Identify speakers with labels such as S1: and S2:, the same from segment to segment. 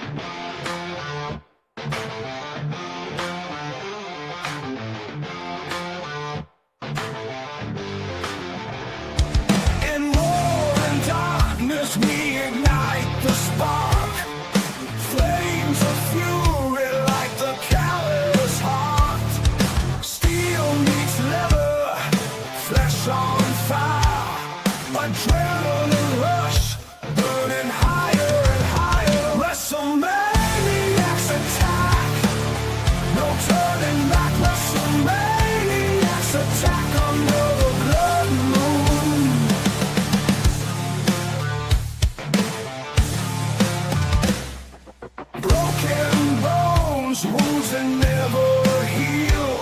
S1: In war and darkness we ignite the spark. Flames of fury like the callous heart. Steel meets leather, flesh on fire. Adrenaline rush, burning higher and higher. WrestleManiacs attack, no turning back. WrestleManiacs attack under the blood moon. Broken bones, wounds that never heal.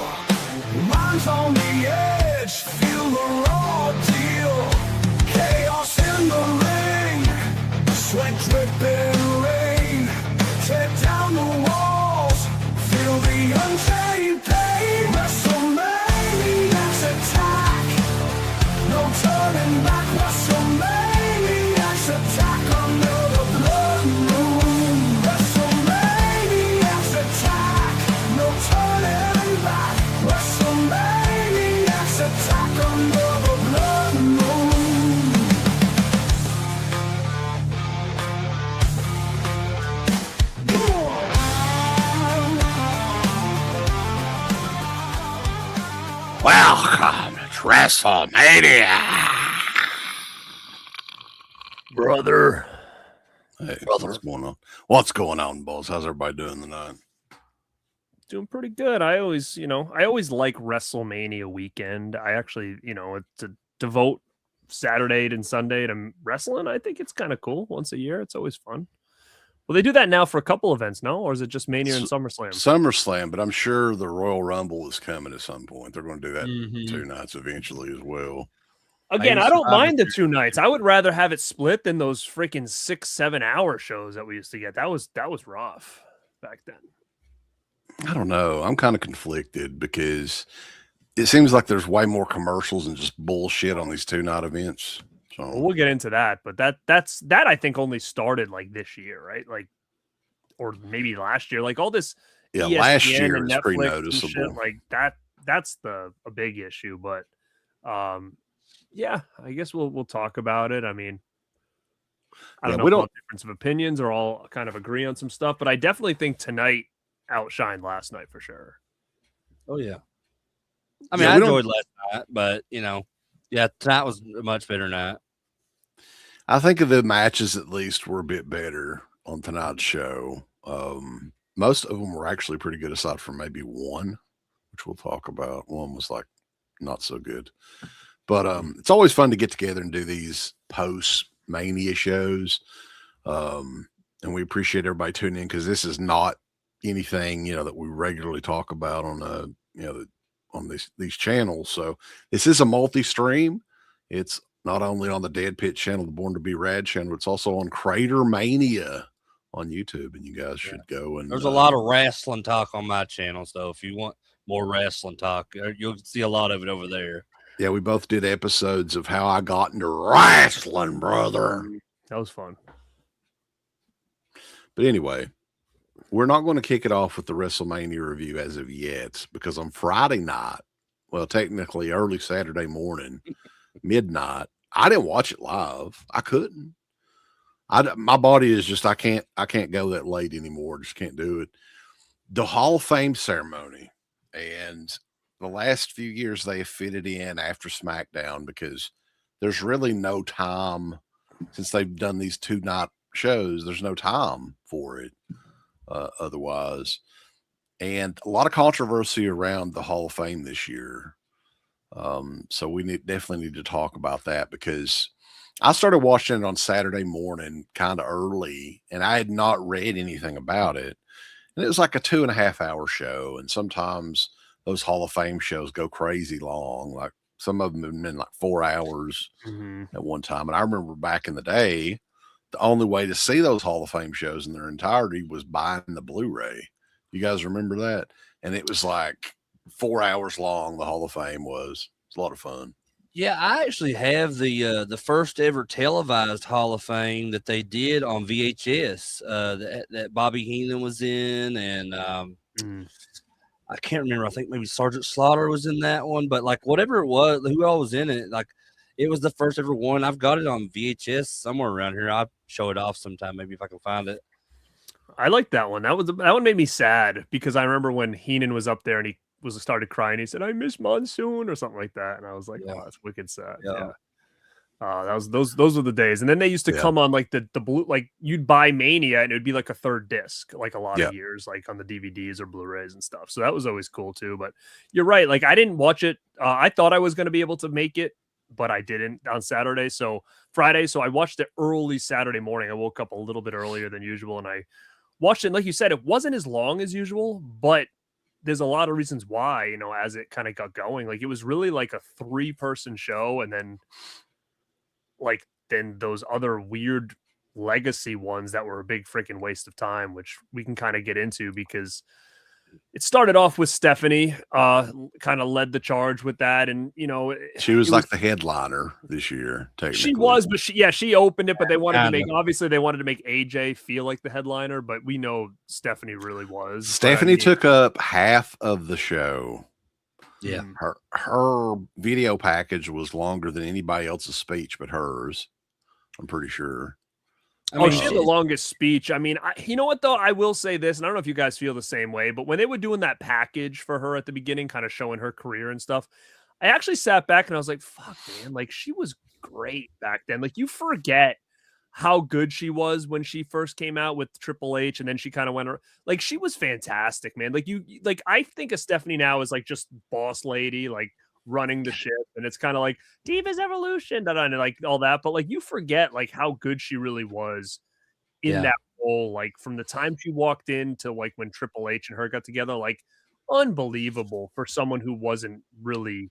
S1: Minds on the edge, feel the raw deal. Chaos in the ring, sweat dripping rain. Tear down the walls, feel the unchained pain. WrestleManiacs attack, no turning back. WrestleManiacs attack under the blood moon. WrestleManiacs attack, no turning back. WrestleManiacs attack under the blood moon.
S2: Welcome to WrestleMania.
S3: Brother.
S2: Hey, what's going on? What's going on, boss? How's everybody doing tonight?
S3: Doing pretty good. I always like WrestleMania weekend. I actually, to devote Saturday and Sunday to wrestling, I think it's kind of cool. Once a year, it's always fun. Well, they do that now for a couple events, no? Or is it just Mania and SummerSlam?
S2: SummerSlam, but I'm sure the Royal Rumble is coming at some point. They're going to do that 2 nights eventually as well.
S3: Again, I don't mind the 2 nights. I would rather have it split than those freaking 6-7 hour shows that we used to get. That was rough back then.
S2: I don't know. I'm kind of conflicted because it seems like there's way more commercials and just bullshit on these 2-night events. So
S3: Well, we'll get into that, but that I think only started like this year, right? Like, or maybe last year. Like all this, ESPN
S2: last year
S3: and
S2: is pretty
S3: Netflix and
S2: noticeable.
S3: shit, like that. That's a big issue, but yeah, I guess we'll talk about it. I mean, I don't know if we have difference of opinions or all kind of agree on some stuff, but I definitely think tonight outshined last night for sure.
S4: Oh yeah, I mean, I enjoyed last night, but yeah, tonight was a much better night.
S2: I think of the matches at least were a bit better on tonight's show. Most of them were actually pretty good, aside from maybe one, which we'll talk about. One was like not so good, but it's always fun to get together and do these post-Mania shows. And we appreciate everybody tuning in because this is not anything that we regularly talk about on on these channels. So this is a multi-stream. It's not only on the Dead Pit channel, the Born to Be Rad channel, it's also on Crater Mania on YouTube, and you guys should go. And
S4: there's a lot of wrestling talk on my channel, so if you want more wrestling talk, you'll see a lot of it over there.
S2: Yeah, we both did episodes of how I got into wrestling, brother.
S3: That was fun.
S2: But anyway, we're not going to kick it off with the WrestleMania review as of yet, because on Friday night, well, technically early Saturday morning, midnight, I didn't watch it live. I couldn't. My body is just, I can't go that late anymore. Just can't do it. The Hall of Fame ceremony, and the last few years they have fitted in after SmackDown because there's really no time since they've done these 2-night shows. There's no time for it otherwise. And a lot of controversy around the Hall of Fame this year. So we definitely need to talk about that because I started watching it on Saturday morning kind of early and I had not read anything about it. And it was like a 2.5 hour show. And sometimes those Hall of Fame shows go crazy long. Like some of them have been like 4 hours at one time. And I remember back in the day, the only way to see those Hall of Fame shows in their entirety was buying the Blu-ray. You guys remember that? And it was like 4 hours long. The Hall of Fame was. It's a lot of fun.
S4: Yeah, I actually have the first ever televised Hall of Fame that they did on VHS. That Bobby Heenan was in, and I can't remember. I think maybe Sergeant Slaughter was in that one, but like whatever it was, who all was in it, like it was the first ever one. I've got it on VHS somewhere around here. I'll show it off sometime, maybe if I can find it.
S3: I like that one. That one made me sad because I remember when Heenan was up there and he started crying. He said, "I miss Monsoon" or something like that, and I was like, "Oh, that's wicked sad." Yeah. That was those were the days. And then they used to come on like the blue, like you'd buy Mania and it would be like a third disc, like a lot of years, like on the DVDs or Blu-rays and stuff. So that was always cool too. But you're right. Like I didn't watch it. I thought I was going to be able to make it, but I didn't on Saturday. So Friday. So I watched it early Saturday morning. I woke up a little bit earlier than usual and I watched it. And like you said, it wasn't as long as usual, but there's a lot of reasons why, you know, as it kind of got going, like it was really like a 3-person show. And then then those other weird legacy ones that were a big freaking waste of time, which we can kind of get into because it started off with Stephanie, kind of led the charge with that. And, you know,
S2: she was like the headliner this year.
S3: She was, but she opened it, but they wanted to make AJ feel like the headliner, but we know Stephanie really was.
S2: Stephanie took up half of the show.
S4: Yeah.
S2: Her video package was longer than anybody else's speech but hers. I'm pretty sure.
S3: She had the longest speech. I mean, you know what, though? I will say this, and I don't know if you guys feel the same way, but when they were doing that package for her at the beginning, kind of showing her career and stuff, I actually sat back and I was like, fuck, man, like she was great back then. Like you forget how good she was when she first came out with Triple H, and then she kind of went like she was fantastic, man. Like I think of Stephanie now as like just boss lady, like running the ship, and it's kind of like Divas Evolution, and like all that. But like you forget like how good she really was in that role, like from the time she walked in to like when Triple H and her got together, like unbelievable for someone who wasn't really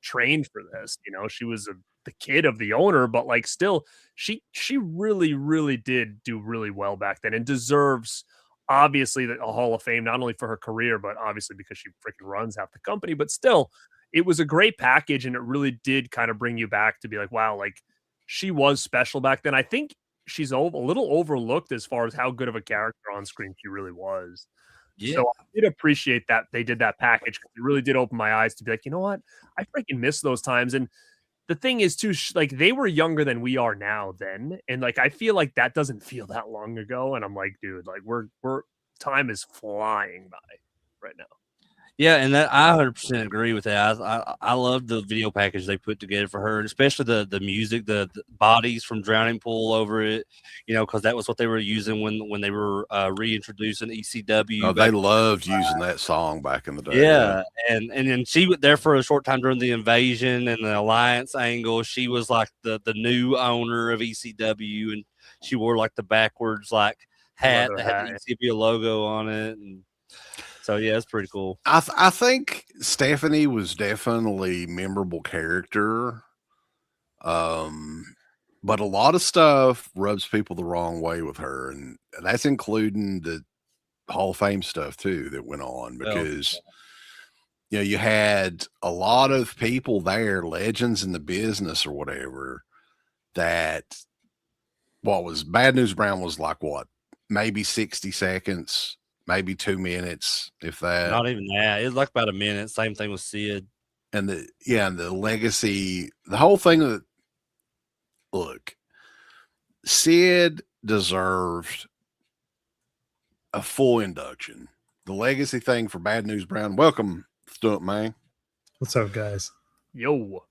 S3: trained for this. You know, she was the kid of the owner, but like still she really did do really well back then and deserves obviously a Hall of Fame, not only for her career, but obviously because she freaking runs half the company. But still, it was a great package and it really did kind of bring you back to be like, wow, like she was special back then. I think she's a little overlooked as far as how good of a character on screen she really was. Yeah. So I did appreciate that they did that package. It really did open my eyes to be like, you know what? I freaking miss those times. And the thing is too, like they were younger than we are now then. And like, I feel like that doesn't feel that long ago. And I'm like, dude, like we're time is flying by right now.
S4: Yeah, and that I 100% agree with that. I love the video package they put together for her, and especially the music, the bodies from Drowning Pool over it, you know, because that was what they were using when they were reintroducing ECW.
S2: Oh, they loved using that song back in the day.
S4: Yeah, and then she was there for a short time during the invasion and the alliance angle. She was like the new owner of ECW, and she wore like the backwards like hat that had the ECW logo on it, and so yeah, it's pretty cool.
S2: I think Stephanie was definitely a memorable character, but a lot of stuff rubs people the wrong way with her, and that's including the Hall of Fame stuff too that went on because you know you had a lot of people there, legends in the business or whatever. That what was Bad News Brown was like what, maybe 60 seconds. Maybe 2 minutes, if that.
S4: Not even that. It was like about a minute. Same thing with Sid.
S2: And the legacy, the whole thing that look, Sid deserved a full induction. The legacy thing for Bad News Brown. Welcome, Stunt Man.
S5: What's up, guys?
S3: Yo.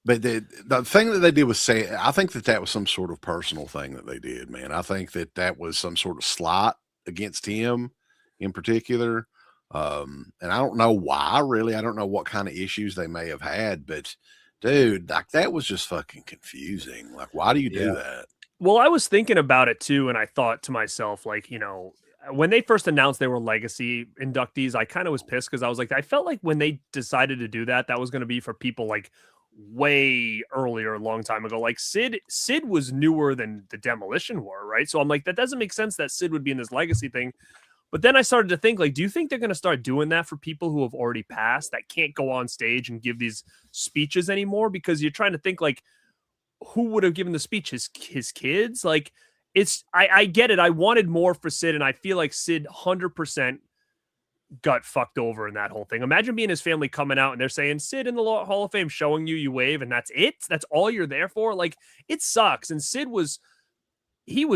S2: But the thing that they did was say, I think that was some sort of personal thing that they did, man. I think that was some sort of slight against him in particular. And I don't know why, really. I don't know what kind of issues they may have had, but dude, like that was just fucking confusing. Like, why do you do that?
S3: Well, I was thinking about it too, and I thought to myself, like, you know, when they first announced they were legacy inductees, I kind of was pissed because I was like, I felt like when they decided to do that, that was going to be for people like way earlier, a long time ago. Like Sid was newer than the Demolition were, right? So I'm like, that doesn't make sense that Sid would be in this legacy thing. But then I started to think, like, do you think they're going to start doing that for people who have already passed that can't go on stage and give these speeches anymore? Because you're trying to think, like, who would have given the speech? His kids? Like, I get it. I wanted more for Sid, and I feel like Sid 100% got fucked over in that whole thing. Imagine being his family coming out and they're saying, Sid in the Hall of Fame, showing you wave, and that's it? That's all you're there for? Like, it sucks. And Sid was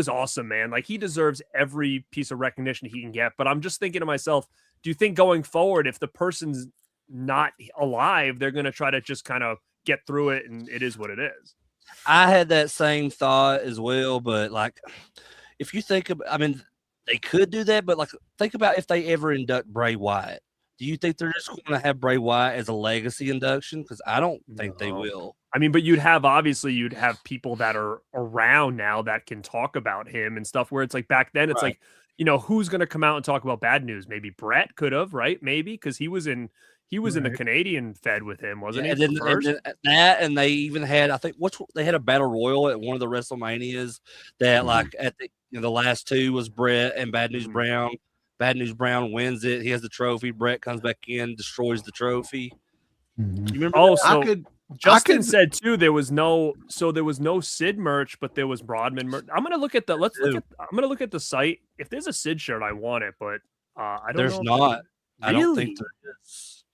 S3: awesome, man. Like, he deserves every piece of recognition he can get. But I'm just thinking to myself, do you think going forward, if the person's not alive, they're going to try to just kind of get through it and it is what it is?
S4: I had that same thought as well, but like, if you think about, I mean, they could do that, but like, think about if they ever induct Bray Wyatt. Do you think they're just going to have Bray Wyatt as a legacy induction? Because I don't think they will.
S3: I mean, but you'd have people that are around now that can talk about him and stuff, where it's like back then, it's like, you know, who's going to come out and talk about bad news? Maybe Brett could have, right? Maybe, because he was in the Canadian Fed with him, wasn't he?
S4: And they even had, I think, they had a battle royal at one of the WrestleManias that like at the last two was Brett and Bad News Brown. Bad News Brown wins it. He has the trophy. Brett comes back in, destroys the trophy. You remember?
S3: Oh, so Justin said too, there was no Sid merch, but there was Rodman merch. I'm gonna look at the site. If there's a Sid shirt, I want it, but I don't know.
S4: There's not. I don't think there is.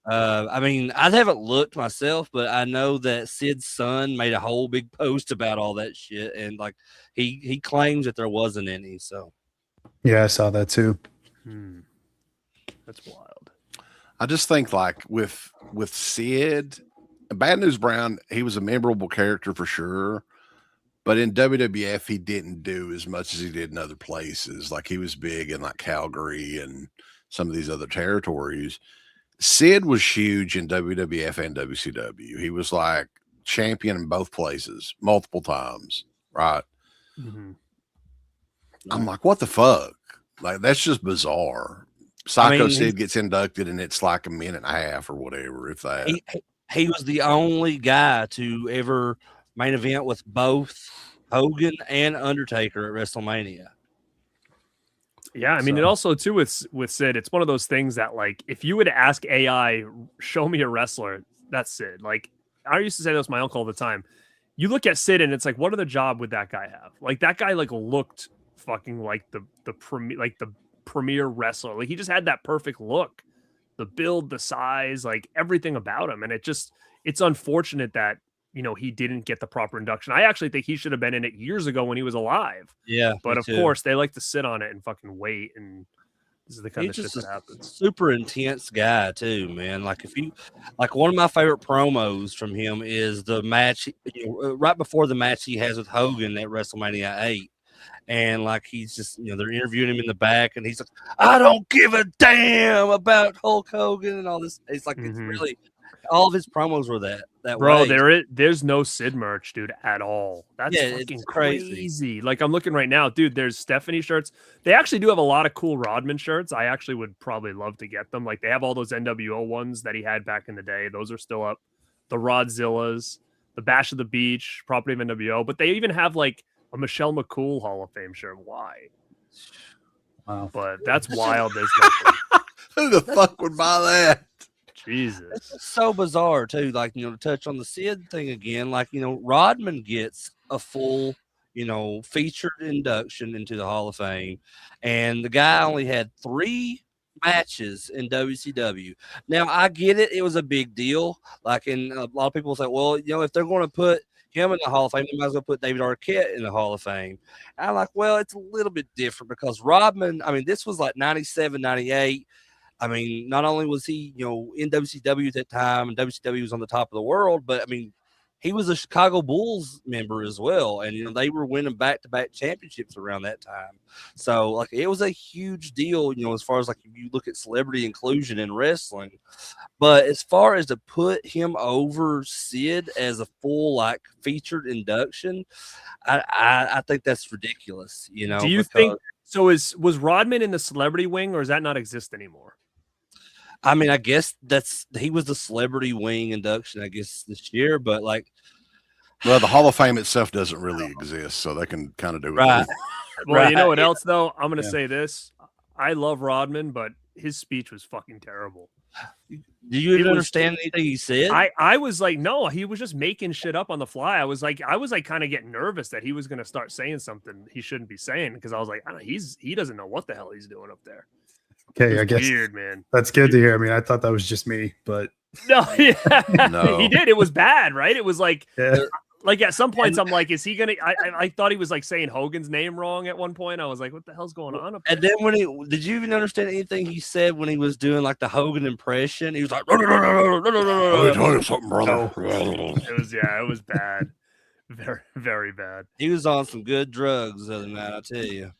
S4: I mean, I haven't looked myself, but I know that Sid's son made a whole big post about all that shit, and like he claims that there wasn't any. So
S5: yeah, I saw that too.
S3: That's wild.
S2: I just think like with Sid, Bad News Brown, he was a memorable character for sure. But in WWF, he didn't do as much as he did in other places. Like, he was big in like Calgary and some of these other territories. Sid was huge in WWF and WCW. He was like champion in both places multiple times, right? I'm like, what the fuck? Like, that's just bizarre. Psycho Sid gets inducted and it's like a minute and a half or whatever. If that
S4: he was the only guy to ever main event with both Hogan and Undertaker at WrestleMania.
S3: Yeah, I mean, it also too with Sid, it's one of those things that, like, if you would ask AI, show me a wrestler, that's Sid. Like, I used to say this to my uncle all the time. You look at Sid and it's like, what other job would that guy have? Like, that guy like looked fucking like the premier wrestler. Like, he just had that perfect look, the build, the size, like everything about him. And it's unfortunate that, you know, he didn't get the proper induction. I actually think he should have been in it years ago when he was alive.
S4: Yeah.
S3: But of course, they like to sit on it and fucking wait. And this is the kind of shit that happens.
S4: Super intense guy too, man. Like, one of my favorite promos from him is the match, right before the match he has with Hogan at WrestleMania 8. And like, he's just, they're interviewing him in the back and he's like, I don't give a damn about Hulk Hogan and all this. It's like, it's really, all of his promos were that
S3: bro,
S4: way.
S3: There's no Sid merch, dude, at all. That's fucking crazy. Like, I'm looking right now, dude, there's Stephanie shirts. They actually do have a lot of cool Rodman shirts. I actually would probably love to get them. Like, they have all those NWO ones that he had back in the day. Those are still up. The Rodzillas, the Bash of the Beach, property of NWO. But they even have like a Michelle McCool Hall of Fame shirt. Why?
S5: Wow.
S3: But that's wild. There's nothing.
S2: Who the fuck would buy that?
S3: Jesus.
S4: It's so bizarre too. Like, to touch on the Sid thing again, like, Rodman gets a full, featured induction into the Hall of Fame. And the guy only had 3 matches in WCW. Now, I get it. It was a big deal. Like, and a lot of people say, well, if they're going to put him in the Hall of Fame, they might as well put David Arquette in the Hall of Fame. And I'm like, well, it's a little bit different because Rodman, I mean, this was like 97, 98. I mean, not only was he, in WCW at that time, and WCW was on the top of the world, but I mean, he was a Chicago Bulls member as well. And, they were winning back-to-back championships around that time. So, like, it was a huge deal, as far as, like, if you look at celebrity inclusion in wrestling. But as far as to put him over Sid as a full, like, featured induction, I think that's ridiculous,
S3: Do you think so? Was Rodman in the celebrity wing, or does that not exist anymore?
S4: I mean, I guess he was the celebrity wing induction, I guess, this year, but like,
S2: well, the Hall of Fame itself doesn't really exist, so they can kind of do it.
S4: Right.
S3: Well, you know what else though? I'm going to say this. I love Rodman, but his speech was fucking terrible.
S4: Do you even understand anything he said?
S3: I was like, no, he was just making shit up on the fly. I was like kind of getting nervous that he was going to start saying something he shouldn't be saying, because I was like, he doesn't know what the hell he's doing up there.
S5: Okay, I guess
S3: weird, man.
S5: That's good to hear. I mean, I thought that was just me, but
S3: No, yeah,
S2: No.
S3: he did. It was bad, right? It was like,
S5: yeah.
S3: like at some points, I'm like, is he gonna? I thought he was like saying Hogan's name wrong at one point. I was like, what the hell's going on up there?
S4: And then did you even understand anything he said when he was doing like the Hogan impression? He was like,
S2: Let me tell you something, brother.
S3: It was bad, very, very bad.
S4: he was on some good drugs the other night, I tell you.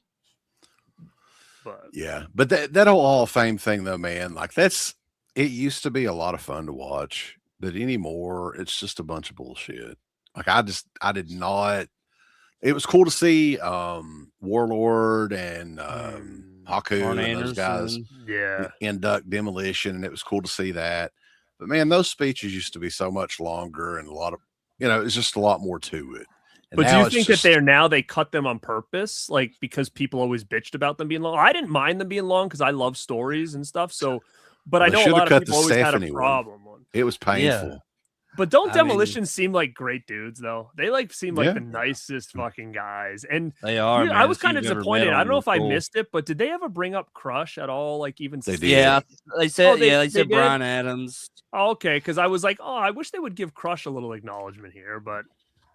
S3: But
S2: Yeah, but that whole Hall of Fame thing, though, man, like it used to be a lot of fun to watch, but anymore, it's just a bunch of bullshit. Like I did not. It was cool to see Warlord and Haku
S4: Arn
S2: and those guys
S4: Anderson.
S3: yeah,
S2: induct Demolition, and it was cool to see that. But man, those speeches used to be so much longer and a lot of, it's just a lot more to it. And
S3: but do
S2: now
S3: you
S2: it's
S3: think
S2: just-
S3: that they cut them on purpose, like because people always bitched about them being long? I didn't mind them being long because I love stories and stuff. So, but I
S2: They
S3: know a
S2: should have
S3: lot
S2: cut
S3: of
S2: the
S3: people always had a
S2: Stephanie one.
S3: problem.
S2: It was painful.
S3: But don't
S4: I mean-
S3: Demolition seem like great dudes though? They like seem like
S2: Yeah.
S3: the nicest fucking guys. And
S4: They are.
S3: I
S4: man.
S3: was
S4: If
S3: kind of
S4: you've ever
S3: disappointed.
S4: met
S3: I don't know
S4: them,
S3: if I
S4: they're cool.
S3: missed it, but did they ever bring up Crush at all? Like even
S2: They
S3: since-
S2: did.
S4: Yeah, they said.
S3: they
S4: they said
S3: did?
S4: Brian Adams.
S3: Oh, okay, because I was like, oh, I wish they would give Crush a little acknowledgement here, but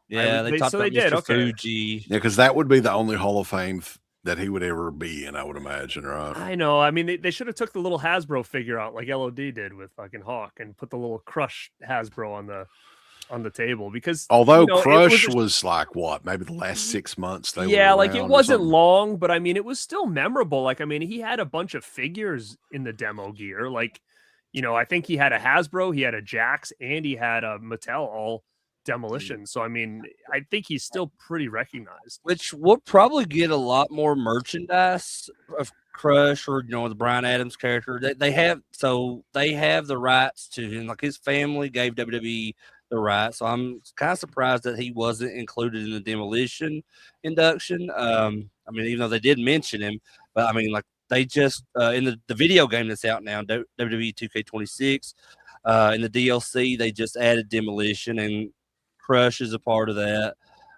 S4: Yeah, they talked
S3: so
S4: about
S3: they did,
S4: Mr.
S3: okay.
S4: Fuji.
S2: Yeah, because that would be the only Hall of Fame that he would ever be in, I would imagine, right?
S3: I know. I mean, they should have took the little Hasbro figure out like LOD did with fucking Hawk and put the little Crush Hasbro on the table, because
S2: Although
S3: it
S2: Crush
S3: was
S2: was like what, maybe the last 6 months they
S3: yeah,
S2: were
S3: like it
S2: around or
S3: wasn't
S2: something.
S3: long, but I mean, it was still memorable. Like, I mean, he had a bunch of figures in the demo gear. Like, I think he had a Hasbro, he had a Jax, and he had a Mattel all Demolition. So, I mean, I think he's still pretty recognized.
S4: Which we'll probably get a lot more merchandise of Crush or the Brian Adams character. They have the rights to him. Like his family gave WWE the rights. So I'm kind of surprised that he wasn't included in the Demolition induction. I mean, even though they did mention him, but I mean, like they just in the video game that's out now, WWE 2K26, in the DLC, they just added Demolition, and Crush is a part of that.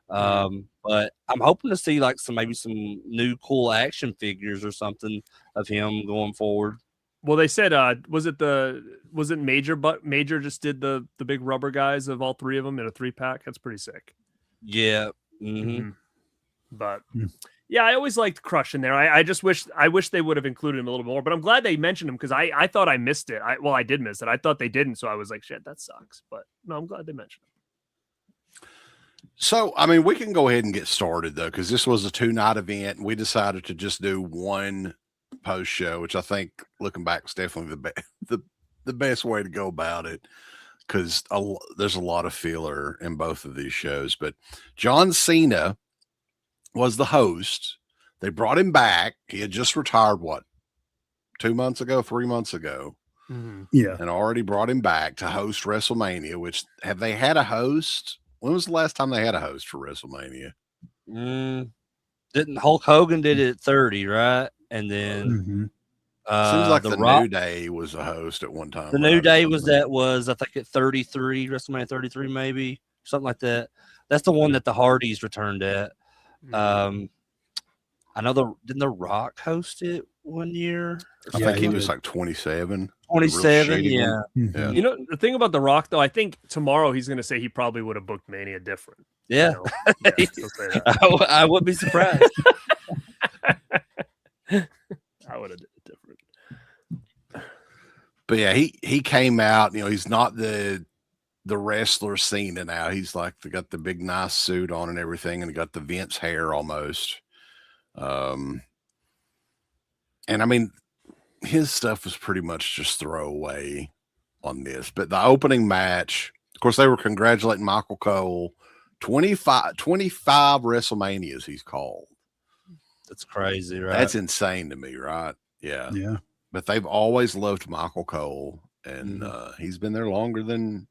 S4: But I'm hoping to see like maybe some new cool action figures or something of him going forward.
S3: Well, they said, was it Major? But Major just did the big rubber guys of all three of them in a 3-pack. That's pretty sick.
S4: Yeah.
S3: But
S5: Hmm.
S3: yeah, I always liked Crush in there. I wish they would have included him a little more. But I'm glad they mentioned him because I thought I missed it. I did miss it. I thought they didn't, so I was like, shit, that sucks. But no, I'm glad they mentioned him.
S2: So, I mean, we can go ahead and get started though, because this was a 2-night event, and we decided to just do one post show, which I think, looking back, is definitely the best way to go about it, because there's a lot of filler in both of these shows. But John Cena was the host. They brought him back. He had just retired, 3 months ago,
S5: Yeah.
S2: and already brought him back to host WrestleMania. Which, have they had a host? When was the last time they had a host for WrestleMania?
S4: Didn't Hulk Hogan did it at 30, right? And then
S5: Mhm.
S2: Seems like
S4: the
S2: the
S4: Rock,
S2: New Day was a host at one time.
S4: the New
S2: right, or
S4: Day was
S2: something.
S4: I think at 33, WrestleMania 33, maybe something like that. That's the one that the Hardys returned at. I know didn't the Rock host it one year?
S2: I
S5: Yeah,
S2: think he
S5: he
S2: was
S5: did.
S2: like 27.
S4: 27,
S2: shady
S4: yeah.
S2: one.
S5: Mhm.
S3: You know, the thing about The Rock, though, I think tomorrow he's going to say he probably would have booked Mania different.
S4: Yeah.
S3: He'll say that.
S4: I wouldn't be surprised.
S3: I would have did it different.
S2: But yeah, he came out. He's not the wrestler Cena now. He's like got the big nice suit on and everything, and he got the Vince hair almost. And I mean, his stuff was pretty much just throwaway on this. But the opening match, of course, they were congratulating Michael Cole. 25 WrestleManias he's called.
S4: That's crazy, right?
S2: That's insane to me, right? Yeah.
S5: Yeah.
S2: But they've always loved Michael Cole, and he's been there longer than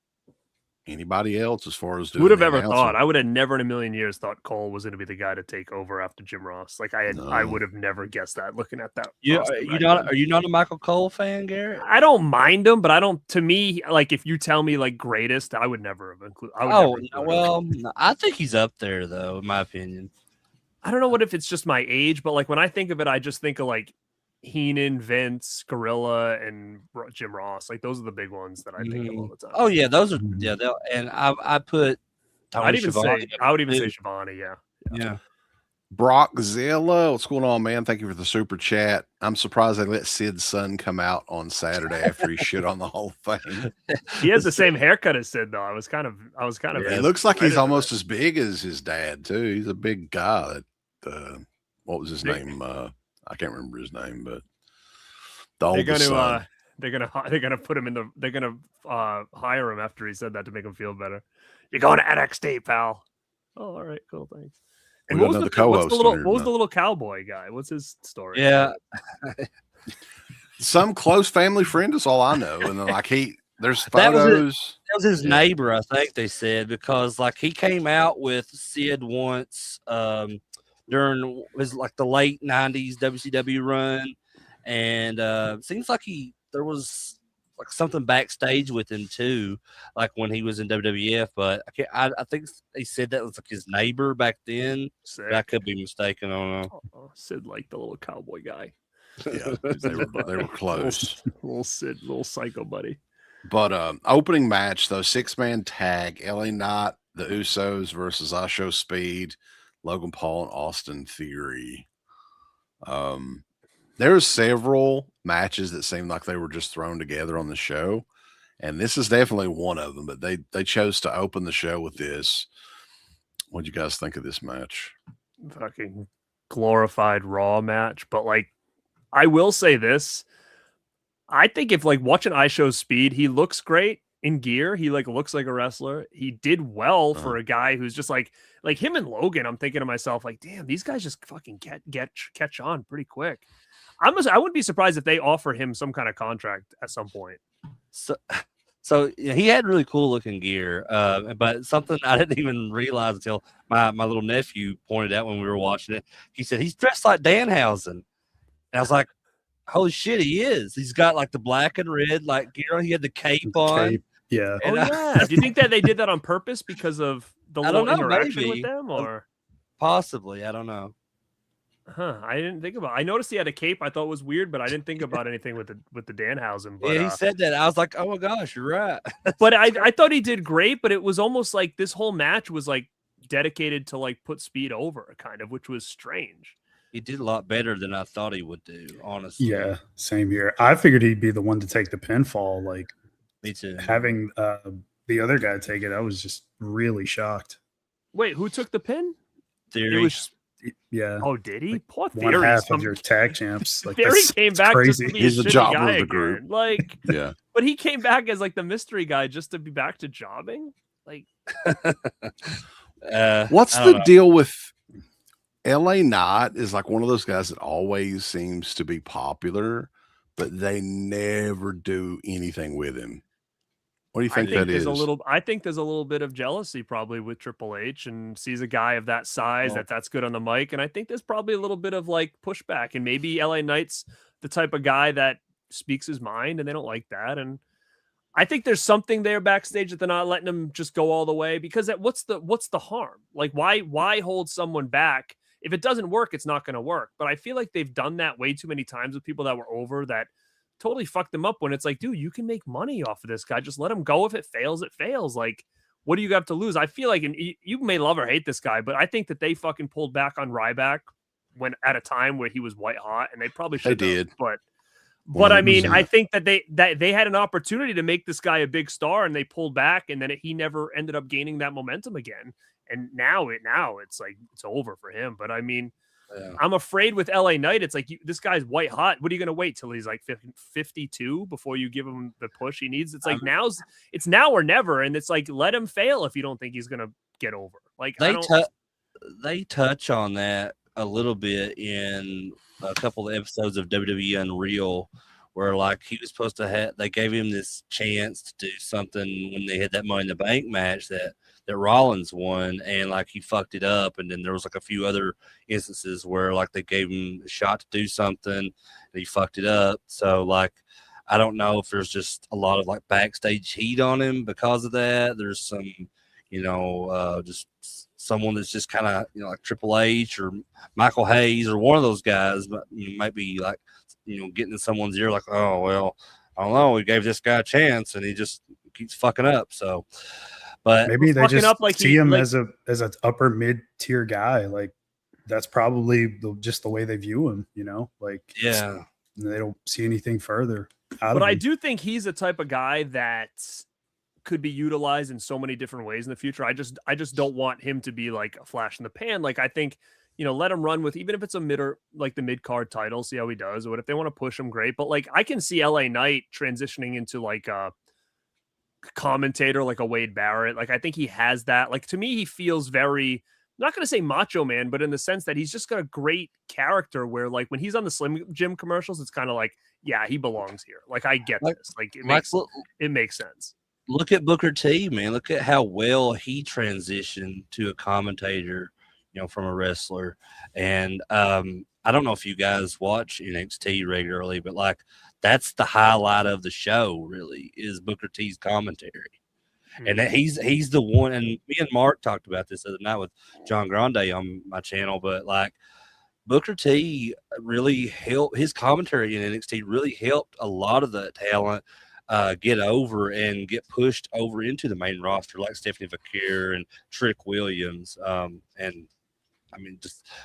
S2: anybody else as far as doing
S3: Who would have
S2: the
S3: ever
S2: announcing.
S3: thought? I would have never in a million years thought Cole was going to be the guy to take over after Jim Ross. Like I
S2: No.
S3: would have never guessed that looking at that.
S4: You
S3: roster
S4: you
S3: back
S4: not
S3: then.
S4: are you not a Michael Cole fan, Garrett?
S3: I don't mind him, but I don't. To me, like if you tell me like greatest, I would never have included.
S4: Oh well, I think he's up there though, in my opinion.
S3: I don't know what if it's just my age, but like when I think of it, I just think of like Heenan, Vince, Gorilla, and Jim Ross. Like those are the big ones that I think of all the time.
S4: Oh yeah, those are and I put. Tony
S3: I'd even
S4: Schiavone
S3: say I would even
S4: too.
S3: say Shivani. Yeah.
S4: Yeah.
S2: Brockzilla, what's going on, man? Thank you for the super chat. I'm surprised they let Sid's son come out on Saturday after he shit on the Hall of Fame.
S3: He has the same haircut as Sid, though. I was kind of.
S2: He looks like he's almost as big as his dad too. He's a big guy. What was his name? I can't remember his name, but the oldest son.
S3: They're gonna put him in the. They're gonna hire him after he said that to make him feel better. You're going to NXT, pal. Oh, all right, cool, thanks. And
S2: We
S3: what
S2: got
S3: was,
S2: another
S3: what's
S2: co-host
S3: the little,
S2: in here
S3: what was the
S2: tonight.
S3: little cowboy guy? What's his story?
S4: Yeah.
S2: Some close family friend is all I know, and then like there's
S4: That was it.
S2: photos.
S4: That was his neighbor, I think they said, because like he came out with Sid once during his like the late 90s WCW run, and seems like there was like something backstage with him too, like when he was in WWF. But I think they said that was like his neighbor back then.
S3: Sick.
S4: But I could be mistaken. I don't know.
S3: Sid like the little cowboy guy.
S2: Yeah, they were close.
S3: Little Sid, little psycho buddy.
S2: But opening match though, 6-man tag, LA Knight, the Usos versus Asho Speed, Logan Paul, and Austin Theory. There's several matches that seemed like they were just thrown together on the show, and this is definitely one of them. But they chose to open the show with this. What'd you guys think of this match?
S3: Fucking glorified Raw match, but like I will say this. I think if like watching iShow's Speed, he looks great in gear. He like looks like a wrestler. He did well for a guy who's just like him and Logan. I'm thinking to myself, like, damn, these guys just fucking catch on pretty quick. I wouldn't be surprised if they offer him some kind of contract at some point.
S4: So yeah, he had really cool looking gear, but something I didn't even realize until my little nephew pointed out when we were watching it. He said he's dressed like Danhausen, and I was like, "Holy shit, he is!" He's got like the black and red like gear. He had the cape on.
S5: Cape, yeah.
S3: Oh yeah. Do you think that they did that on purpose because of the
S4: I
S3: little
S4: don't know,
S3: interaction
S4: maybe.
S3: with them, or?
S4: Possibly, I don't know.
S3: Huh? I didn't think about. I noticed he had a cape. I thought it was weird, but I didn't think about anything with the Danhausen. But,
S4: Yeah, he said that. I was like, "Oh my gosh, you're right."
S3: but I thought he did great. But it was almost like this whole match was like dedicated to like put Speed over, kind of, which was strange.
S4: He did a lot better than I thought he would do. Honestly,
S5: Yeah, same here. I figured he'd be the one to take the pinfall. Like
S4: me too.
S5: having the other guy take it, I was just really shocked.
S3: Wait, who took the pin?
S4: Theory.
S3: It was.
S5: Yeah.
S3: Oh, did he? Poor
S5: One
S3: Theory.
S5: half of your tag champs. Like
S3: Theory
S5: that's
S3: came back
S5: crazy.
S3: just to be
S2: He's
S3: a
S2: the
S3: shitty
S2: jobber
S3: guy
S2: of the
S3: again.
S2: group.
S3: Like,
S2: Yeah.
S3: but he came back as like the mystery guy just to be back to jobbing. Like,
S2: What's
S4: I don't
S2: the
S4: know.
S2: deal with LA Knight? Is like one of those guys that always seems to be popular, but they never do anything with him. What do you think that is?
S3: I think there's a little bit of jealousy probably with Triple H, and sees a guy of that size that's good on the mic, and I think there's probably a little bit of like pushback, and maybe LA Knight's the type of guy that speaks his mind, and they don't like that, and I think there's something there backstage that they're not letting him just go all the way, because what's the harm? Like why hold someone back? If it doesn't work, it's not going to work. But I feel like they've done that way too many times with people that were over that totally fucked them up, when it's like, dude, you can make money off of this guy. Just let him go. If it fails, it fails. Like, what do you got to lose? I feel like, and you may love or hate this guy, but I think that they fucking pulled back on Ryback when at a time where he was white hot, and they probably should.
S2: They did.
S3: But I mean,
S2: 100%.
S3: I think that they had an opportunity to make this guy a big star, and they pulled back, and then he never ended up gaining that momentum again. And now it's like it's over for him. But I mean, I'm afraid with LA Knight, it's like this guy's white hot. What are you going to wait till he's like 52 before you give him the push he needs? It's like it's now or never, and it's like let him fail if you don't think he's going to get over. Like
S4: they touch on that a little bit in a couple of episodes of WWE Unreal, where like he was supposed to have, they gave him this chance to do something when they had that Money in the Bank match that Rollins won, and like he fucked it up. And then there was like a few other instances where like they gave him a shot to do something and he fucked it up. So like, I don't know if there's just a lot of like backstage heat on him because of that. There's some, just someone that's just kind of, like Triple H or Michael Hayes or one of those guys, but might be like, getting in someone's ear like, oh, well, I don't know. We gave this guy a chance and he just keeps fucking up. So, but
S5: maybe they just
S3: up like
S5: see him as an upper mid tier guy. Like that's probably just the way they view him, like,
S4: yeah,
S5: they don't see anything further out of
S3: But
S5: him.
S3: I do think he's the type of guy that could be utilized in so many different ways in the future. I just don't want him to be like a flash in the pan. Like I think, let him run with, even if it's a like the mid card title, see how he does. Or if they want to push him, great. But like I can see LA Knight transitioning into like a commentator, like a Wade Barrett. Like I think he has that. Like to me, he feels very, I'm not going to say macho man, but in the sense that he's just got a great character where like when he's on the Slim Jim commercials, it's kind of like, yeah, he belongs here. Like I get this. Like it makes sense.
S4: Look at Booker T, man. Look at how well he transitioned to a commentator, from a wrestler. And I don't know if you guys watch NXT regularly, but like that's the highlight of the show, really, is Booker T's commentary. And that he's the one. And me and Mark talked about this the other night with John Grande on my channel, but like Booker T really helped, his commentary in NXT really helped a lot of the talent get over and get pushed over into the main roster, like Stephanie Vaquer and Trick Williams. And I mean,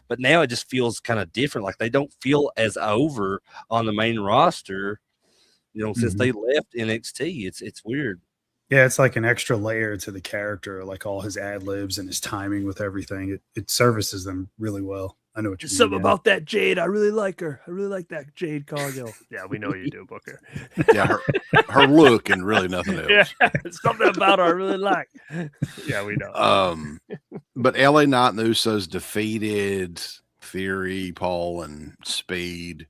S4: but now it just feels kind of different. Like they don't feel as over on the main roster, since they left NXT. It's weird.
S5: Yeah, it's like an extra layer to the character, like all his ad libs and his timing with everything. It services them really well. I know what you're
S3: something about that Jade. I really like her. I really like that Jade Cargill. Yeah, we know you do, Booker.
S2: Yeah, her look and really nothing else.
S3: Yeah, something about her I really like. Yeah, we know.
S2: But LA Knight and the Usos defeated Theory, Paul, and Speed.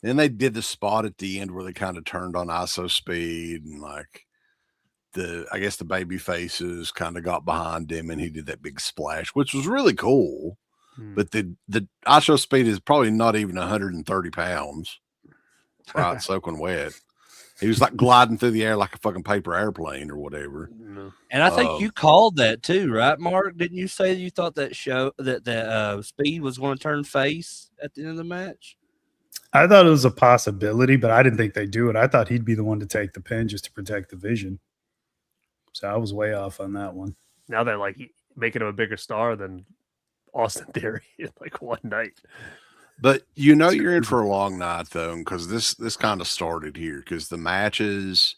S2: Then they did the spot at the end where they kind of turned on ISO Speed and like I guess the baby faces kind of got behind him and he did that big splash, which was really cool. But the ISO Speed is probably not even 130 pounds. Right, soaking wet. He was like gliding through the air like a fucking paper airplane or whatever.
S4: And I think you called that too, right, Mark? Didn't you say you thought that Speed was going to turn face at the end of the match?
S5: I thought it was a possibility, but I didn't think they'd do it. I thought he'd be the one to take the pin just to protect the Vision. So I was way off on that one.
S3: Now they're like making him a bigger star than Austin Theory in like one night.
S2: But you're in for a long night though, because this kind of started here because the matches,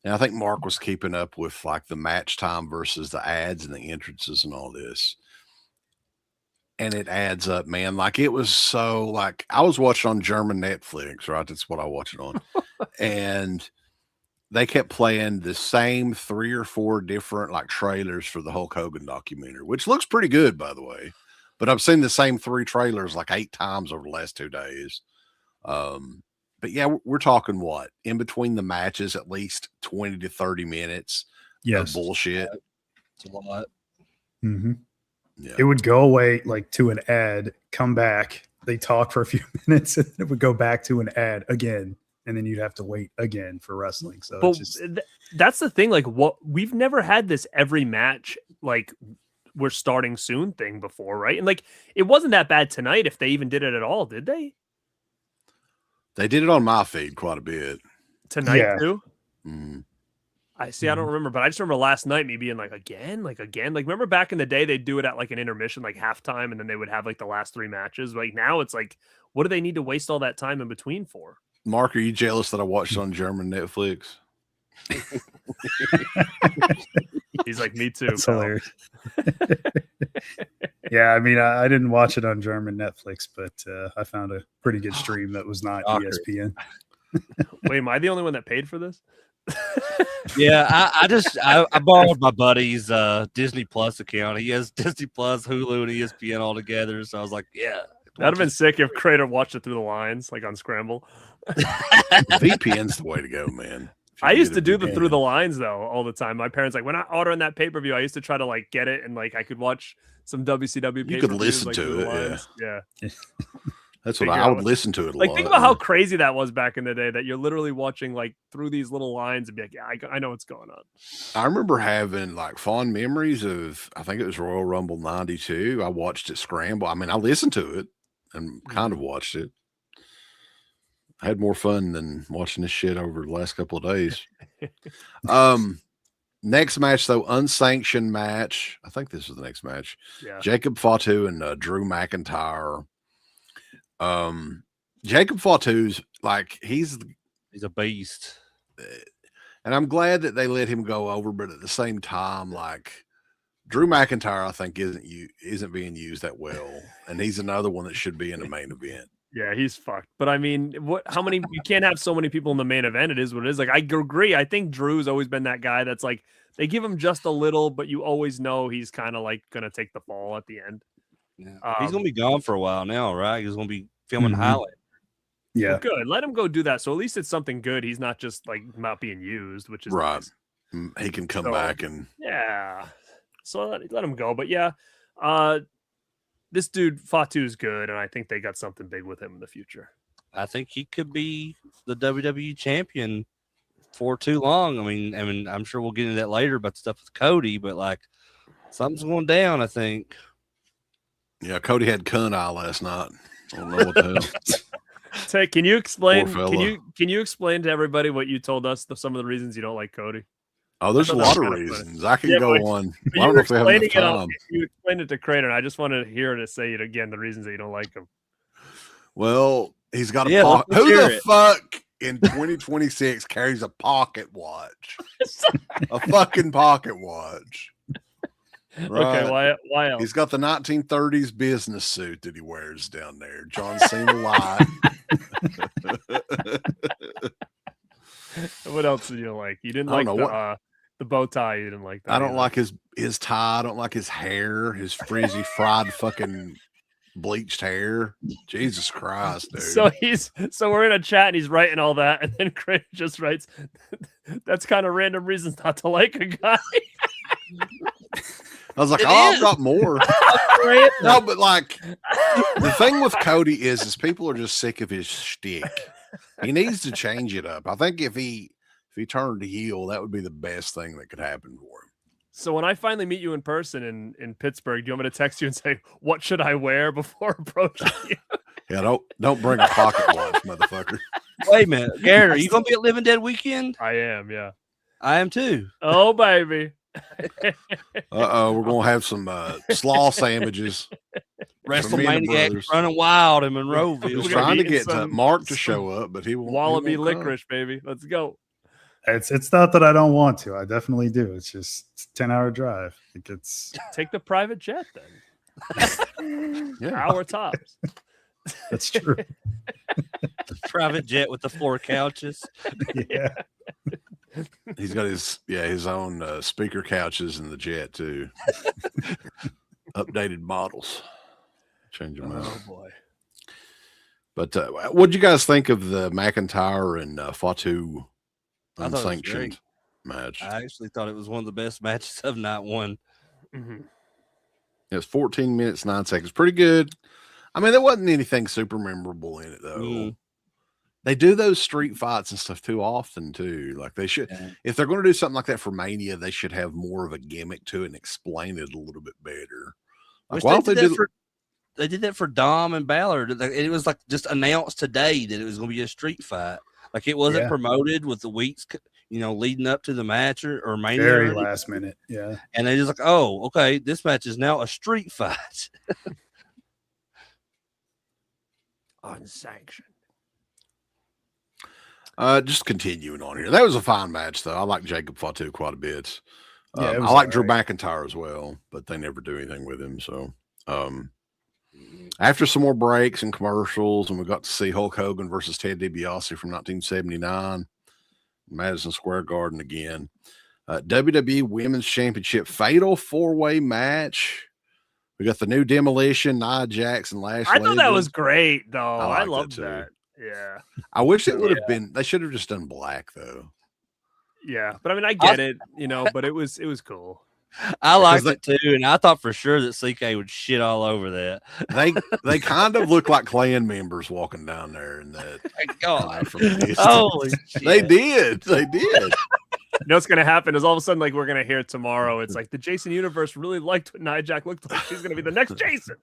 S2: and I think Mark was keeping up with like the match time versus the ads and the entrances and all this. And it adds up, man. Like it was so like I was watching on German Netflix, right? That's what I watch it on. And they kept playing the same 3 or 4 different like trailers for the Hulk Hogan documentary, which looks pretty good, by the way. But I've seen the same 3 trailers like 8 times over the last 2 days. But yeah, we're talking what? In between the matches, at least 20 to 30 minutes of bullshit.
S4: It's a lot.
S5: Mm-hmm.
S2: Yeah.
S5: It would go away like to an ad, come back, they talk for a few minutes, and it would go back to an ad again. And then you'd have to wait again for wrestling. So
S3: but that's the thing. Like we've never had this every match, like we're starting soon thing before. Right. And like, it wasn't that bad tonight. If they even did it at all, did they?
S2: They did it on my feed quite a bit
S3: tonight too.
S2: Mm.
S3: I see. I don't remember, but I just remember last night me being like, again. Like remember back in the day, they'd do it at like an intermission, like halftime. And then they would have like the last 3 matches. Like now it's like, what do they need to waste all that time in between for?
S2: Mark, are you jealous that I watched on German Netflix?
S3: He's like, me too.
S5: That's hilarious. Yeah, I mean, I didn't watch it on German Netflix, but I found a pretty good stream that was not ESPN.
S3: Wait, am I the only one that paid for this?
S4: Yeah, I borrowed my buddy's Disney Plus account. He has Disney Plus, Hulu, and ESPN all together. So I was like, yeah,
S3: That'd have been sick if Crater watched it through the lines, like on Scramble.
S2: VPN's the way to go, man. If you
S3: I
S2: can
S3: used
S2: get
S3: to
S2: a
S3: do the
S2: VPN.
S3: through the lines though all the time. My parents like when I ordering that pay per view, I used to try to like get it and like I could watch some WCW.
S2: You could
S3: pay-per-views,
S2: listen
S3: like,
S2: to
S3: through the
S2: it,
S3: lines. Yeah.
S2: That's what
S3: figure
S2: I would
S3: out-
S2: listen to it a
S3: Like
S2: lot.
S3: think about how crazy that was back in the day. That you're literally watching like through these little lines and be like, yeah, I know what's going on.
S2: I remember having like fond memories of, I think it was Royal Rumble 92. I watched it scramble. I mean, I listened to it and kind of watched it. I had more fun than watching this shit over the last couple of days. Next match, though, unsanctioned match. I think this is the next match.
S3: Yeah.
S2: Jacob Fatu and Drew McIntyre. Jacob Fatu's like, he's
S4: a beast.
S2: and I'm glad that they let him go over, but at the same time, like Drew McIntyre, I think isn't being used that well, and he's another one that should be in the main event.
S3: Yeah, he's fucked. But I mean, how many? You can't have so many people in the main event. It is what it is. Like I agree. I think Drew's always been that guy that's like they give him just a little, but you always know he's kind of like gonna take the fall at the end.
S4: Yeah. He's gonna be gone for a while now, right? He's gonna be filming highlights.
S5: Yeah.
S3: Well, good. Let him go do that. So at least it's something good. He's not just like not being used, which is
S2: Right.
S3: nice.
S2: He can come
S3: So,
S2: back and
S3: Yeah. So let him go. But yeah, this dude Fatu's good, and I think they got something big with him in the future.
S4: I think he could be the WWE champion for too long. I mean, I'm sure we'll get into that later about stuff with Cody, but like something's going down, I think.
S2: yeah, Cody had cunt eye last night. I don't know what the hell.
S3: Tay, can you explain?
S2: Poor
S3: Can you explain to everybody what you told us? Some of the reasons you don't like Cody.
S2: Oh, there's a
S3: thought
S2: lot
S3: that was
S2: of
S3: kinda funny.
S2: reasons. I can
S3: Yeah,
S2: go
S3: but-
S2: on.
S3: But
S2: I don't know if we have enough
S3: explaining it
S2: time.
S3: you explained it to Crater. I just wanted to hear to say it again. The reasons that you don't like him.
S2: Well, he's got a
S4: Yeah,
S2: pocket.
S4: let's
S2: Who
S4: hear
S2: the
S4: it.
S2: fuck in 2026 carries a pocket watch? A fucking pocket watch. Right.
S3: Okay, why else?
S2: He's got the 1930s business suit that he wears down there. John Cena light.
S3: What else did you like? You didn't
S2: I
S3: like
S2: don't know
S3: the bow tie. You didn't like that.
S2: I don't
S3: either.
S2: like his tie. I don't like his hair, his frizzy fried fucking bleached hair. Jesus Christ, dude.
S3: So we're in a chat and he's writing all that, and then Crater just writes, "That's kind of random reasons not to like a guy."
S2: I was like,
S4: It
S2: oh,
S4: is.
S2: I've got more. No, but like the thing with Cody is people are just sick of his shtick. He needs to change it up. I think if he turned heel, that would be the best thing that could happen for him.
S3: So when I finally meet you in person in Pittsburgh, do you want me to text you and say, "What should I wear before approaching you?"
S2: Yeah, don't bring a pocket watch, motherfucker.
S4: Wait a minute, Garrett, are you gonna be at Living Dead weekend?
S3: I am, yeah.
S4: I am too.
S3: Oh baby.
S2: We're gonna have some slaw sandwiches.
S4: WrestleManiacs
S2: brothers.
S4: running wild in
S2: I
S3: We're
S2: was
S4: Monroeville.
S3: gonna
S2: trying to
S3: be
S2: get
S3: some-
S2: Mark to show up, but he won't.
S3: Wallaby
S2: he won't come.
S3: licorice, baby. Let's go.
S5: It's not that I don't want to. I definitely do. It's just it's a 10-hour drive. Like it's
S3: Take the private jet then.
S2: Yeah.
S3: Hour tops.
S5: that's true.
S4: Private jet with the 4 couches.
S5: Yeah.
S2: He's got his own speaker couches in the jet too. Updated models. Change them out.
S3: Oh boy.
S2: But what did you guys think of the McIntyre and Fatu
S4: I thought it was
S2: unsanctioned
S4: great.
S2: match?
S4: I actually thought it was one of the best matches of night one.
S3: Mhm.
S2: It was 14 minutes, 9 seconds. Pretty good. I mean, there wasn't anything super memorable in it, though.
S4: Mm.
S2: They do those street fights and stuff too often, too. Like they should,
S4: Yeah.
S2: if they're going to do something like that for Mania, they should have more of a gimmick to it and explain it a little bit better. Like,
S4: Which
S2: why don't they do?
S4: they did that for Dom and Balor. It was like just announced today that it was going to be a street fight. Like it wasn't
S5: Yeah.
S4: promoted with the weeks, leading up to the match or Mania.
S5: Very last minute. Yeah.
S4: And they just like, oh, okay, this match is now a street fight.
S3: Unsanctioned.
S2: Just continuing on here. That was a fine match, though. I like Jacob Fatu quite a bit.
S5: Yeah, it
S2: I
S5: was
S2: like Drew
S5: alright.
S2: McIntyre as well, but they never do anything with him. So, after some more breaks and commercials, and we got to see Hulk Hogan versus Ted DiBiase from 1979, Madison Square Garden again. WWE Women's Championship Fatal 4-Way match. We got the new Demolition, Nia Jax, and Lash.
S3: I thought that
S2: Legend.
S3: was great, though. I
S2: liked it
S3: loved
S2: too.
S3: that. Yeah.
S2: I wish it would have been. They should have just done black though.
S3: Yeah. But I mean, I get it, but it was cool.
S4: I liked it too, and I thought for sure that CK would shit all over that.
S2: They kind of look like Klan members walking down there in that.
S4: God.
S2: From the distance.
S4: Holy shit.
S2: They did.
S3: You know what's gonna happen is all of a sudden, like we're gonna hear tomorrow. It's like the Jason universe really liked what Nia Jax looked like. She's gonna be the next Jason.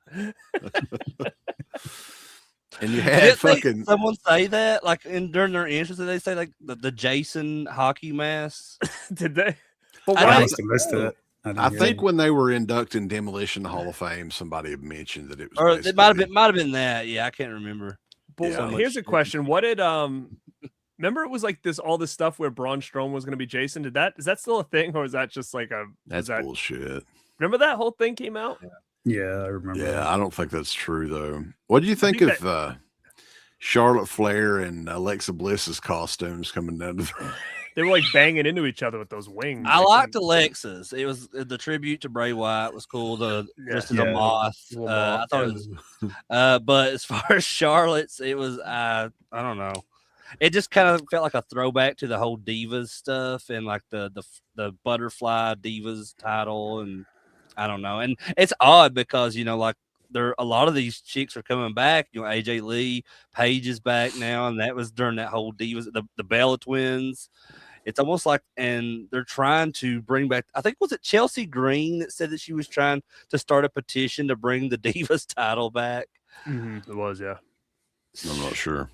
S2: And you had
S4: Didn't someone say that like during their entrance? Did they say like the Jason hockey mask?
S3: Did they?
S5: But I must have missed it.
S2: I think when they were inducting Demolition Hall of Fame, somebody had mentioned that it was.
S4: Or it might have been that. Yeah, I can't remember.
S3: But here's a question: what did remember it was like all this stuff where Braun Strowman was going to be Jason? Is that still a thing, or is that just like
S2: that's bullshit?
S3: Remember that whole thing came out?
S5: Yeah, I remember.
S2: Yeah, I don't think that's true though. What do you think of Charlotte Flair and Alexa Bliss's costumes coming down to the...
S3: They were like banging into each other with those wings.
S4: I liked Alexa's. It was the tribute to Bray Wyatt was cool. Just as a moth. I thought it was. But as far as Charlotte's, it was I don't know. It just kind of felt like a throwback to the whole Divas stuff and like the butterfly Divas title, and I don't know. And it's odd because like a lot of these chicks are coming back. AJ Lee, Paige is back now, and that was during that whole Divas, the Bella twins. It's almost like, and they're trying to bring back, I think, was it Chelsea Green that said that she was trying to start a petition to bring the Divas title back?
S3: Mm-hmm. It was, yeah.
S2: I'm not sure.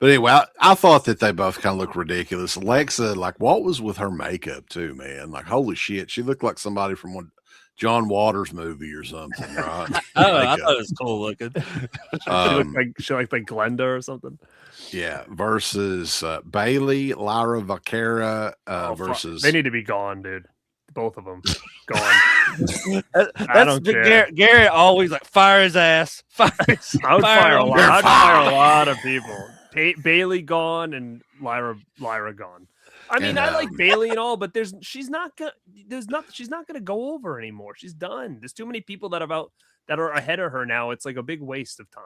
S2: But anyway, I thought that they both kind of looked ridiculous. Alexa, like, what was with her makeup too, man? Like, holy shit, she looked like somebody from one John Waters movie or something, right?
S4: I thought it was cool looking.
S3: She looked like Glenda or something.
S2: Yeah, versus Bailey, Lyra Vaquera versus.
S3: They need to be gone, dude. Both of them gone. I don't care.
S4: Garrett always like fire his ass. I
S3: would fire a lot of people. Bailey gone and Lyra gone. I mean, I like Bailey and all, but she's not gonna go over anymore. She's done. There's too many people that are ahead of her now. It's like a big waste of time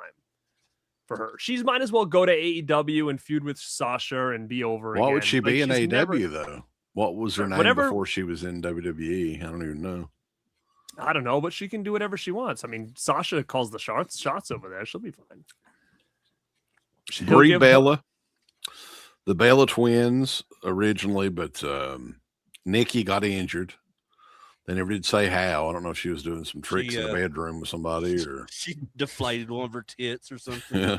S3: for her. She's might as well go to AEW and feud with Sasha and be over.
S2: What
S3: again.
S2: would she be in AEW though? What was her name before she was in WWE? I don't even know.
S3: I don't know, but she can do whatever she wants. I mean, Sasha calls the shots over there. She'll be fine.
S2: Brie Bella. The Bella twins originally, but Nikki got injured. They never did say how. I don't know if she was doing some tricks in the bedroom with somebody or
S4: she deflated one of her tits or something.
S2: Yeah.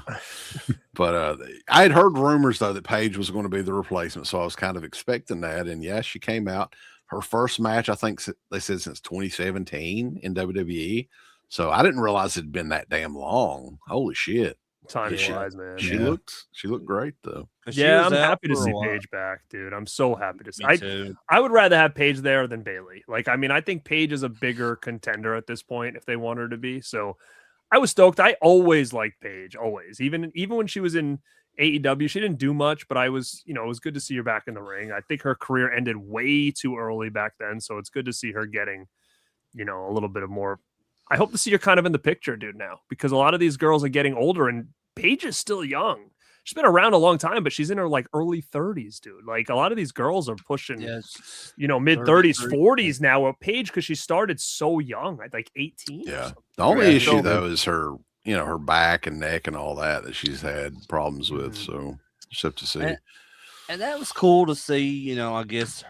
S2: But I had heard rumors though that Paige was going to be the replacement, so I was kind of expecting that. And yeah, she came out. Her first match, I think they said since 2017 in WWE. So I didn't realize it had been that damn long. Holy shit.
S3: Time flies, man.
S2: She looked great though.
S3: Yeah, I'm happy to see Paige back, dude. I'm so happy to see. I would rather have Paige there than Bailey. Like, I mean, I think Paige is a bigger contender at this point if they want her to be. So I was stoked. I always liked Paige, always. Even when she was in AEW, she didn't do much, but it was good to see her back in the ring. I think her career ended way too early back then, so it's good to see her getting, a little bit of more. I hope to see her kind of in the picture, dude, now, because a lot of these girls are getting older and Paige is still young. She's been around a long time, but she's in her like early 30s, dude. Like a lot of these girls are pushing, mid 30s, 40s now. With Paige, because she started so young, at like 18.
S2: Yeah. The only issue though is her, her back and neck and all that she's had problems with. So just have to see.
S4: And that was cool to see. I guess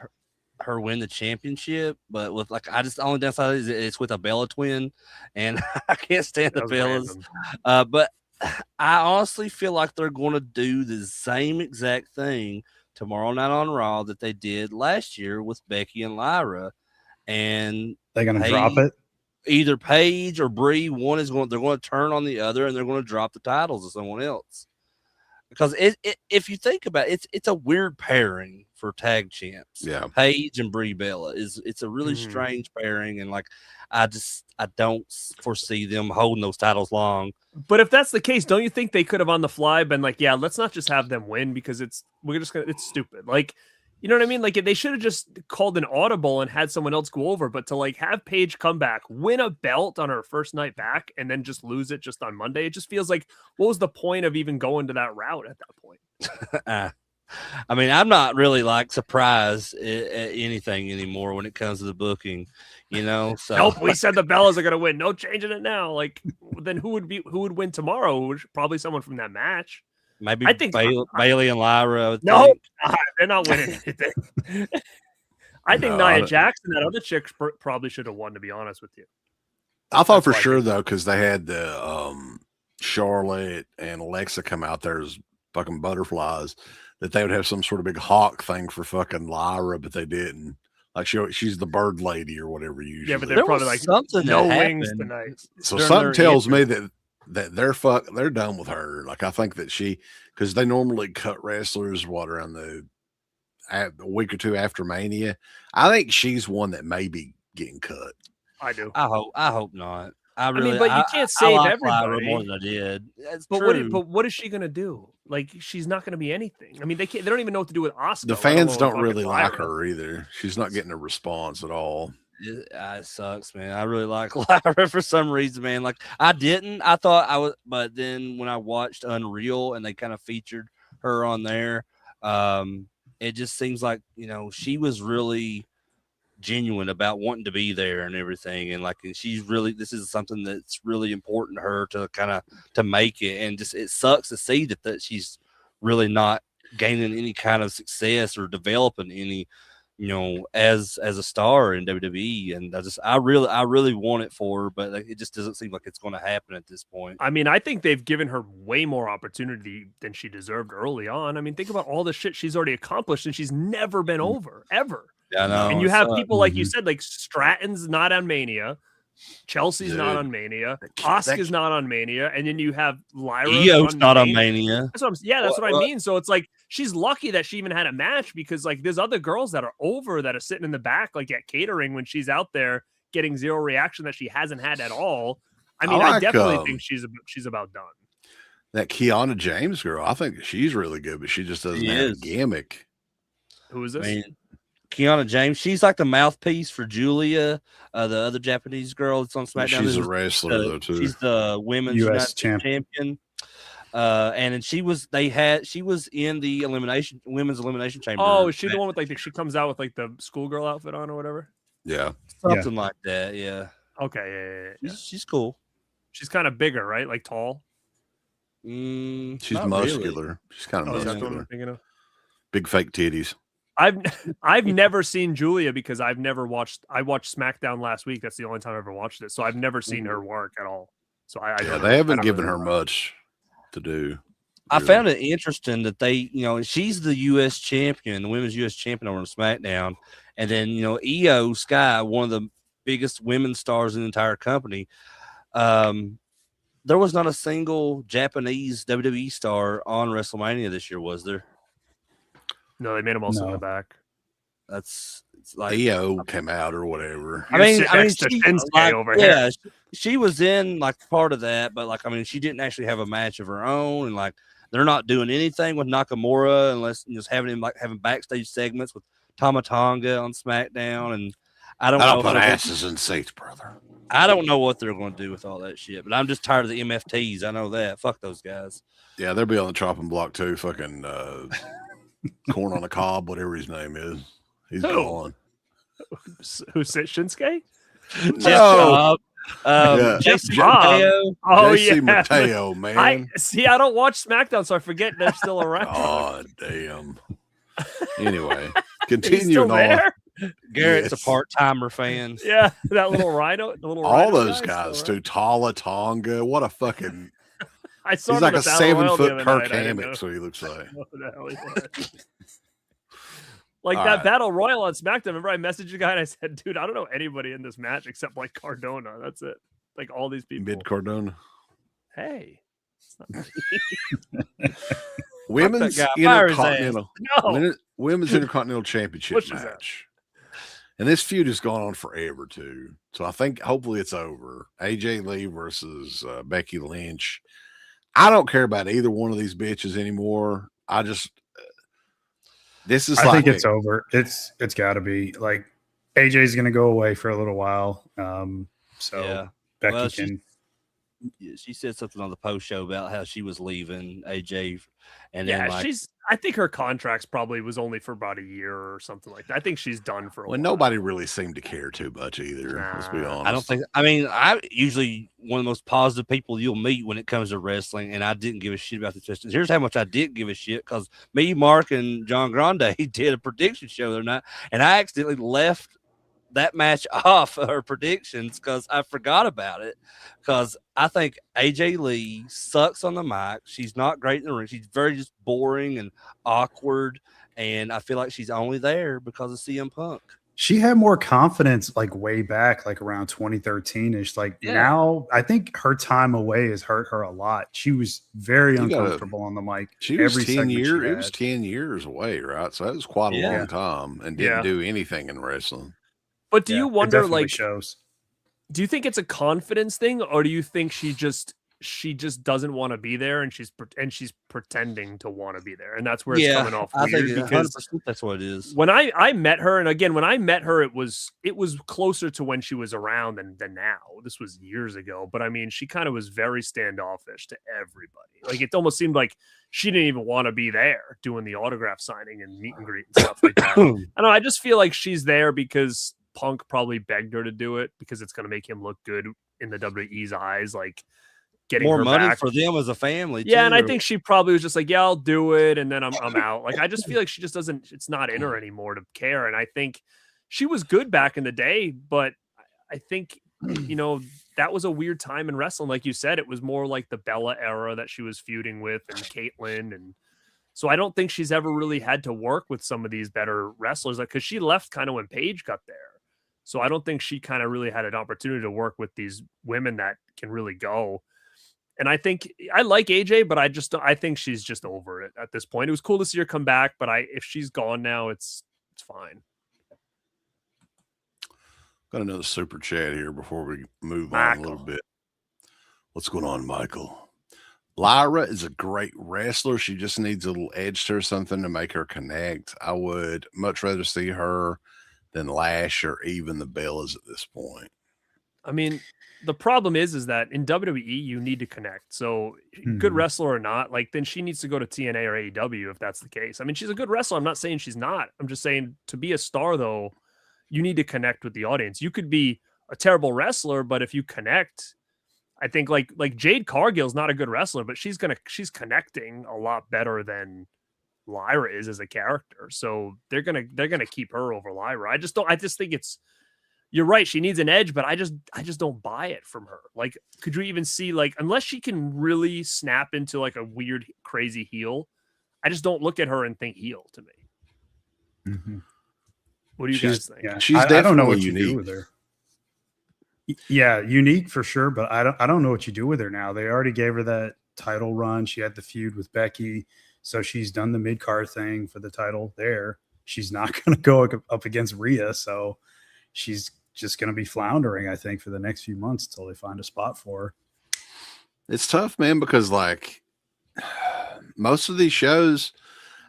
S4: her win the championship, but with the only downside is it's with a Bella twin, and I can't stand the Bellas. But I honestly feel like they're going to do the same exact thing tomorrow night on Raw that they did last year with Becky and Lyra, and
S5: they're going to drop it.
S4: Either Paige or Brie, they're going to turn on the other, and they're going to drop the titles to someone else. Because if you think about it, it's a weird pairing for tag champs.
S2: Yeah,
S4: Paige and Brie Bella it's a really strange pairing, and I don't foresee them holding those titles long.
S3: But if that's the case, don't you think they could have on the fly been like, yeah, let's not just have them win because it's stupid. Like, You know what I mean? Like they should have just called an audible and had someone else go over, but to like have Paige come back, win a belt on her first night back, and then just lose it just on Monday, it just feels like what was the point of even going to that route at that point?
S4: I mean, I'm not really like surprised at anything anymore when it comes to the booking, you know. So
S3: Nope, we said the Bellas are gonna win. No changing it now. Like then who would win tomorrow? Probably someone from that match.
S4: maybe
S3: I think
S4: Bailey and Lyra. I would
S3: No,
S4: think.
S3: they're not winning anything. I think Nia Jackson, that other chick, probably should have won. To be honest with you,
S2: I thought for
S3: That's why I
S2: sure
S3: think-
S2: though, because they had the Charlotte and Alexa come out there as fucking butterflies, that they would have some sort of big hawk thing for fucking Lyra, but they didn't. Like she's the bird lady or whatever. Usually,
S3: yeah, but
S4: There
S3: they're probably
S4: was
S3: like
S4: something
S3: no
S4: that
S3: wings
S4: happened.
S3: tonight.
S2: so
S3: They're-
S2: something
S3: they're
S2: tells me
S3: answering.
S2: that they're done with her. Like I think that because they normally cut wrestlers around the a week or two after Mania. I think she's one that may be getting cut.
S3: I do.
S4: I hope not. I
S3: mean,
S4: really,
S3: but you can't save
S4: like Lyra
S3: everybody.
S4: more than I did. That's
S3: But
S4: true.
S3: what is she gonna do? Like she's not gonna be anything. I mean, they don't even know what to do with Oscar.
S2: The fans don't really like her either. She's not getting a response at all.
S4: It sucks, man. I really like Lyra for some reason, man. Like I thought I was, but then when I watched Unreal and they kind of featured her on there, it just seems like, you know, she was really genuine about wanting to be there and everything, and she's really, this is something that's really important to her to kind of to make it, and just it sucks to see that she's really not gaining any kind of success or developing any, you know, as a star in WWE. And I really want it for her, but it just doesn't seem like it's going to happen at this point.
S3: I mean, I think they've given her way more opportunity than she deserved early on. I mean, think about all the shit she's already accomplished, and she's never been over, ever.
S4: Yeah, I know.
S3: And you have people like you
S5: Mhm.
S3: said, like Stratton's not on Mania, Chelsea's not
S2: Dude.
S3: on Mania,
S2: That-
S3: Asuka's not on Mania, and then you have Lyra.
S4: Io's not on Mania.
S3: That's what that's what I
S4: Well,
S3: mean. So it's like she's lucky that she even had a match, because like there's other girls that are over that are sitting in the back, like at catering, when she's out there getting zero reaction that she hasn't had at all. I mean, I
S2: like,
S3: definitely think she's about done.
S2: That Kiana James girl, I think she's really good, but she just doesn't
S4: She
S2: have a
S4: is.
S2: gimmick.
S3: Who is
S4: I
S3: this?
S4: mean, Kiana James, she's like the mouthpiece for Julia, the other Japanese girl that's on SmackDown.
S2: She's a
S4: This is
S2: wrestler though too.
S4: She's the women's
S5: US
S4: United champion. And then she was in the women's elimination chamber.
S3: Oh, is she the one with like she comes out with like the schoolgirl outfit on or whatever?
S2: Yeah,
S4: something like that. Yeah,
S3: Okay, yeah.
S4: she's cool.
S3: She's kind of bigger, right? Like tall.
S2: she's
S4: not really.
S2: muscular. She's kind of
S3: Oh, is that the one
S2: muscular.
S3: I'm thinking of?
S2: Big fake titties.
S3: I've never seen Julia because I watched SmackDown last week. That's the only time I ever watched it. So I've never seen her work at all. So I
S2: Yeah,
S3: don't know.
S2: they
S3: I
S2: haven't
S3: don't
S2: given
S3: really
S2: her
S3: know.
S2: much to do.
S4: I
S2: really.
S4: found it interesting that they, you know, she's the U.S. champion, the women's U.S. champion over on SmackDown, and then, you know, Io Sky, one of the biggest women's stars in the entire company. There was not a single Japanese WWE star on WrestleMania this year, was there?
S3: No, they made them all sit in
S5: No.
S3: the back.
S4: It's like
S2: EO came out or whatever.
S3: You're sitting next to
S4: she,
S3: Shinsuke over here.
S4: yeah, she was in like part of that, but like, I mean, she didn't actually have a match of her own, and like, they're not doing anything with Nakamura unless just having him like having backstage segments with Tama Tonga on SmackDown, and I don't know.
S2: put
S4: if-
S2: asses in seats, brother.
S4: I don't know what they're going to do with all that shit, but I'm just tired of the MFTs. I know that. Fuck those guys.
S2: Yeah, they'll be on the chopping block too. Fucking corn on the cob, whatever his name is. He's
S3: Who?
S2: gone.
S3: Who said Shinsuke?
S4: Jeff
S2: No.
S4: Cobb,
S2: Yeah.
S4: Jason
S3: Cobb.
S4: Mateo.
S3: Oh
S2: JC
S3: yeah.
S2: Mateo, man.
S3: I see. I don't watch SmackDown, so I forget they're still around.
S2: Oh damn. Anyway,
S3: Is he
S2: continuing
S3: still
S2: on.
S3: there?
S4: Garrett's
S2: Yes.
S4: a part-timer fan.
S3: Yeah, that little rhino. The little
S2: All
S3: rhino
S2: those
S3: guy
S2: guys
S3: still
S2: too. Tala Tonga. What a fucking.
S3: I saw
S2: He's
S3: him
S2: like
S3: at
S2: a
S3: the Battle Royal the
S2: 7-foot
S3: other
S2: Kirk
S3: night. I didn't know
S2: Hammett. So he looks like.
S3: what the hell he was. Like
S2: All
S3: that
S2: right.
S3: Battle Royal on SmackDown. Remember, I messaged you guy and I said, "Dude, I don't know anybody in this match except like Cardona. That's it. Like all these people."
S2: Mid Cardona.
S3: Hey, it's not-
S2: Women's
S4: guy. Fire his ass.
S2: Intercontinental.
S3: no.
S2: Women's Intercontinental Championship
S3: Which is that?
S2: match. And this feud has gone on forever too. So I think hopefully it's over. AJ Lee versus Becky Lynch. I don't care about either one of these bitches anymore. I just This is
S5: I
S2: like
S5: think it's over. It's got to be like AJ's going to go away for a little while. So
S4: Yeah.
S5: Becky
S4: Well,
S5: can.
S4: She said something on the post show about how she was leaving AJ, and
S3: Yeah,
S4: then like
S3: I think her contract's probably was only for about a year or something like that. I think she's done for a
S2: when
S3: while.
S2: nobody really seemed to care too much either. Let's be
S3: Nah.
S2: honest.
S4: I don't think. I mean, I usually one of the most positive people you'll meet when it comes to wrestling, and I didn't give a shit about the Pistons. Here's how much I didn't give a shit because me, Mark, and John Grande did a prediction show the other night, and I accidentally left that match off her predictions because I forgot about it. Because I think AJ Lee sucks on the mic. She's not great in the ring. She's very just boring and awkward, and I feel like she's only there because of CM Punk.
S5: She had more confidence like way back, like around 2013-ish. Like now, I think her time away has hurt her a lot. She was very uncomfortable on the mic.
S2: She was 10 years. It was 10 years away, right? So that was quite a long time, and didn't do anything in wrestling.
S3: But do you wonder, like,
S5: shows?
S3: Do you think it's a confidence thing, or do you think she just doesn't want to be there, and she's pretending to want to be there, and that's where it's coming off weird?
S4: I think
S3: because
S4: 100% that's what it is.
S3: When I met her, and again, when I met her, it was closer to when she was around than now. This was years ago, but I mean, she kind of was very standoffish to everybody. Like it almost seemed like she didn't even want to be there doing the autograph signing and meet and greet and stuff like that. I don't know. I just feel like she's there because Punk probably begged her to do it because it's going to make him look good in the WWE's eyes, like getting
S4: more
S3: her
S4: money
S3: back
S4: for them as a family.
S3: Yeah,
S4: too.
S3: and I think she probably was just like, "Yeah, I'll do it," and then I'm out. Like I just feel like she just doesn't. It's not in her anymore to care. And I think she was good back in the day, but I think that was a weird time in wrestling. Like you said, it was more like the Bella era that she was feuding with and Caitlyn, and so I don't think she's ever really had to work with some of these better wrestlers, like because she left kind of when Paige got there. So I don't think she kind of really had an opportunity to work with these women that can really go. And I think I like AJ, but I think she's just over it at this point. It was cool to see her come back, but if she's gone now, it's fine.
S2: Got another super chat here before we move on a little bit. What's going on, Michael? Lyra is a great wrestler. She just needs a little edge to her, something to make her connect. I would much rather see her than Lash or even the Bellas at this point.
S3: I mean, the problem is that in WWE you need to connect. So good wrestler or not, like then she needs to go to TNA or AEW if that's the case. I mean, she's a good wrestler. I'm not saying she's not. I'm just saying to be a star though, you need to connect with the audience. You could be a terrible wrestler, but if you connect, I think like Jade Cargill's not a good wrestler, but she's connecting a lot better than Lyra is as a character. So they're gonna keep her over Lyra. I just think it's, you're right, she needs an edge, but I just don't buy it from her. Like, could you even see, like, unless she can really snap into like a weird crazy heel, I just don't look at her and think heel to me. What do you guys think?
S5: Yeah,
S2: she's
S5: I don't know what
S2: unique.
S5: you do with her. Yeah, unique for sure, but I don't know what you do with her now. They already gave her that title run. She had the feud with Becky, so she's done the mid-card thing for the title there. She's not going to go up against Rhea, so she's just going to be floundering, I think, for the next few months until they find a spot for her.
S2: It's tough, man, because like most of these shows,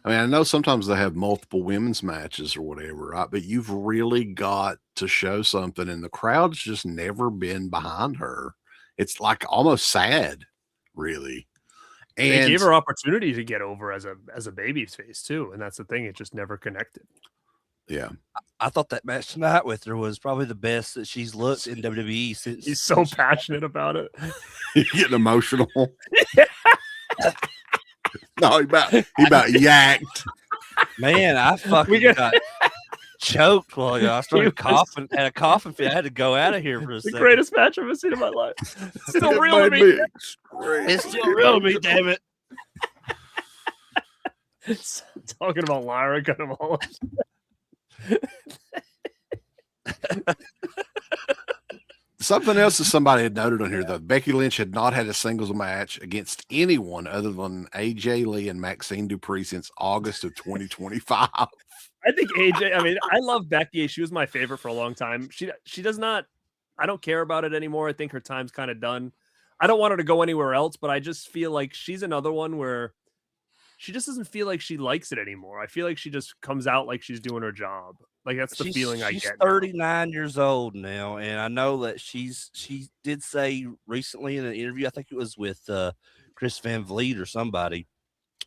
S2: I mean, I know sometimes they have multiple women's matches or whatever, right? But you've really got to show something, and the crowd's just never been behind her. It's like almost sad, really. And
S3: they gave her opportunity to get over as a baby face too, and that's the thing; it just never connected.
S2: Yeah,
S4: I thought that match tonight with her was probably the best that she's looked in WWE since.
S3: He's so passionate about it.
S2: He's getting emotional. No, he about yacked.
S4: Man, I fucking got choked while I started coughing. Had a coughing fit. I had to go out of here for a second.
S3: The greatest match I've ever seen in my life. It's still real to me.
S4: It's still real to me, damn it.
S3: Talking about Lyra, kind of all.
S2: Something else that somebody had noted on here, though, Becky Lynch had not had a singles match against anyone other than AJ Lee and Maxine Dupree since August of 2025.
S3: I think AJ, I mean, I love Becky. She was my favorite for a long time. She does not, I don't care about it anymore. I think her time's kind of done. I don't want her to go anywhere else, but I just feel like she's another one where she just doesn't feel like she likes it anymore. I feel like she just comes out like she's doing her job. Like that's the feeling I get.
S4: She's 39 years old now, and I know that she did say recently in an interview, I think it was with Chris Van Vliet or somebody,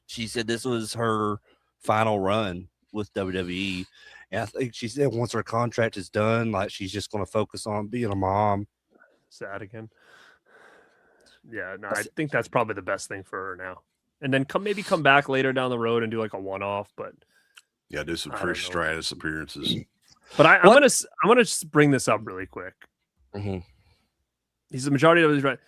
S4: she said this was her final run with WWE. And I think she said once her contract is done, like she's just going to focus on being a mom.
S3: Sad again. Yeah, no, I think that's probably the best thing for her now. And then maybe come back later down the road and do like a one-off, but
S2: Yeah, do some Trish Stratus appearances.
S3: But I'm gonna just bring this up really quick.
S4: Mm-hmm.
S3: He's the majority of his right.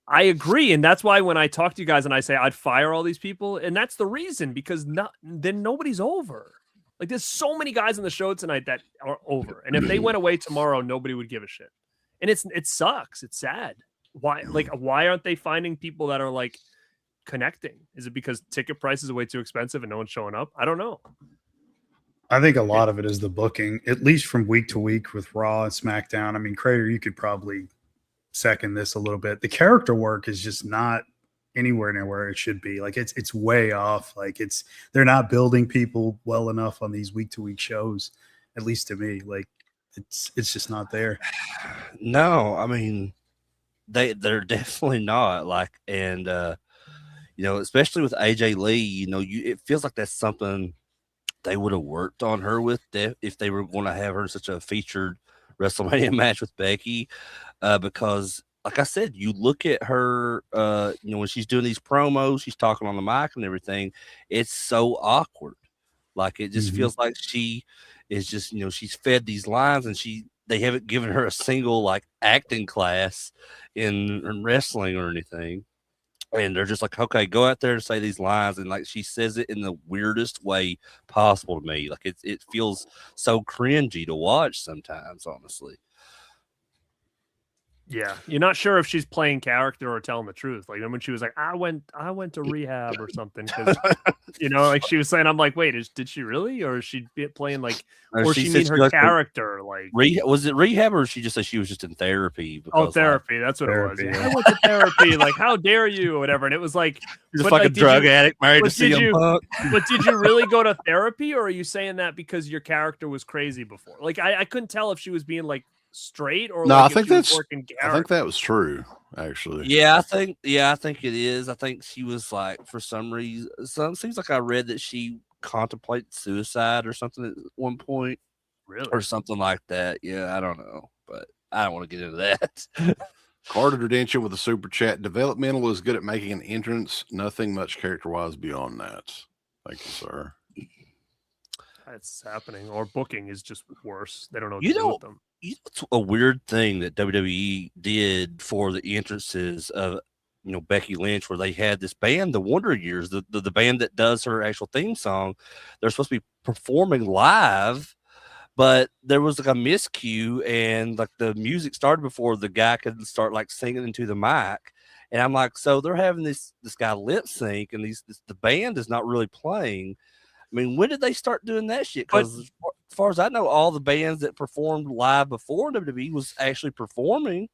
S3: I agree, and that's why when I talk to you guys and I say I'd fire all these people, and that's the reason, because then nobody's over. Like there's so many guys on the show tonight that are over, and if they went away tomorrow, nobody would give a shit. And it sucks. It's sad. Why aren't they finding people that are like connecting? Is it because ticket prices are way too expensive and no one's showing up? I don't know.
S5: I think a lot of it is the booking, at least from week to week with Raw and SmackDown. I mean, Crater, you could probably second this a little bit. The character work is just not anywhere near where it should be. Like it's way off. Like they're not building people well enough on these week to week shows, at least to me. Like it's just not there.
S4: No, I mean they're definitely not. Like, and especially with AJ Lee, it feels like that's something they would have worked on her with if they were going to have her such a featured WrestleMania match with Becky, because like I said, you look at her, when she's doing these promos, she's talking on the mic and everything. It's so awkward. Like it just feels like she is just, she's fed these lines and they haven't given her a single like acting class in wrestling or anything. And they're just like, okay, go out there and say these lines. And like, she says it in the weirdest way possible to me. Like it feels so cringy to watch sometimes, honestly.
S3: Yeah. You're not sure if she's playing character or telling the truth. Like when she was like, I went to rehab or something. Cause like she was saying, I'm like, wait, did she really? Or is she playing like, or she mean her character? Like,
S4: was it rehab or she just said she was just in therapy?
S3: Therapy. That's what it was. Yeah. I went to therapy. Like, how dare you or whatever. And it was like,
S4: just like a drug addict married to CM Punk.
S3: But did you really go to therapy, or are you saying that because your character was crazy before? Like, I couldn't tell if she was being like straight or
S2: no,
S3: like
S2: I think that was true, actually.
S4: Yeah, I think it is. I think she was like, for some reason, it seems like I read that she contemplated suicide or something at one point.
S3: Really?
S4: Or something like that. Yeah, I don't know, but I don't want to get into that.
S2: Carter Redemption with a super chat. Developmental is good at making an entrance. Nothing much character-wise beyond that. Thank you, sir.
S3: That's happening. Or booking is just worse. They don't know what to do with them.
S4: It's a weird thing that WWE did for the entrances of Becky Lynch, where they had this band, the Wonder Years, the band that does her actual theme song. They're supposed to be performing live, but there was like a miscue, and like the music started before the guy could start like singing into the mic. And I'm like, so they're having this guy lip sync, and the band is not really playing. I mean, when did they start doing that shit? Because as far as I know, all the bands that performed live before WWE was actually performing.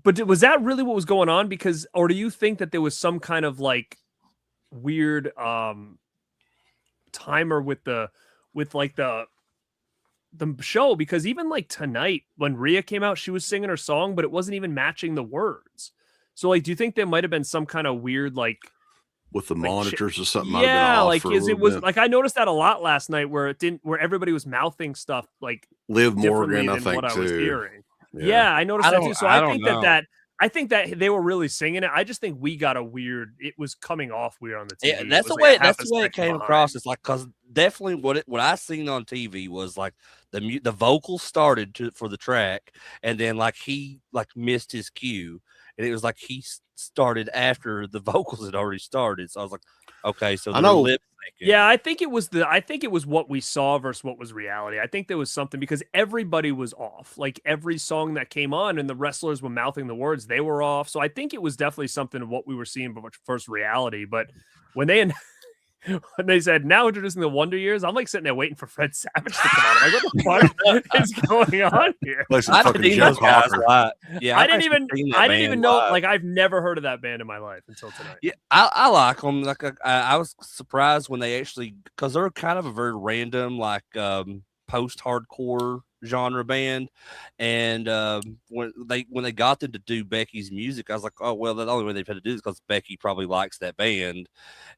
S3: But was that really what was going on? Because, or do you think that there was some kind of like weird timer with the show? Because even like tonight when Rhea came out, she was singing her song, but it wasn't even matching the words. So like, do you think there might have been some kind of weird like
S2: with the monitors or something?
S3: Yeah, like it was like I noticed that a lot last night where everybody was mouthing stuff like
S2: Liv Morgan, I think,
S3: what
S2: too.
S3: I was hearing. Yeah, I noticed that too. So I think that they were really singing it. I just think we got a weird. It was coming off weird on the TV.
S4: Yeah, that's the way it came across. It's like, because definitely what I seen on TV was like the vocals started for the track, and then like he like missed his cue, and it was like he started after the vocals had already started. So I was like, okay, so
S2: I know.
S4: Lip syncing.
S3: Yeah, I think it was what we saw versus what was reality. I think there was something because everybody was off. Like every song that came on and the wrestlers were mouthing the words, they were off. So I think it was definitely something of what we were seeing versus reality. But when they when they said now introducing the Wonder Years, I'm like sitting there waiting for Fred Savage to come on. I'm like, what the fuck is going on here?
S2: Play some
S4: I
S2: fucking
S4: didn't even
S2: Joe
S4: those guys
S2: Cocker.
S4: live. Yeah,
S3: I
S4: I've
S3: didn't
S4: actually seen that
S3: even
S4: band
S3: know.
S4: live.
S3: Like, I've never heard of that band in my life until tonight.
S4: Yeah, I like them. Like I was surprised when they actually, because they're kind of a very random, like post-hardcore genre band, and when they got them to do Becky's music, I was like, oh well, the only way they've had to do this because Becky probably likes that band,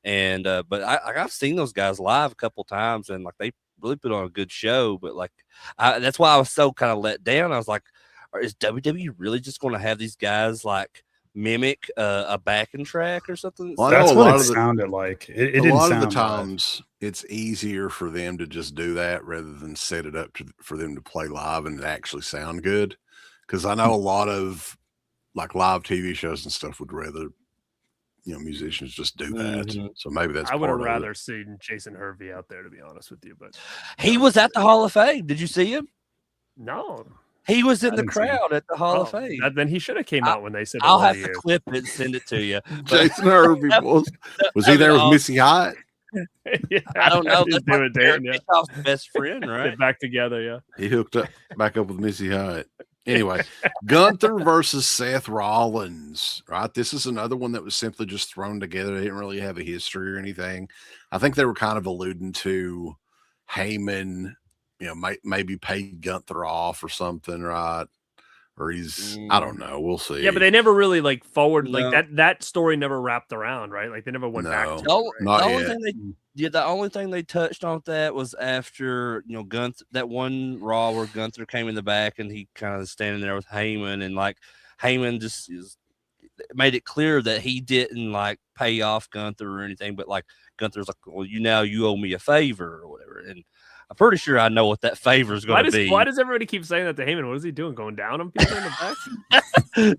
S4: and but I've seen those guys live a couple times, and like they really put on a good show, but like that's why I was so kind of let down. I was like, is WWE really just going to have these guys like mimic a backing track or something?
S2: Well, I know
S5: That's
S2: a
S5: what
S2: lot
S5: it
S2: of the-
S5: sounded like. It
S2: a
S5: didn't
S2: lot of
S5: sound
S2: the
S5: live.
S2: times it's easier for them to just do that rather than set it up for them to play live and actually sound good. Because I know a lot of like live TV shows and stuff would rather, musicians just do that.
S4: Mhm.
S2: So maybe that's
S3: I would have
S2: part of it.
S3: rather seen Jason Hervey out there, to be honest with you. But
S4: He was at the Hall of Fame. Did you see him?
S3: no,
S4: He was in
S5: I
S4: the
S5: didn't see him.
S4: crowd at the Hall of Fame.
S3: then he should have came out when they said.
S4: I'll
S3: the
S4: have
S3: Wonder
S4: to
S3: Years.
S4: clip it and send it to you. But
S2: Jason Hervey was he
S4: I
S2: there
S4: mean,
S2: with Missy Hyatt?
S3: Yeah,
S4: I don't know.
S3: he's
S4: That's
S3: doing
S4: like
S3: it,
S4: Derek
S3: yeah.
S4: Bischoff's best friend, right?
S3: Get back together, yeah.
S2: He hooked back up with Missy Hyatt. Anyway, Gunther versus Seth Rollins, right? This is another one that was simply just thrown together. They didn't really have a history or anything. I think they were kind of alluding to Heyman, maybe paid Gunther off or something, right? Or I don't know. We'll see.
S3: Yeah, but they never really like forward
S4: No.
S3: like that story never wrapped around, right? Like they never went back to
S2: No.
S3: it,
S4: The,
S3: right?
S2: Not
S4: the only
S2: yet.
S4: thing the only thing they touched on that was after Gunther, that one Raw where Gunther came in the back and he kind of standing there with Heyman, and like Heyman just made it clear that he didn't like pay off Gunther or anything, but like Gunther's like, well, you owe me a favor or whatever, and I'm pretty sure I know what that favor is going to be.
S3: Why does everybody keep saying that to Heyman? What is he doing? Going down on people in the back?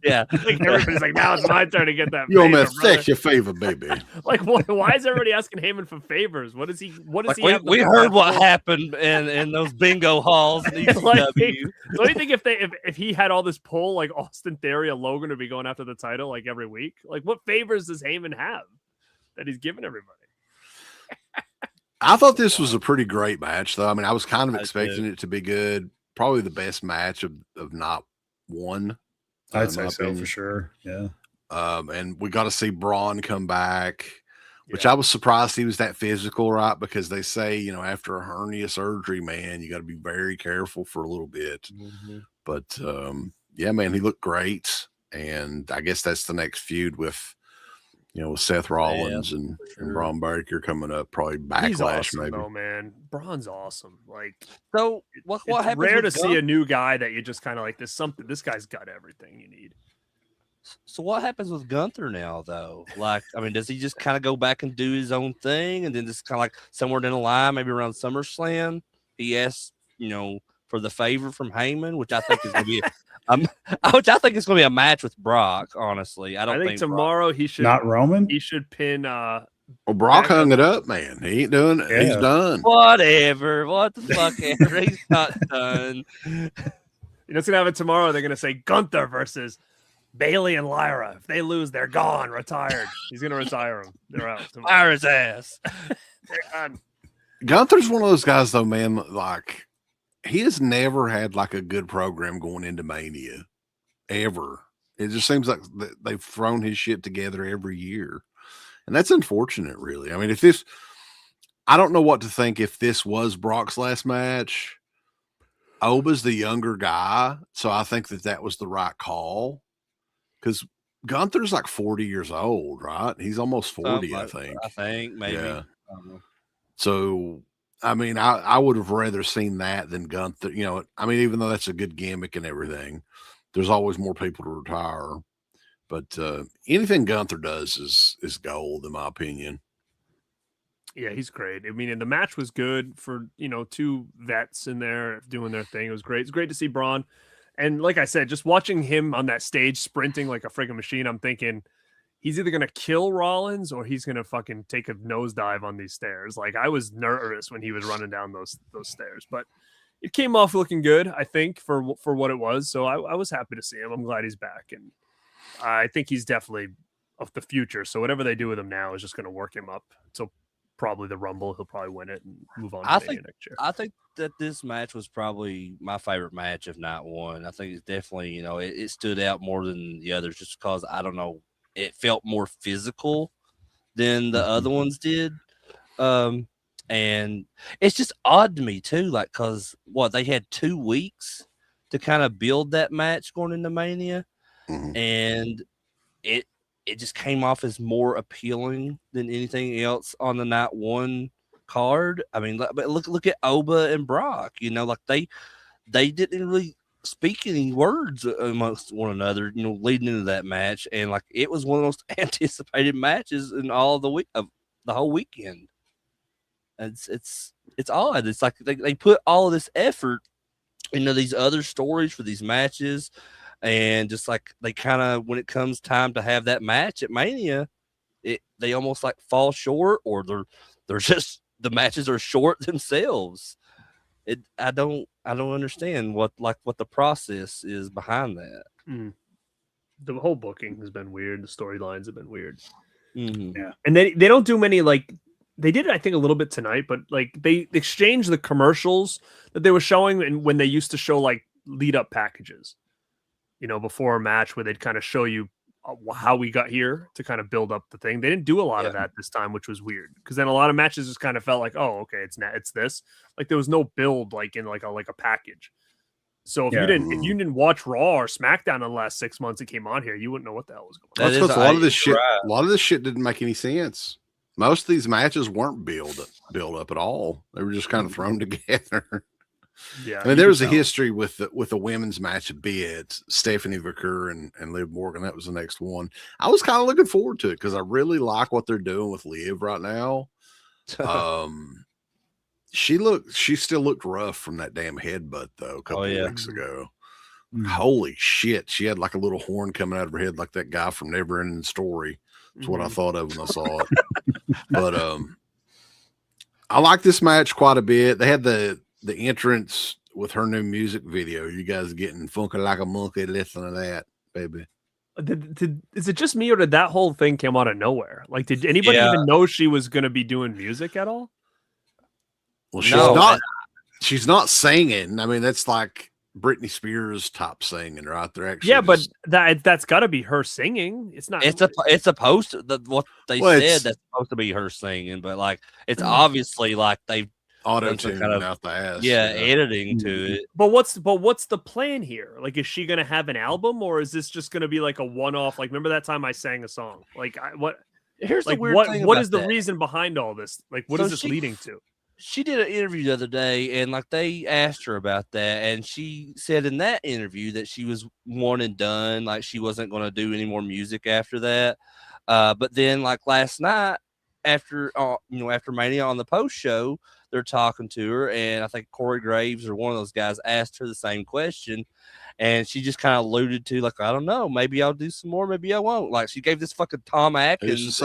S4: Yeah,
S3: Like everybody's like, now it's my turn to get that.
S2: You owe me a
S3: favor, brother."
S2: sexy favor, baby.
S3: Like, why is everybody asking Heyman for favors? What does he? What does
S4: like
S3: he? have
S4: we
S3: the-
S4: heard what happened in those bingo halls in
S3: Like,
S4: ECW.
S3: so do you think if he had all this pull, like Austin Theory or Logan would be going after the title like every week? Like, what favors does Heyman have that he's giving everybody?
S2: I thought this was a pretty great match, though. I mean, I was kind of
S4: I
S2: expecting it to be good. Probably the best match of not one.
S5: I'd
S2: in
S5: say
S2: my
S5: so
S2: opinion.
S5: for sure. Yeah.
S2: And we got to see Braun come back, which
S3: Yeah.
S2: I was surprised he was that physical, right? Because they say, after a hernia surgery, man, you got to be very careful for a little bit.
S4: Mhm.
S2: But yeah, man, he looked great. And I guess that's the next feud with Seth Rollins and Braun Breaker coming up, probably Backlash,
S3: He's awesome,
S2: maybe.
S3: though, man. Braun's awesome. Like,
S4: So what
S3: it's
S4: happens?
S3: rare to
S4: with
S3: see a new guy that you just kind of like. This guy's got everything you need.
S4: So what happens with Gunther now, though? Like, I mean, does he just kind of go back and do his own thing, and then just kind of like somewhere down the line, maybe around SummerSlam, he asks, for the favor from Heyman, which I think is going to be, which I think is going to be a match with Brock. Honestly, I don't
S3: think
S4: think
S3: tomorrow he should
S5: Not Roman?
S3: he should pin.
S2: Well, Brock hung it up, man. He ain't doing it. He's
S5: Yeah.
S2: done.
S4: Whatever. What the fuck ever. He's not done.
S3: It's gonna happen tomorrow. They're gonna say Gunther versus Bailey and Lyra. If they lose, they're gone, retired. He's gonna retire them. They're out. Tomorrow.
S4: Fire his ass.
S3: They're done.
S2: Gunther's one of those guys, though, man. Like, he has never had like a good program going into Mania, ever. It just seems like they've thrown his shit together every year, and that's unfortunate, really. I mean, I don't know what to think if this was Brock's last match. Oba's the younger guy, so I think that was the right call, because Gunther's like 40 years old, right? He's almost 40, I think.
S4: I think maybe.
S2: Yeah.
S4: I don't know.
S2: So, I mean, I would have rather seen that than Gunther. I mean, even though that's a good gimmick and everything, there's always more people to retire. But anything Gunther does is gold, in my opinion.
S3: Yeah, he's great. I mean, and the match was good for two vets in there doing their thing. It was great. It's great to see Braun, and like I said, just watching him on that stage sprinting like a friggin' machine. I'm thinking, he's either going to kill Rollins or he's going to fucking take a nosedive on these stairs. Like, I was nervous when he was running down those stairs, but it came off looking good, I think, for what it was. So I was happy to see him. I'm glad he's back. And I think he's definitely of the future. So whatever they do with him now is just going to work him up. So probably the Rumble. He'll probably win it and move on to
S4: I
S3: Mania
S4: think
S3: next year.
S4: I think that this match was probably my favorite match of night one. I think it's definitely, it stood out more than the others just because I don't know, it felt more physical than the other ones did. And it's just odd to me too, like, cause they had 2 weeks to kind of build that match going into Mania, and it just came off as more appealing than anything else on the night one card. I mean, but look at Oba and Brock. Like they didn't really speak any words amongst one another. Leading into that match, and like it was one of the most anticipated matches in all the week of the whole weekend. It's odd. It's like they put all of this effort into these other stories for these matches, and just like they kind of, when it comes time to have that match at Mania, they almost like fall short, or they're just, the matches are short themselves. I don't understand what the process is behind that.
S3: The whole booking has been weird. The storylines have been weird.
S5: Yeah,
S3: and they don't do many, like they did it, I think, a little bit tonight, but like they exchanged the commercials that they were showing, and when they used to show like lead up packages, before a match, where they'd kind of show you how we got here to kind of build up the thing. They didn't do a lot of that this time, which was weird, because then a lot of matches just kind of felt like, oh, okay, it's this. Like there was no build, like in like a package. So if you didn't watch Raw or SmackDown in the last 6 months it came on here, you wouldn't know what the hell was going on.
S2: That's because a lot of this shit didn't make any sense. Most of these matches weren't built up at all. They were just kind of thrown together.
S3: Yeah,
S2: I mean, there was a history with the women's match at Bids, Stephanie Vaquer and Liv Morgan. That was the next one. I was kind of looking forward to it because I really like what they're doing with Liv right now. She still looked rough from that damn headbutt though a couple of weeks ago. Holy shit. She had like a little horn coming out of her head, like that guy from Never Ending Story. That's what I thought of when I saw it. But I like this match quite a bit. They had the entrance with her new music video. You guys getting funky like a monkey. Listen to that, baby.
S3: Is it just me, or did that whole thing come out of nowhere? Like, did anybody even know she was going to be doing music at all?
S2: Well, she's not singing. I mean, that's like Britney Spears type singing, right? They're actually
S3: but that's got to be her singing. It's not.
S4: It's supposed to, what they said, that's supposed to be her singing, but like it's obviously like they've
S2: auto-tuned out the ass.
S4: Editing to it.
S3: But what's the plan here? Like, is she gonna have an album, or is this just gonna be like a one-off? Like, remember that time I sang a song? Like,
S4: here's
S3: like
S4: the weird
S3: what
S4: thing.
S3: What
S4: about
S3: is the
S4: that.
S3: reason behind all this? Like, what is this leading to?
S4: She did an interview the other day, and like they asked her about that, and she said in that interview that she was one and done, like she wasn't going to do any more music after that. But then, like last night, after Mania on the post show, they're talking to her, and I think Corey Graves or one of those guys asked her the same question, and she just kind of alluded to, like, I don't know, maybe I'll do some more, maybe I won't. Like she gave this fucking Tom Atkins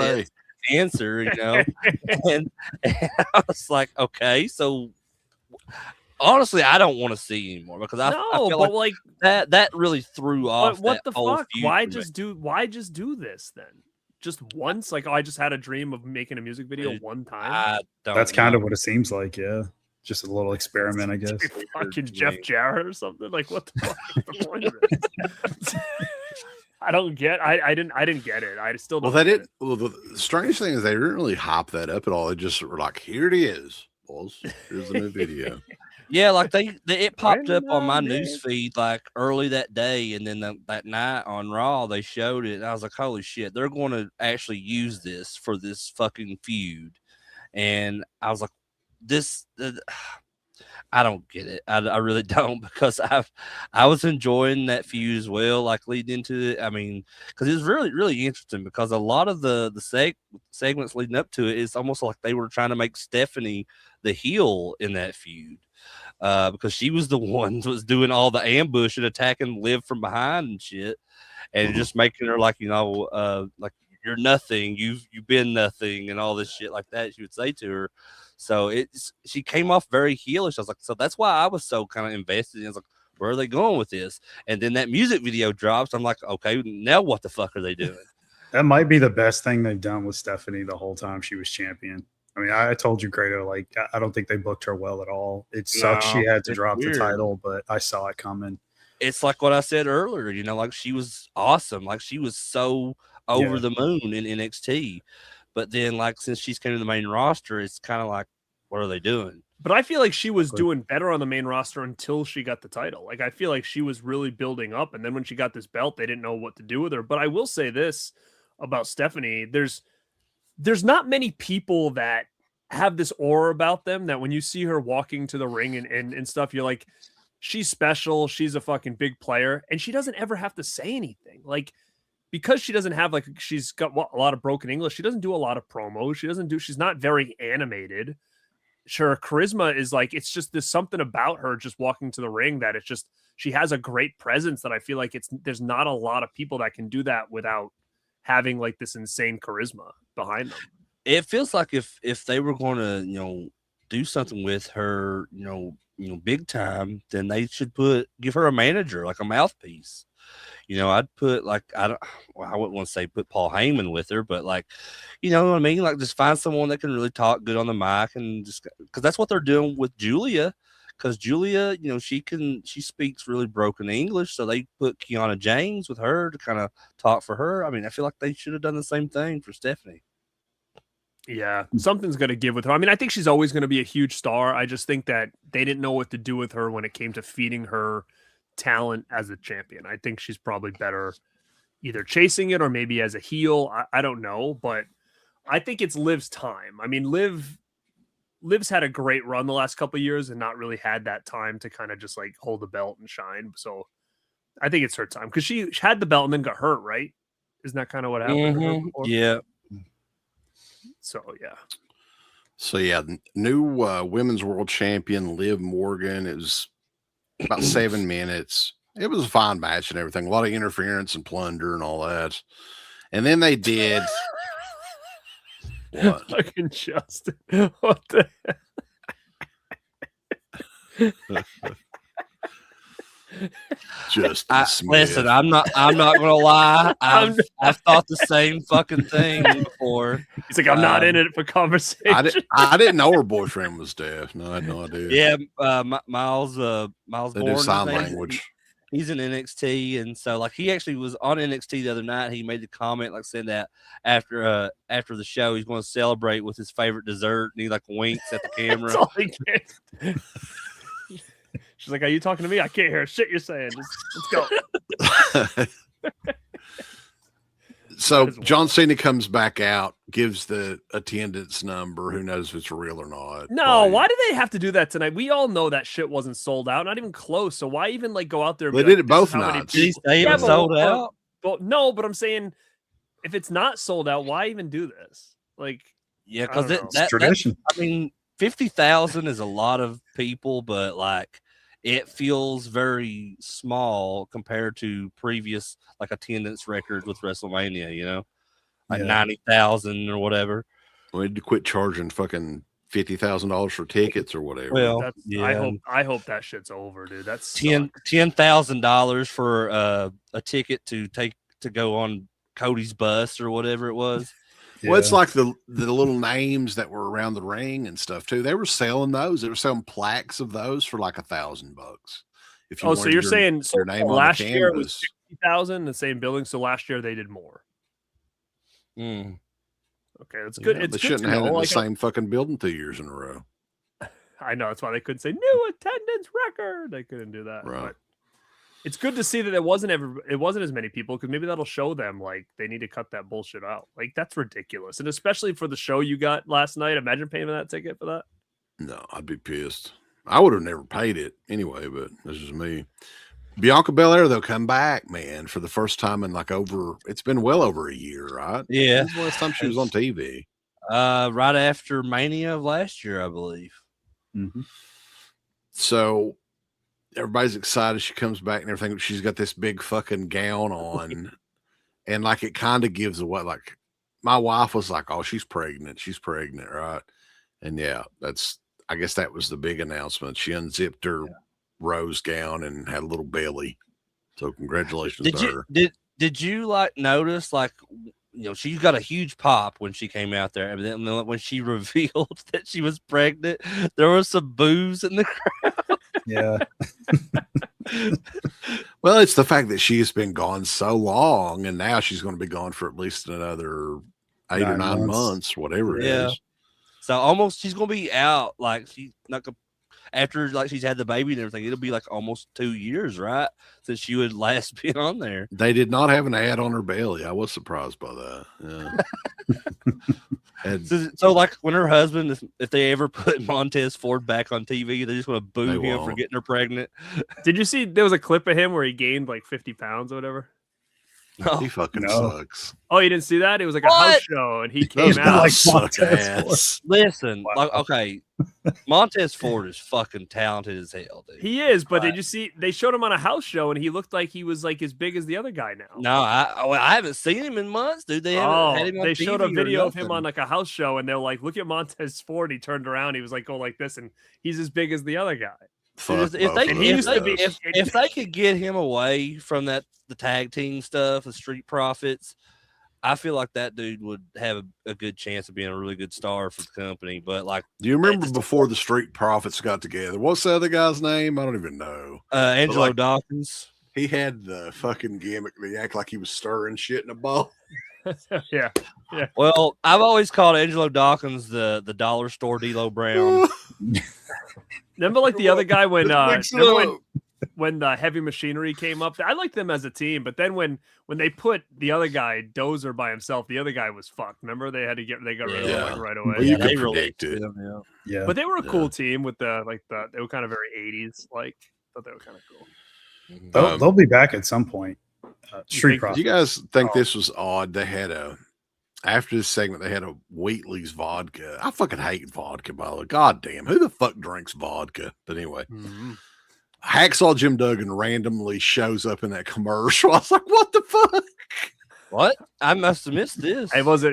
S4: answer, and I was like, okay, so honestly, I don't want to see anymore because I feel like that really threw off.
S3: What the fuck? Why just do this then? Just once? Like, I just had a dream of making a music video one time.
S5: That's kind of what it seems like. Yeah, just a little experiment, I guess.
S3: Fucking Jeff Jarrett or something. Like, what the fuck is the point of this? I don't get. I didn't get it. I still don't.
S2: Well, the strange thing is they didn't really hype that up at all. They just were like, "Here it is, boys. Here's the new video."
S4: Yeah, like it popped up on my news feed like early that day, and then that night on Raw they showed it, and I was like, "Holy shit! They're going to actually use this for this fucking feud," and I was like, "This." I don't get it. I really don't, because I was enjoying that feud as well, like leading into it. I mean, because it was really, really interesting, because a lot of the segments leading up to it is almost like they were trying to make Stephanie the heel in that feud, because she was the one that was doing all the ambush and attacking Liv from behind and shit, and just making her like, like, you're nothing, you've been nothing, and all this shit like that she would say to her. So she came off very heelish. I was like, so that's why I was so kind of invested in. I was like, where are they going with this? And then that music video drops. I'm like, okay, now what the fuck are they doing?
S5: That might be the best thing they've done with Stephanie the whole time she was champion. I mean, I told you, Grado, like, I don't think they booked her well at all. It sucks she had to
S4: it's
S5: drop
S4: weird.
S5: the title, but I saw it coming.
S4: It's like what I said earlier, you know, like she was awesome. Like she was so over the moon in NXT. But then, like, since she's came to the main roster, it's kind of like, what are they doing?
S3: But I feel like she was doing better on the main roster until she got the title. Like, I feel like she was really building up. And then when she got this belt, they didn't know what to do with her. But I will say this about Stephanie. There's not many people that have this aura about them that when you see her walking to the ring and stuff, you're like, she's special. She's a fucking big player. And she doesn't ever have to say anything. Like, because she doesn't have, like, she's got a lot of broken English. She doesn't do a lot of promos. She's not very animated. Her charisma is like, it's just, there's something about her just walking to the ring that it's just, she has a great presence that I feel like there's not a lot of people that can do that without having like this insane charisma behind them.
S4: It feels like if they were going to, you know, do something with her, you know, big time, then they should give her a manager, like a mouthpiece. You know, I'd put like, I wouldn't want to say put Paul Heyman with her, but like, you know what I mean? Like just find someone that can really talk good on the mic, and just, cause that's what they're doing with Julia. Cause Julia, you know, she speaks really broken English. So they put Kiana James with her to kind of talk for her. I mean, I feel like they should have done the same thing for Stephanie.
S3: Yeah, something's going to give with her. I mean, I think she's always going to be a huge star. I just think that they didn't know what to do with her when it came to feeding her talent as a champion. I think she's probably better either chasing it or maybe as a heel. I don't know, but I think it's Liv's time. I mean, Liv's had a great run the last couple of years and not really had that time to kind of just like hold the belt and shine. So I think it's her time because she had the belt and then got hurt, right? Isn't that kind of what happened? To her before?
S4: Yeah.
S3: So yeah,
S2: new women's world champion Liv Morgan. It was about 7 minutes. It was a fine match and everything. A lot of interference and plunder and all that. And then they did. What?
S3: Fucking Justin. What the
S2: Just
S4: listen, I'm not gonna lie. I've thought the same fucking thing before.
S3: He's like, I'm not in it for conversation.
S2: I didn't know her boyfriend was deaf. No, I had no idea.
S4: Yeah, Miles
S2: They
S4: Bourne,
S2: do sign language.
S4: He's in NXT, and so like he actually was on NXT the other night. He made the comment, like saying that after the show, he's going to celebrate with his favorite dessert, and he like winks at the camera.
S3: That's all he gets. She's like, "Are you talking to me? I can't hear shit you're saying. Let's go."
S2: So John Cena comes back out, gives the attendance number. Who knows if it's real or not?
S3: No, why do they have to do that tonight? We all know that shit wasn't sold out, not even close. So why even like go out there? And
S2: They
S3: be
S2: did
S3: like,
S2: it both
S3: "This is how many
S2: nights."
S4: Did he say it was sold out?
S3: But no, but I'm saying if it's not sold out, why even do this? Like,
S4: Yeah,
S3: I don't
S4: because
S3: know.
S5: It's tradition.
S4: I mean, 50,000 is a lot of people, but like it feels very small compared to previous like attendance records with WrestleMania. You know, like 90,000 or whatever.
S2: We need to quit charging fucking $50,000 for tickets or whatever.
S4: Well,
S3: that's,
S4: yeah.
S3: I hope that shit's over, dude. That's
S4: $10,000 for a ticket to go on Cody's bus or whatever it was.
S2: Well, it's like the little names that were around the ring and stuff too. They were selling those. They were selling plaques of those for like $1,000. If you
S3: so you're saying
S2: your name on
S3: last
S2: the
S3: year it was
S2: canvas.
S3: 60,000, the same building. So last year they did more.
S4: Mm.
S3: Okay, that's good.
S2: Yeah,
S3: It's
S2: they
S3: good
S2: shouldn't
S3: to
S2: have had
S3: know.
S2: it in the
S3: Like,
S2: same fucking building 2 years in a row.
S3: I know that's why they couldn't say new attendance record. They couldn't do that.
S2: Right.
S3: But it's good to see that it wasn't as many people because maybe that'll show them like they need to cut that bullshit out. Like that's ridiculous, and especially for the show you got last night. Imagine paying that ticket for that.
S2: No, I'd be pissed. I would have never paid it anyway, but this is me. Bianca Belair, though, come back, man, for the first time in it's been well over a year, right?
S4: Yeah.
S2: When's the last time she was on TV?
S4: Right after Mania of last year, I believe.
S5: Mm-hmm.
S2: So everybody's excited she comes back and everything. She's got this big fucking gown on, and like it kind of gives away. Like my wife was like, "Oh, she's pregnant, right?" And yeah, I guess that was the big announcement. She unzipped her rose gown and had a little belly. So congratulations to her.
S4: Did you like notice like she got a huge pop when she came out there. And then when she revealed that she was pregnant, there was some boos in the crowd.
S5: Yeah.
S2: Well, it's the fact that she has been gone so long, and now she's going to be gone for at least another 8 or 9 months, whatever it is.
S4: So almost she's going to be out. Like she's not going after like she's had the baby and everything. It'll be like almost 2 years, right? Since she would last been on there.
S2: They did not have an ad on her belly. I was surprised by that. Yeah.
S4: So like when her husband, if they ever put Montez Ford back on TV, they just want to boo him for getting her pregnant.
S3: Did you see there was a clip of him where he gained like 50 pounds or whatever?
S2: No. He fucking sucks.
S3: Oh, you didn't see that? It was like a house show, and he came out
S2: like Montez.
S4: Listen, like, okay, Montez Ford is fucking talented as hell, dude.
S3: He is, but did you see? They showed him on a house show, and he looked like he was like as big as the other guy now.
S4: No, I haven't seen him in months, dude. They haven't had him on
S3: They
S4: TV
S3: showed a video of
S4: nothing.
S3: him on like a house show, and they're like, "Look at Montez Ford." He turned around, he was like, "Go like this," and he's as big as the other guy.
S4: If they could get him away from the tag team stuff, the Street Profits, I feel like that dude would have a good chance of being a really good star for the company. But like,
S2: do you remember before the Street Profits got together? What's the other guy's name? I don't even know.
S4: Angelo Dawkins.
S2: He had the fucking gimmick. They act like he was stirring shit in a bowl.
S3: Yeah.
S4: Well, I've always called Angelo Dawkins the dollar store D'Lo Brown.
S3: Remember, like the other guy when the Heavy Machinery came up, I liked them as a team, but then when they put the other guy Dozer by himself, the other guy was fucked. Remember, they got rid of him like right away.
S2: Well, you could predict it.
S5: Yeah,
S3: but they were a cool team with they were kind of very 80s. Like, thought they were kind of cool.
S5: They'll be back at some point. Street Profits.
S2: Do you guys think this was odd? They had after this segment, they had a Wheatley's vodka. I fucking hate vodka, by the way. God damn, who the fuck drinks vodka? But anyway, Hacksaw Jim Duggan randomly shows up in that commercial. I was like, what the fuck?
S4: What? I must have missed this.
S3: He was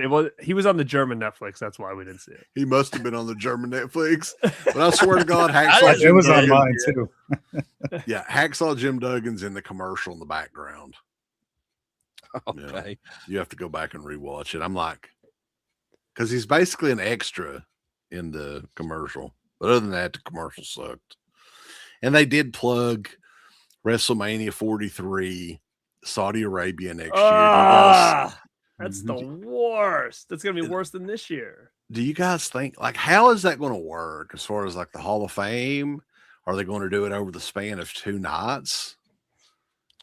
S3: on the German Netflix. That's why we didn't see it.
S2: He must have been on the German Netflix. But I swear to God, Hacksaw Jim
S5: it was
S2: Duggan,
S5: on mine too.
S2: Yeah, Hacksaw Jim Duggan's in the commercial in the background.
S4: Okay.
S2: You have to go back and rewatch it. I'm like, because he's basically an extra in the commercial. But other than that, the commercial sucked. And they did plug WrestleMania 43, Saudi Arabia next year.
S3: That's the worst. That's going to be worse than this year.
S2: Do you guys think, like, how is that going to work as far as like the Hall of Fame? Are they going to do it over the span of 2 nights?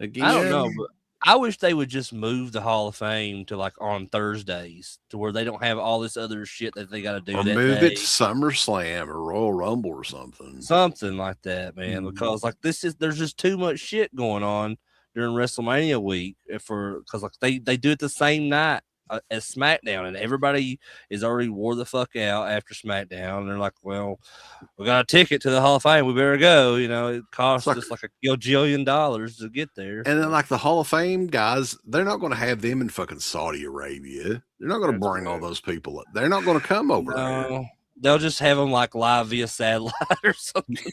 S2: Again?
S4: I don't know, but I wish they would just move the Hall of Fame to like on Thursdays to where they don't have all this other shit that they got to do.
S2: Or
S4: that
S2: move
S4: day.
S2: it to SummerSlam or Royal Rumble or something.
S4: Something like that, man. Because like there's just too much shit going on during WrestleMania week because like they do it the same night as SmackDown, and everybody is already wore the fuck out after SmackDown. And they're like, well, we got a ticket to the Hall of Fame. We better go. It costs us like $1 gajillion to get there.
S2: And then like the Hall of Fame guys, they're not going to have them in fucking Saudi Arabia. They're not going to bring all those people up. They're not going to come over there.
S4: They'll just have them like live via satellite or something.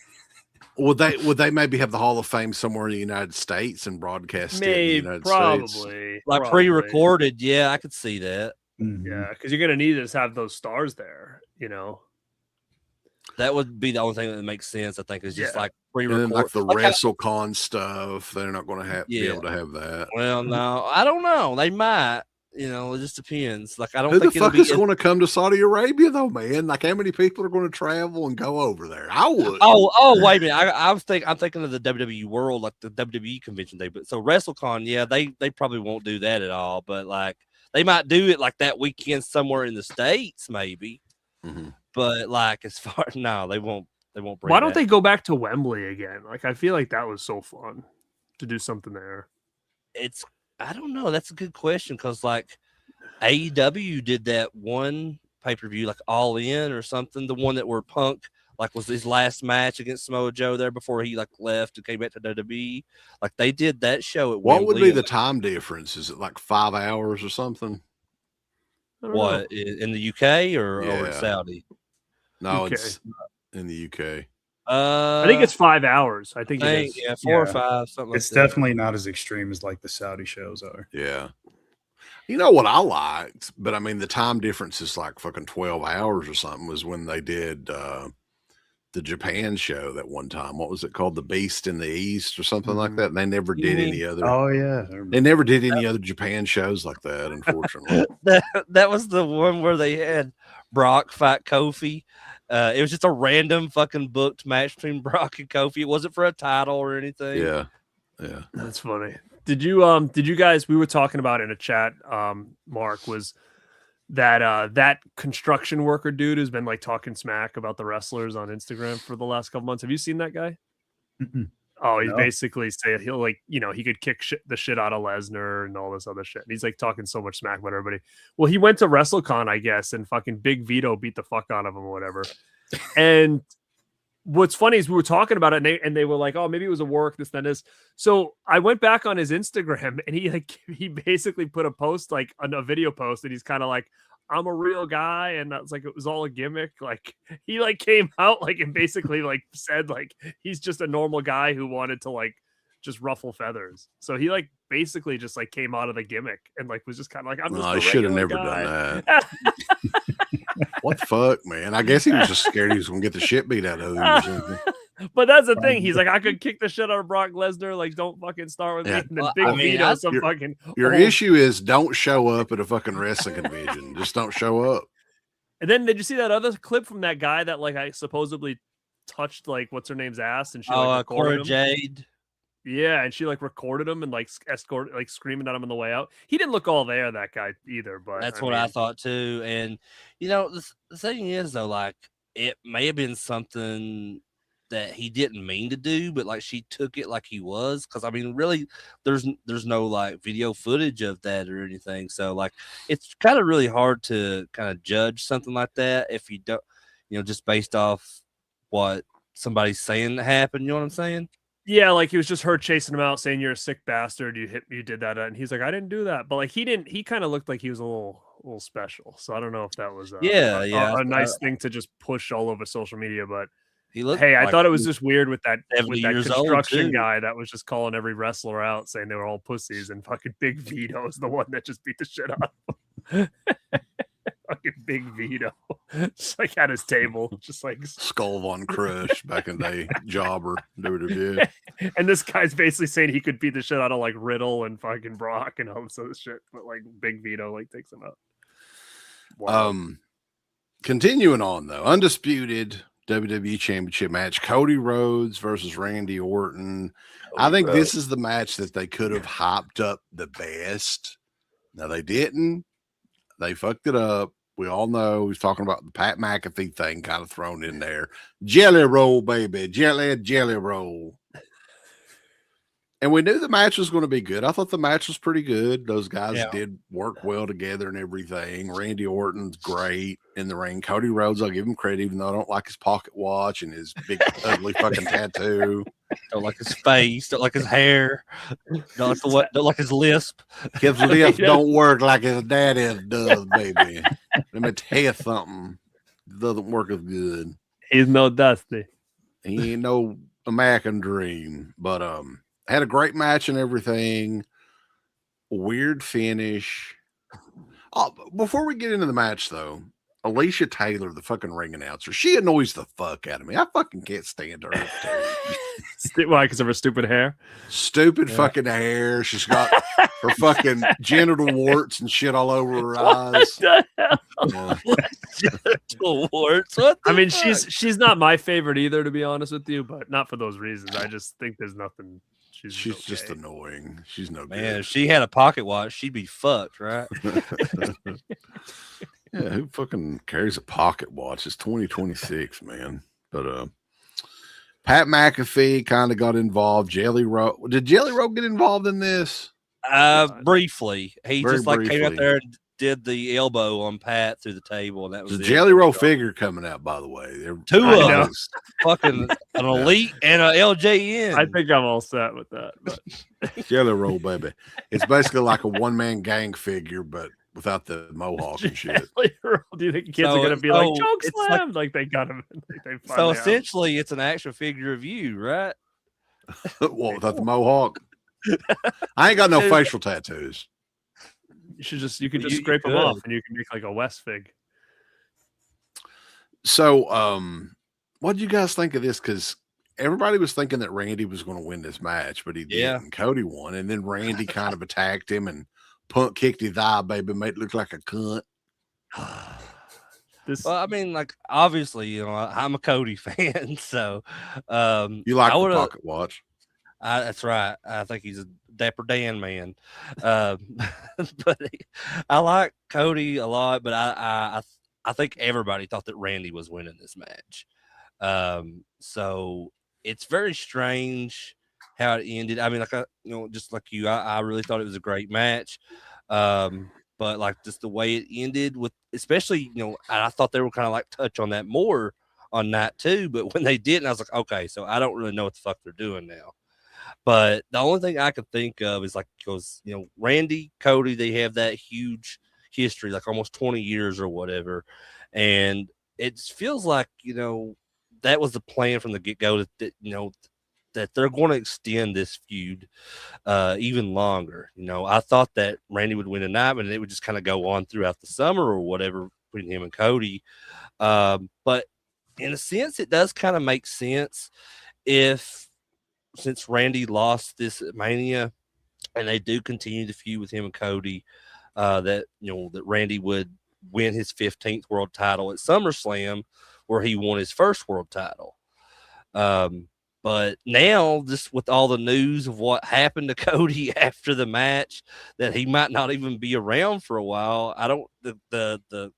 S2: Would they maybe have the Hall of Fame somewhere in the United States and broadcast it in the United States?
S4: Like pre-recorded, yeah, I could see that.
S3: Yeah, because you're gonna need to have those stars there.
S4: That would be the only thing that makes sense. I think is just like pre-recorded,
S2: and then like the WrestleCon stuff. They're not going to be able to have that.
S4: Well, no, I don't know. They might. It just depends. Like, I don't
S2: Who
S4: think
S2: the fuck is going to come to Saudi Arabia though, man? Like, how many people are going to travel and go over there? I would.
S4: Oh, wait a minute. I'm thinking of the WWE World, like the WWE convention day. But so WrestleCon, yeah, they probably won't do that at all. But like, they might do it like that weekend somewhere in the States, maybe. But like, as far no, they won't. They won't bring.
S3: Why don't they go back to Wembley again? Like, I feel like that was so fun to do something there.
S4: I don't know. That's a good question because like AEW did that one pay-per-view, like All In or something. The one that where Punk like was his last match against Samoa Joe there before he like left and came back to WWE. Like they did that show at
S2: What
S4: Wembley.
S2: would be the time difference? Is it like 5 hours or something?
S4: What in the UK or in Saudi?
S2: No, it's in the UK.
S3: I think it's 5 hours. I think it is.
S4: 4 or 5. Something.
S5: It's
S4: like that.
S5: definitely not as extreme as like the Saudi shows are.
S2: Yeah, You know what I liked, but I mean the time difference is like fucking 12 hours or something, was when they did the Japan show that one time. What was it called? The Beast in the East or something like that. And they never did any other.
S5: Oh yeah,
S2: They never did any other Japan shows like that, unfortunately.
S4: that was the one where they had Brock fight Kofi. It was just a random fucking booked match between Brock and Kofi. It wasn't for a title or anything.
S2: Yeah.
S3: That's funny. Did you guys, we were talking about in a chat, Mark, was that that construction worker dude who's been like talking smack about the wrestlers on Instagram for the last couple months. Have you seen that guy?
S5: Mm-mm.
S3: Oh, he's
S5: No.
S3: basically saying he'll like, he could kick the shit out of Lesnar and all this other shit. And he's like talking so much smack about everybody. Well, he went to WrestleCon, I guess, and fucking Big Vito beat the fuck out of him or whatever. And what's funny is we were talking about it and they were like, oh, maybe it was a work, this, then this. So I went back on his Instagram and he basically put a post, like a video post, and he's kind of like, I'm a real guy, and that's like, it was all a gimmick. Like he like came out like and basically like said like he's just a normal guy who wanted to like just ruffle feathers. So he like basically just like came out of the gimmick and like was just kind of like, I'm just
S2: I
S3: a
S2: should have
S3: regular
S2: never
S3: guy.
S2: done that. What the fuck, man? I guess he was just scared he was gonna get the shit beat out of him or something.
S3: But that's the thing. He's like, I could kick the shit out of Brock Lesnar. Like, don't fucking start with
S2: Yeah.
S3: me. And then
S4: Well,
S3: Big
S4: I mean,
S3: Vito,
S4: I-
S3: some fucking
S2: Your
S3: old-
S2: issue is don't show up at a fucking wrestling convention. Just don't show up.
S3: And then did you see that other clip from that guy that like I supposedly touched like what's her name's ass and she like
S4: Cora
S3: recorded him?
S4: Jade.
S3: Yeah, and she like recorded him and like escorted, like screaming at him on the way out. He didn't look all there, that guy either. But
S4: That's
S3: I
S4: what I
S3: mean,
S4: thought too. And the thing is though, like it may have been something that he didn't mean to do, but like she took it like he was. Because I mean, really, there's no like video footage of that or anything. So like, it's kind of really hard to kind of judge something like that if you don't, just based off what somebody's saying that happened. You know what I'm saying?
S3: yeah, like he was just her chasing him out, saying you're a sick bastard. You did that, and he's like, I didn't do that. But like he didn't. He kind of looked like he was a little special. So I don't know if that was a nice thing to just push all over social media. But
S4: He looked.
S3: hey, I
S4: like
S3: thought it was
S4: he
S3: just weird with that
S4: 70 years old,
S3: construction
S4: too.
S3: guy that was just calling every wrestler out, saying they were all pussies, and fucking Big Vito is the one that just beat the shit out of him. Fucking Big Vito, just like at his table, just like
S2: Skull Von Crush back in the day, jobber, WWE.
S3: And this guy's basically saying he could beat the shit out of like Riddle and fucking Brock and all this other shit, but like Big Vito like takes him out. Wow.
S2: Continuing on though, undisputed WWE Championship match: Cody Rhodes versus Randy Orton. I think this is the match that they could have hyped up the best. Now they didn't. They fucked it up. We all know he's talking about the Pat McAfee thing kind of thrown in there. Jelly roll, baby. Jelly roll. And we knew the match was going to be good. I thought the match was pretty good. Those guys did work well together and everything. Randy Orton's great in the ring. Cody Rhodes, I'll give him credit, even though I don't like his pocket watch and his big, ugly fucking tattoo.
S4: Don't like his face. Don't like his hair. Don't like his lisp.
S2: His lips don't work like his daddy's does, baby. Let me tell you something. It doesn't work as good.
S3: He's no Dusty.
S2: He ain't no American Dream, but had a great match and everything. Weird finish. Oh, before we get into the match, though, Alicia Taylor, the fucking ring announcer, she annoys the fuck out of me. I fucking can't stand her.
S3: Why? Because of her stupid hair.
S2: Stupid fucking hair. She's got her fucking genital warts and shit all over her eyes. Yeah.
S4: Warts. What
S3: I
S4: the
S3: mean,
S4: fuck?
S3: she's not my favorite either, to be honest with you, but not for those reasons. I just think there's nothing.
S2: She's just annoying. She's no
S4: Man,
S2: good.
S4: if she had a pocket watch, she'd be fucked, right?
S2: Yeah, who fucking carries a pocket watch? It's 2026, man. But Pat McAfee kind of got involved. Jelly Roll. Did Jelly Roll get involved in this?
S4: Briefly. He
S2: Very
S4: just like came
S2: briefly.
S4: out there and did the elbow on Pat through the table, and that was
S2: The
S4: it.
S2: Jelly Roll figure coming out, by the way.
S4: Two
S3: I
S4: of
S3: know.
S4: them. Fucking an elite and an LJN.
S3: I think I'm all set with that. But
S2: Jelly Roll, baby. It's basically like a one-man gang figure, but without the mohawk and shit.
S3: Do you think kids
S4: So
S3: are gonna be like
S4: it's
S3: choke
S4: like-
S3: slam? Like they got him. Like they
S4: So
S3: finally have him.
S4: essentially, it's an action figure of you, right?
S2: Well, without the mohawk. I ain't got no facial tattoos.
S3: You could just
S4: You
S3: scrape them
S4: could.
S3: off, and you can make like a West Fig.
S2: So, what did you guys think of this? Because everybody was thinking that Randy was going to win this match, but he
S4: Yeah.
S2: didn't. Cody won, and then Randy kind of attacked him and Punk kicked his eye, baby, made it look like a cunt.
S3: This
S4: Well, I mean, like obviously, you know, I'm a Cody fan, so
S2: You like
S4: I
S2: the
S4: would've-
S2: pocket watch?
S4: that's right. I think he's a Dapper Dan man. But I like Cody a lot, but I think everybody thought that Randy was winning this match. So it's very strange how it ended. I mean, like just like you, I really thought it was a great match. But like just the way it ended with, especially, I thought they were kind of like touch on that more on night 2, but when they didn't, I was like, okay, so I don't really know what the fuck they're doing now. But the only thing I could think of is like, because, Randy, Cody, they have that huge history, like almost 20 years or whatever. And it feels like, that was the plan from the get-go that they're going to extend this feud even longer. I thought that Randy would win tonight, but it would just kind of go on throughout the summer or whatever between him and Cody. But in a sense, it does kind of make sense since Randy lost this at Mania and they do continue the feud with him and Cody, that Randy would win his 15th world title at SummerSlam, where he won his first world title. But now, just with all the news of what happened to Cody after the match, that he might not even be around for a while, the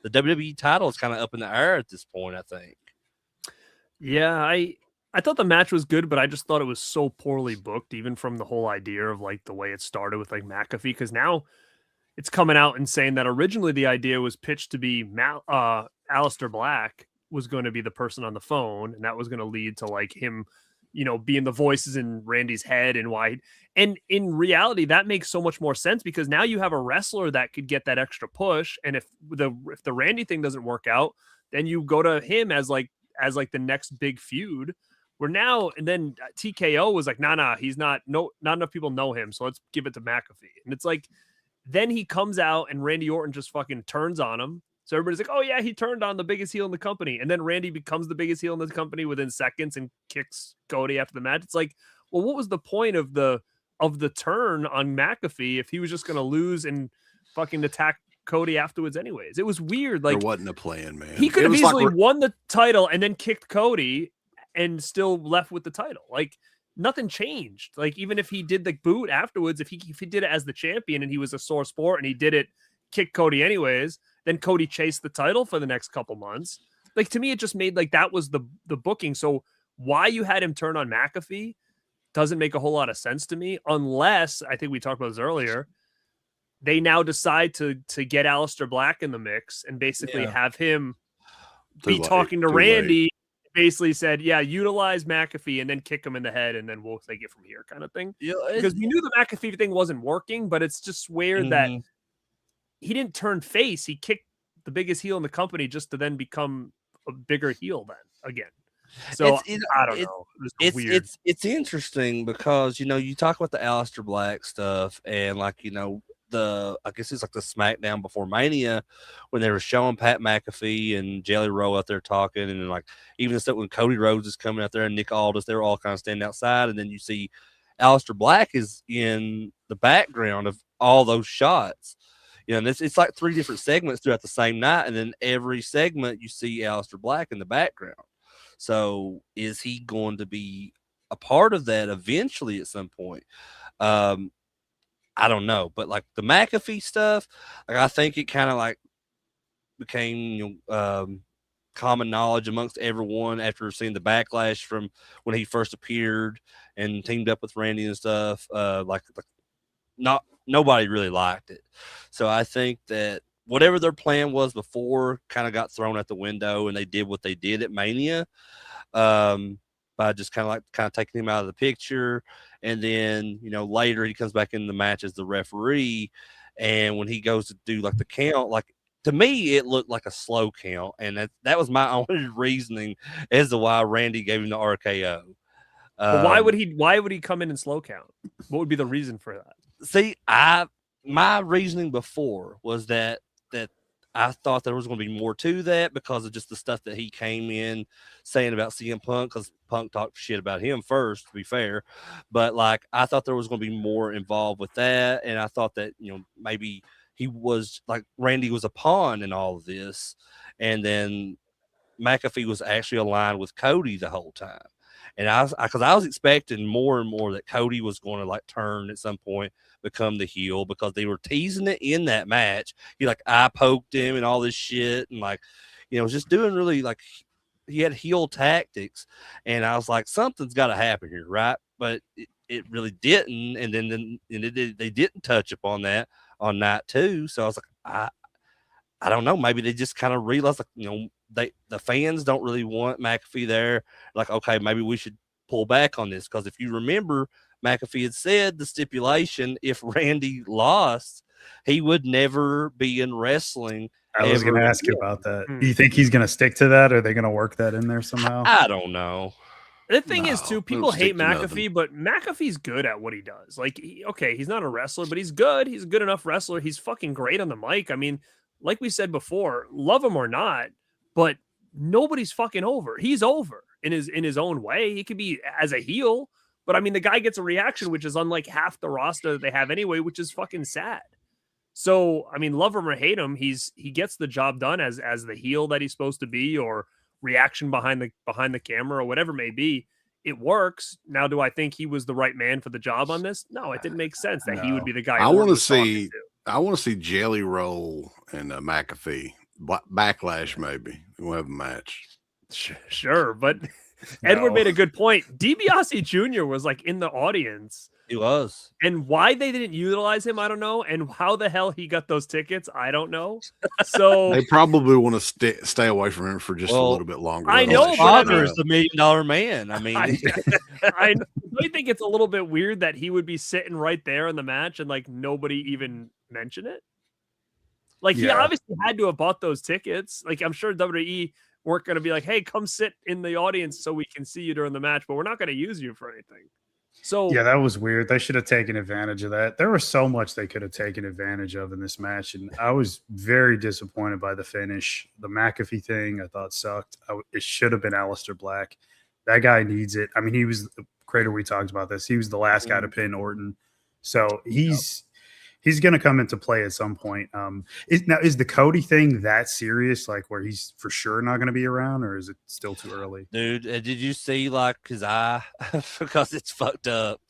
S4: WWE title is kind of up in the air at this point, I think.
S3: Yeah, I thought the match was good, but I just thought it was so poorly booked, even from the whole idea of like the way it started with like McAfee, because now it's coming out and saying that originally the idea was pitched to be Aleister Black was going to be the person on the phone, and that was going to lead to like him, being the voices in Randy's head and why. And in reality, that makes so much more sense, because now you have a wrestler that could get that extra push, and if the Randy thing doesn't work out, then you go to him as like the next big feud. Where now, and then TKO was like, nah, he's not enough people know him, so let's give it to McAfee. And it's like, then he comes out and Randy Orton just fucking turns on him. So everybody's like, oh yeah, he turned on the biggest heel in the company. And then Randy becomes the biggest heel in the company within seconds and kicks Cody after the match. It's like, well, what was the point of the turn on McAfee if he was just going to lose and fucking attack Cody afterwards anyways? It was weird. Like,
S2: there wasn't a plan, man.
S3: He could have
S2: It was
S3: easily
S2: like
S3: won the title and then kicked Cody and still left with the title. Like, nothing changed. Like, even if he did the boot afterwards, if he did it as the champion and he was a sore sport and he did it, kick Cody anyways, then Cody chased the title for the next couple months. Like, to me, it just made like that was the booking. So why you had him turn on McAfee doesn't make a whole lot of sense to me, unless, I think we talked about this earlier, they now decide to get Aleister Black in the mix and basically have him be talking to Randy. Basically said, yeah, utilize McAfee and then kick him in the head, and then we'll take it from here, kind of thing.
S4: Yeah,
S3: because we knew the McAfee thing wasn't working, but it's just weird that he didn't turn face. He kicked the biggest heel in the company just to then become a bigger heel then again. So I don't know. It's weird.
S4: It's interesting because you talk about the Aleister Black stuff, and like I guess it's like the SmackDown before Mania when they were showing Pat McAfee and Jelly Roll out there talking, and then like even the stuff when Cody Rhodes is coming out there and Nick Aldis, they're all kind of standing outside, and then you see Aleister Black is in the background of all those shots. And it's like 3 different segments throughout the same night, and then every segment you see Aleister Black in the background. So is he going to be a part of that eventually at some point? I don't know, but like the McAfee stuff, like I think it kind of like became common knowledge amongst everyone after seeing the backlash from when he first appeared and teamed up with Randy and stuff. Nobody really liked it, so I think that whatever their plan was before kind of got thrown out the window, and they did what they did at Mania. By just kind of taking him out of the picture. And then, later he comes back in the match as the referee. And when he goes to do like the count, like to me, it looked like a slow count. And that was my only reasoning as to why Randy gave him the RKO.
S3: Why would he come in slow count? What would be the reason for that?
S4: See, I my reasoning before was that I thought there was going to be more to that because of just the stuff that he came in saying about CM Punk, because Punk talked shit about him first, to be fair. But like, I thought there was going to be more involved with that. And I thought that, maybe he was like Randy was a pawn in all of this. And then McAfee was actually aligned with Cody the whole time. And because I was expecting more and more that Cody was going to like turn at some point, become the heel, because they were teasing it in that match. He like eye poked him and all this shit, and like, just doing really like he had heel tactics. And I was like, something's got to happen here, right? But it really didn't. And then they didn't touch upon that on night 2. So I was like, I don't know. Maybe they just kind of realized, like, the fans don't really want McAfee there. Like, okay, maybe we should pull back on this, because if you remember, McAfee had said the stipulation: if Randy lost, he would never be in wrestling.
S5: I was going to ask you about that. Do you think he's going to stick to that, or are they going to work that in there somehow?
S4: I don't know.
S3: The thing is, too, people hate McAfee,
S2: nothing.
S3: but McAfee's good at what he does. Like, he's not a wrestler, but he's good. He's a good enough wrestler. He's fucking great on the mic. I mean, like we said before, love him or not, but nobody's fucking over. He's over in his own way. He could be as a heel, but I mean, the guy gets a reaction, which is unlike half the roster that they have anyway, which is fucking sad. So, I mean, love him or hate him, he gets the job done as the heel that he's supposed to be, or reaction behind the camera, or whatever it may be. It works. Now, do I think he was the right man for the job on this? No, it didn't make sense that he would be the guy.
S2: I want to see Jelly Roll and McAfee backlash. Maybe we'll have a match.
S3: Sure, but Edward made a good point. DiBiase Jr. was like in the audience.
S4: He was.
S3: And why they didn't utilize him, I don't know. And how the hell he got those tickets, I don't know. So
S2: they probably want to stay away from him for just a little bit longer.
S3: I know,
S4: his father is the $1 million man. I mean,
S3: I really think it's a little bit weird that he would be sitting right there in the match and like nobody even mention it. Like, he obviously had to have bought those tickets. Like, I'm sure WWE weren't going to be like, hey, come sit in the audience so we can see you during the match, but we're not going to use you for anything. So
S5: yeah, that was weird. They should have taken advantage of that. There was so much they could have taken advantage of in this match, and I was very disappointed by the finish. The McAfee thing I thought sucked. It should have been Aleister Black. That guy needs it. I mean, he was the creator. We talked about this. He was the last guy to pin Orton, so he's going to come into play at some point. Is the Cody thing that serious? Like, where he's for sure not going to be around, or is it still too early?
S4: Dude, did you see like his eye? Because it's fucked up.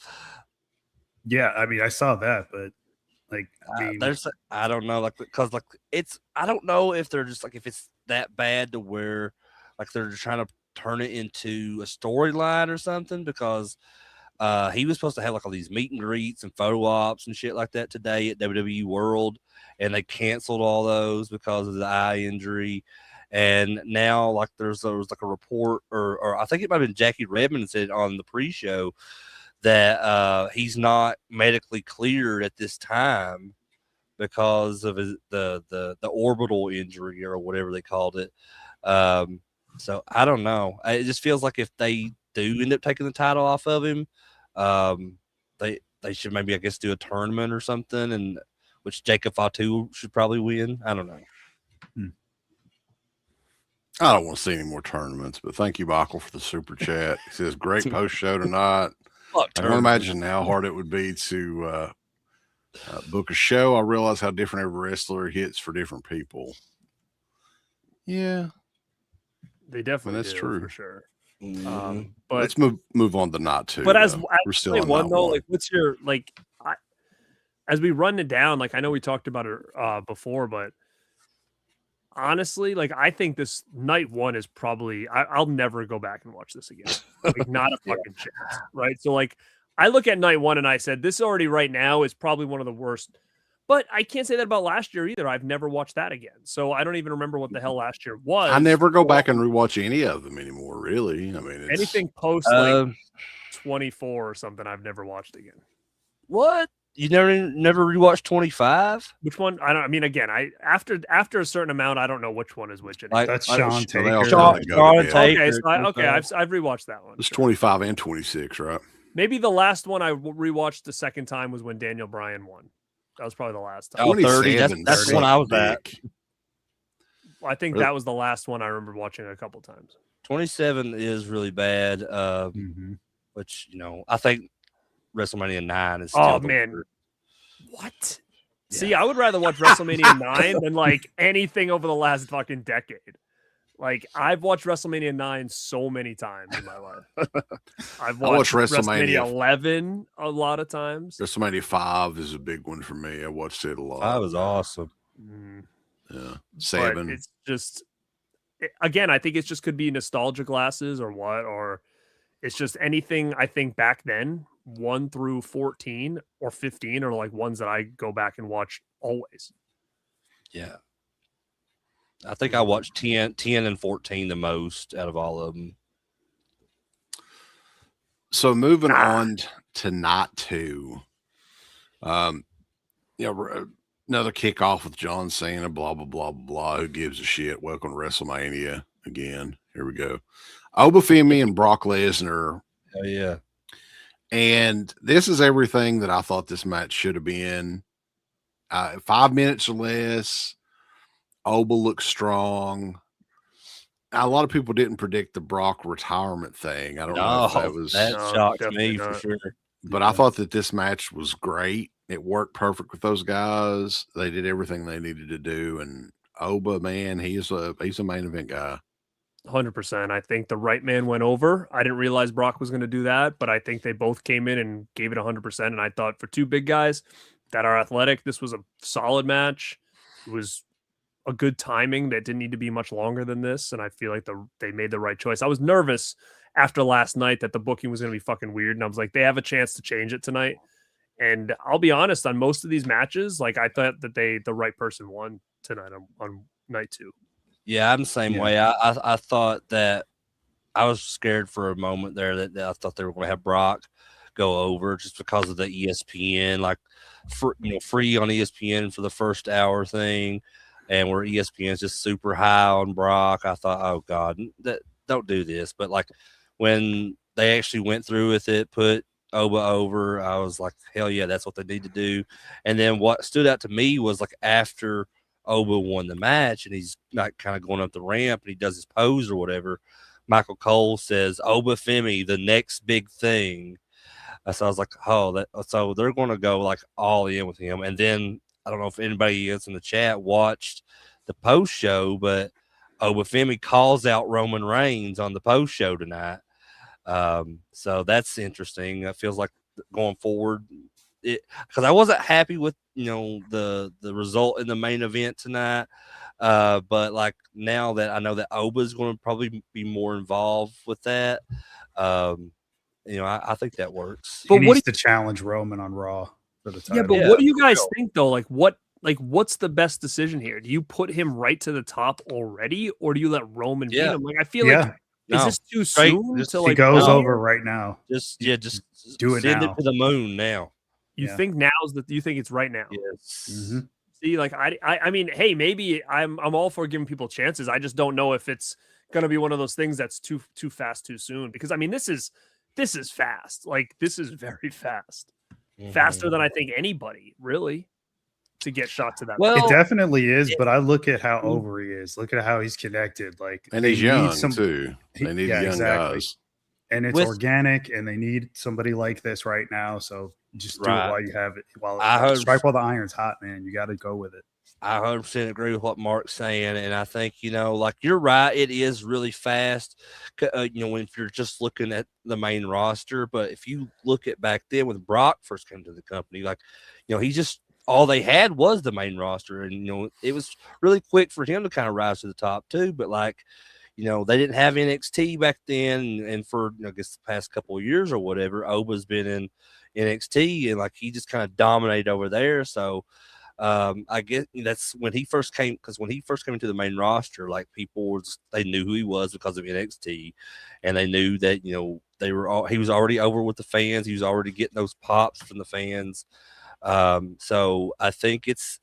S5: Yeah, I mean, I saw that, but like,
S4: I don't know, like, because like I don't know if they're just like, if it's that bad to where like they're just trying to turn it into a storyline or something, because he was supposed to have like all these meet and greets and photo ops and shit like that today at WWE World, and they canceled all those because of the eye injury. And now like there was like a report, or I think it might have been Jackie Redmond said on the pre-show that he's not medically cleared at this time because of the orbital injury or whatever they called it. So I don't know. It just feels like if they do end up taking the title off of him, they should maybe, I guess, do a tournament or something, and which Jacob Fatu should probably win. I don't know.
S2: I don't want to see any more tournaments, but thank you, Michael, for the super chat. He says, great post show tonight. I can imagine how hard it would be to book a show. I realize how different every wrestler hits for different people. Yeah,
S3: they definitely
S2: that's
S3: do,
S2: true
S3: for sure.
S2: But let's move on to not two.
S3: But as
S2: we're still on
S3: one though, like, what's your as we run it down? Like, I know we talked about it before, but honestly, like, I think this night one is probably I'll never go back and watch this again. Like, not a fucking chance, right? So like, I look at night one and I said this already right now is probably one of the worst. But I can't say that about last year either. I've never watched that again. So I don't even remember what the hell last year was.
S2: I never go back and rewatch any of them anymore, really. I mean,
S3: anything post like 24 or something, I've never watched again.
S4: What? You never rewatched 25?
S3: Which one? I mean, again, after a certain amount, I don't know which one is which.
S4: Like,
S5: that's Sean Taker.
S4: Sean Taker.
S3: Okay, I've rewatched that one.
S2: It's 25 and 26, right?
S3: Maybe the last one I rewatched the second time was when Daniel Bryan won. That was probably the last time.
S4: Oh, 30.
S2: 27
S4: That's the one I was at.
S2: dick.
S3: I think
S2: Really?
S3: that was the last one I remember watching a couple times.
S4: 27 is really bad.
S5: Mhm.
S4: Which I think WrestleMania 9 is still
S3: Oh
S4: the
S3: man,
S4: worst.
S3: what? See, I would rather watch WrestleMania 9 than like anything over the last fucking decade. Like I've watched WrestleMania 9 so many times in my life. I've
S2: I watched
S3: watched
S2: WrestleMania.
S3: WrestleMania 11 a lot of times.
S2: WrestleMania 5 is a big one for me. I watched it a lot.
S4: That was awesome.
S3: Mm,
S2: Yeah.
S3: but
S2: 7.
S3: it's just again, I think it just could be nostalgia glasses or what, or it's just anything I think back then, 1 through 14 or 15 are like ones that I go back and watch always.
S4: Yeah. I think I watched 10 and 14 the most out of all of them.
S2: So moving on to night 2. Another kickoff with John Cena, blah, blah, blah, blah, blah. Who gives a shit? Welcome to WrestleMania again. Here we go. Obafemi and Brock Lesnar.
S4: Oh, yeah.
S2: And this is everything that I thought this match should have been. 5 minutes or less. Oba looks strong. A lot of people didn't predict the Brock retirement thing. I don't know if that was,
S4: that
S3: No,
S4: shocked
S3: definitely
S4: me for
S3: not.
S4: sure.
S2: but I thought that this match was great. It worked perfect with those guys. They did everything they needed to do. And Oba, man, he's a main event guy.
S3: 100%. I think the right man went over. I didn't realize Brock was going to do that, but I think they both came in and gave it 100%. And I thought for two big guys that are athletic, this was a solid match. It was a good timing that didn't need to be much longer than this. And I feel like they made the right choice. I was nervous after last night that the booking was going to be fucking weird. And I was like, they have a chance to change it tonight. And I'll be honest, on most of these matches, like I thought that the right person won tonight on night 2.
S4: Yeah, I'm the same way. I thought that I was scared for a moment there that I thought they were going to have Brock go over just because of the ESPN, like free on ESPN for the first hour thing, and where ESPN is just super high on Brock. I thought, oh God, don't do this. But like when they actually went through with it, put Oba over, I was like, hell yeah, that's what they need to do. And then what stood out to me was like after Oba won the match and he's not kind of going up the ramp and he does his pose or whatever, Michael Cole says, Obafemi, the next big thing. So I was like, oh, so they're going to go like all in with him. And then I don't know if anybody else in the chat watched the post show, but Obafemi calls out Roman Reigns on the post show tonight. So that's interesting. It feels like going forward, because I wasn't happy with the result in the main event tonight. But like now that I know that Oba is going to probably be more involved with that, I think that works.
S5: He
S3: But
S5: needs to challenge Roman on Raw for the title.
S3: Yeah, but what do you guys think though? What's the best decision here? Do you put him right to the top already, or do you let Roman beat him? Like I feel like is this too soon to
S5: he goes over right now.
S4: Just
S5: do it
S4: send
S5: now.
S4: it to the moon now.
S3: You think you think it's right now?
S4: Yes.
S5: Mm-hmm.
S3: See, like I mean, hey, maybe I'm all for giving people chances. I just don't know if it's gonna be one of those things that's too fast too soon. Because I mean, this is fast. Like this is very fast, faster than I think anybody really to get shot to that.
S5: Well, it definitely is. But I look at how over he is. Look at how he's connected. Like,
S2: and he's young too. They need young guys.
S5: And it's organic, and they need somebody like this right now. So just do it while you have it. Strike while the iron's hot, man. You got to go with it.
S4: I 100% agree with what Mark's saying, and I think like you're right. It is really fast. If you're just looking at the main roster, but if you look at back then when Brock first came to the company, like he just all they had was the main roster, and it was really quick for him to kind of rise to the top too. But like. They didn't have NXT back then, and for I guess the past couple of years or whatever, Oba's been in NXT, and like he just kind of dominated over there. So I guess that's when he first came, because when he first came into the main roster, like they knew who he was because of NXT, and they knew that he was already over with the fans. He was already getting those pops from the fans. So I think it's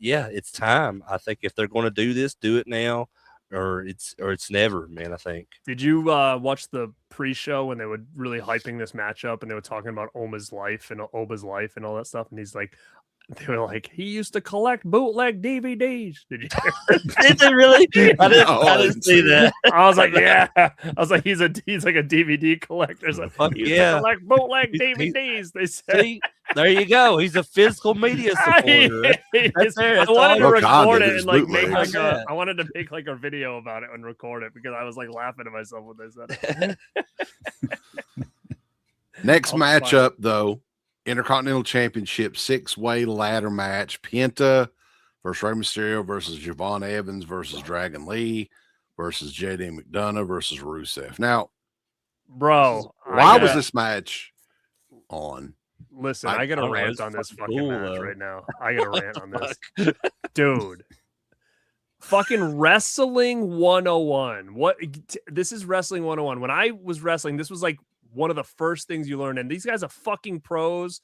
S4: time. I think if they're going to do this, do it now. Or it's never, man. I think.
S3: Did you watch the pre-show when they were really hyping this matchup and they were talking about Oba's life and all that stuff? And he's like, They were like, he used to collect bootleg DVDs. Did you hear?
S4: Did they really? I didn't see that.
S3: I was like, yeah. I was like, he's like a DVD collector. So
S4: Fuck
S3: he used
S4: yeah.
S3: to collect bootleg
S4: He's-
S3: DVDs. They said.
S4: See, there you go. He's a physical media supporter. That's there.
S3: I
S4: That's
S3: wanted to
S4: all.
S2: Look, God,
S3: record
S2: it
S3: it
S2: is
S3: and like make
S2: bootlegs.
S3: like I wanted to make like a video about it and record it because I was like laughing to myself when they said it.
S2: Next
S3: I'll find
S2: matchup, though, Intercontinental Championship 6-way ladder match. Penta versus Rey Mysterio versus Javon Evans versus Dragon Lee versus JD McDonough versus Rusev. Now,
S3: Bro,
S2: why was this match on?
S3: Listen,
S2: I
S3: I gotta
S4: don't know,
S3: rant
S4: it's
S3: on this
S4: fucking
S3: fucking
S4: cool,
S3: match
S4: though.
S3: right now. I gotta rant on this. Dude. Fucking wrestling 101. This is wrestling 101. When I was wrestling, this was like one of the first things you learn. And these guys are fucking pros.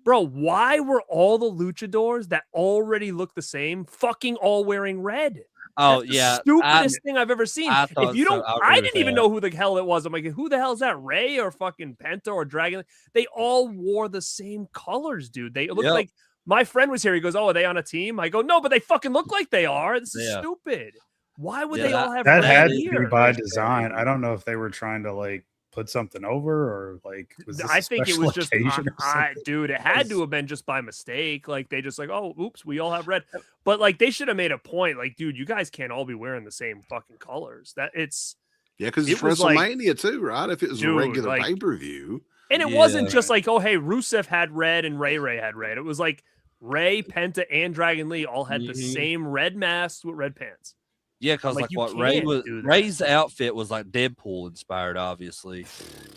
S3: Bro, why were all the luchadors that already look the same fucking all wearing red?
S4: Oh
S3: That's the
S4: yeah,
S3: stupidest thing I've ever seen.
S4: I
S3: If
S4: thought
S3: you
S4: so.
S3: don't,
S4: I agree
S3: I
S4: with
S3: didn't even
S4: that.
S3: know who the hell it was. I'm like, who the hell is that? Ray or fucking Penta or Dragon? They all wore the same colors, dude. They look
S4: Yep.
S3: like my friend was here. He goes, "Oh, are they on a team?" I go, "No, but they fucking look like they are. This is
S4: Yeah.
S3: stupid. Why would
S4: Yeah,
S3: they all have
S5: That
S3: red
S5: had to
S3: here?"
S5: be by
S4: That's
S5: design.
S4: crazy.
S5: I don't know if they were trying to like put something over or like was this
S3: I
S5: a
S3: think it
S5: special
S3: was just,
S5: occasion or something?
S3: dude, it had to have been just by mistake. Like they just like, oh, oops, we all have red. But like they should have made a point. Like, dude, you guys can't all be wearing the same fucking colors. That it's,
S2: Yeah, because
S3: It
S2: it's
S3: was like-
S2: WrestleMania too, right? If it was
S3: Dude,
S2: a regular
S3: like-
S2: pay-per-view.
S3: and it wasn't
S4: Yeah.
S3: just like, oh, hey, Rusev had red and Ray had red. It was like Ray, Penta, and Dragon Lee all had the
S4: Mhm.
S3: same red masks with red pants.
S4: Yeah, because
S3: Like,
S4: like
S3: you
S4: what Ray
S3: can't
S4: was,
S3: do that.
S4: Ray's outfit was like Deadpool inspired, obviously,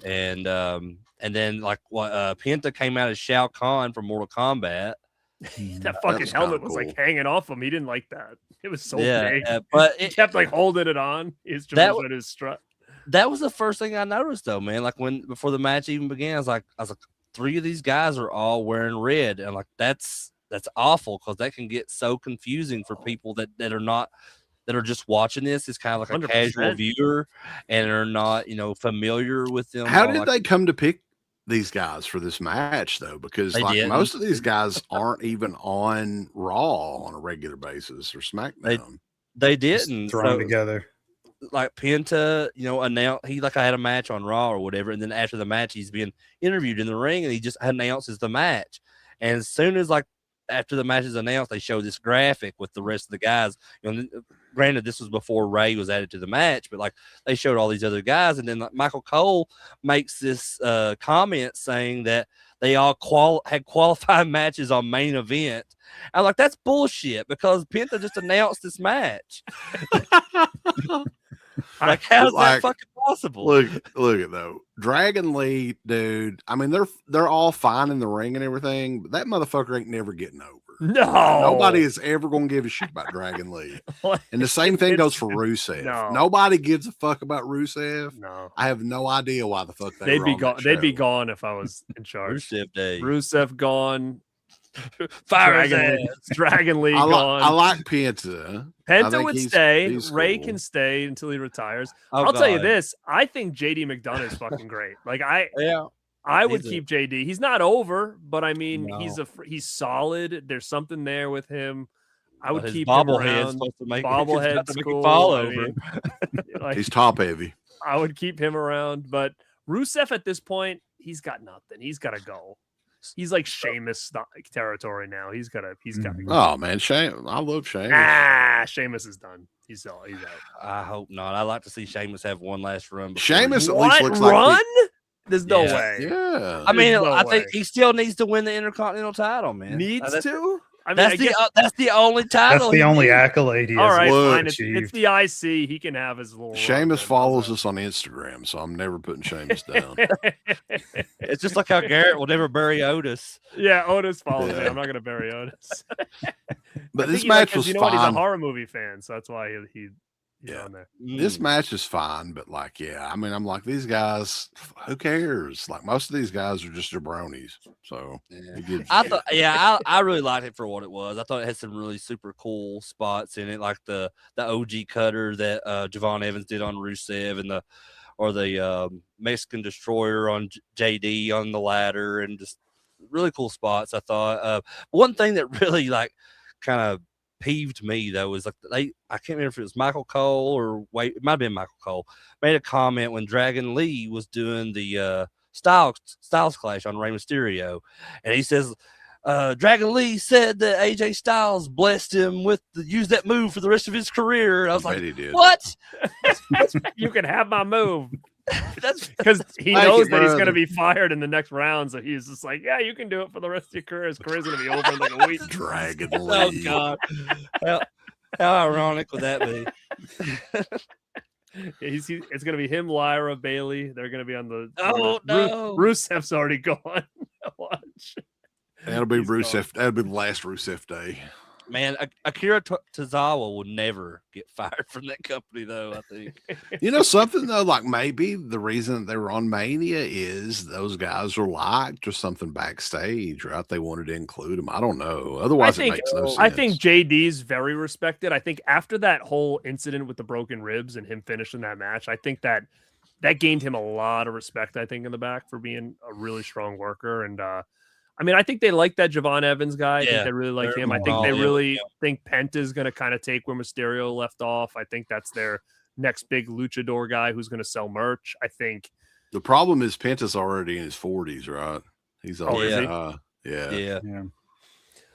S4: and then like what Penta came out as Shao Kahn from Mortal Kombat.
S3: That fucking
S2: was
S3: helmet
S2: kinda
S3: was
S2: cool.
S3: like hanging off him. He didn't like that. It was so
S4: yeah,
S3: big.
S4: but
S3: He
S4: it,
S3: kept like holding it on. His
S4: That
S3: at his strut.
S4: that was the first thing I noticed though, man. Like before the match even began, I was like, three of these guys are all wearing red, and like that's awful because that can get so confusing for people that are not. That are just watching this is kind of like a
S3: 100%.
S4: casual viewer and are not, familiar with them.
S2: How
S4: or,
S2: did
S4: like,
S2: they come to pick these guys for this match, though? Because
S4: They
S2: like
S4: didn't.
S2: most of these guys aren't even on Raw on a regular basis or SmackDown.
S4: They
S5: Just
S4: didn't.
S5: thrown
S4: So,
S5: together.
S4: like Penta, announced he like I had a match on Raw or whatever, and then after the match, he's being interviewed in the ring, and he just announces the match. And as soon as like after the match is announced, they show this graphic with the rest of the guys. Granted, this was before Ray was added to the match, but like they showed all these other guys, and then like, Michael Cole makes this comment saying that they all had qualifying matches on main event. I'm like, that's bullshit because Penta just announced this match. Like, how's
S2: Like,
S4: that fucking possible?
S2: Look at though. Dragon Lee, dude. I mean, they're all fine in the ring and everything, but that motherfucker ain't never getting over.
S3: No,
S2: Nobody is ever gonna give a shit about Dragon Lee. And the same thing goes for Rusev.
S3: No.
S2: Nobody gives a fuck about Rusev.
S3: No,
S2: I have no idea why the fuck
S3: they'd
S2: were
S3: be
S2: on
S3: gone.
S2: that
S3: They'd be
S2: show.
S3: gone if I was in charge.
S4: Rusev Day.
S3: Rusev gone.
S4: Fire his
S3: Dragon Lee,
S4: ass.
S3: Dragon Lee
S2: I
S3: gone.
S2: like Penta. I
S3: Penta
S2: think
S3: would
S2: he's-
S3: stay.
S2: he's
S3: Ray
S2: cool.
S3: can stay until he retires.
S4: Oh,
S3: I'll tell you
S4: God.
S3: this: I think JD McDonough is fucking great. Like I
S4: Yeah.
S3: would
S4: He's a-
S3: keep JD. He's not over, but I mean,
S4: No.
S3: he's solid. There's something there with him. I would
S4: But his
S3: keep him
S4: bobblehead's
S3: around.
S4: supposed to make
S3: Bobblehead's
S4: make
S3: cool.
S4: it fall
S3: I
S4: over.
S3: mean, like,
S2: He's top heavy.
S3: I would keep him around, but Rusev at this point, he's got nothing. He's got to go. He's like Sheamus territory now. He's got to
S5: Mhm.
S3: go.
S2: Oh man, Shane. I love Shane.
S3: Sheamus is done. He's out.
S4: I hope not. I like to see Sheamus have one last run. before
S2: Sheamus
S4: he-
S2: at least
S3: What
S2: looks like
S3: run? There's no
S4: Yeah.
S3: way.
S2: Yeah.
S4: I mean,
S3: There's no
S4: I think
S3: way.
S4: he still needs to win the Intercontinental title, man.
S3: Needs
S4: That's-
S3: to. I mean, I
S4: That's
S3: guess,
S4: that's the only title.
S5: That's the
S4: he
S5: only
S4: needs.
S5: accolade he
S3: all
S5: has
S3: right,
S2: Look,
S3: fine. It's
S5: achieved.
S3: the IC. He can have his little. run
S2: Sheamus
S3: then.
S2: follows us on Instagram, so I'm never putting Sheamus down.
S4: It's just like how Garrett will never bury Otis.
S3: Yeah, Otis follows me.
S2: Yeah.
S3: I'm not gonna bury Otis.
S2: But
S3: I
S2: this
S3: think he like-
S2: match
S3: 'cause
S2: was
S3: you know what? He's a
S2: fine.
S3: horror movie fan, so that's why he's
S2: Yeah.
S3: on there.
S2: This
S4: Mm.
S2: match is fine, but like, yeah, I mean, I'm like, these guys, who cares? Like, most of these guys are just jabronis. So,
S4: Yeah.
S2: who gives a
S4: I
S2: shit?
S4: thought, yeah, I really liked it for what it was. I thought it had some really super cool spots in it, like the OG cutter that Javon Evans did on Rusev, and the Mexican Destroyer on JD on the ladder, and just really cool spots. I thought one thing that really like kind of peeved me though was like I can't remember if it was Michael Cole or it might have been Michael Cole made a comment when Dragon Lee was doing the Styles Clash on Rey Mysterio, and he says Dragon Lee said that AJ Styles blessed him with use that move for the rest of his career. And I was like, what?
S3: You can have my move.
S4: That's
S3: because he knows that he's going to be fired in the next round. So he's just like, yeah, you can do it for the rest of your career. His career's going to be over in like a week.
S2: Dragon
S4: oh
S2: Lee.
S4: God, how ironic would that be?
S3: It's going to be him, Lyra, Bailey. They're going to be on the.
S4: Oh no,
S3: Rusev's already gone. Watch.
S2: That'll be Rusev. That'll be the last Rusev day.
S4: Man, Akira Tozawa will never get fired from that company, though, I think.
S2: You know something, though? Like maybe the reason they were on Mania is those guys were liked or something backstage, right? They wanted to include them. I don't know. Otherwise, it makes no sense.
S3: I think JD's very respected. I think after that whole incident with the broken ribs and him finishing that match, I think that gained him a lot of respect, I think, in the back for being a really strong worker. And, I mean, I think they like that Javon Evans guy. I think they really like him. I think they really think Penta's going to kind of take where Mysterio left off. I think that's their next big luchador guy who's going to sell merch. I think
S2: the problem is Penta's already in his 40s, right? He's already,
S4: yeah.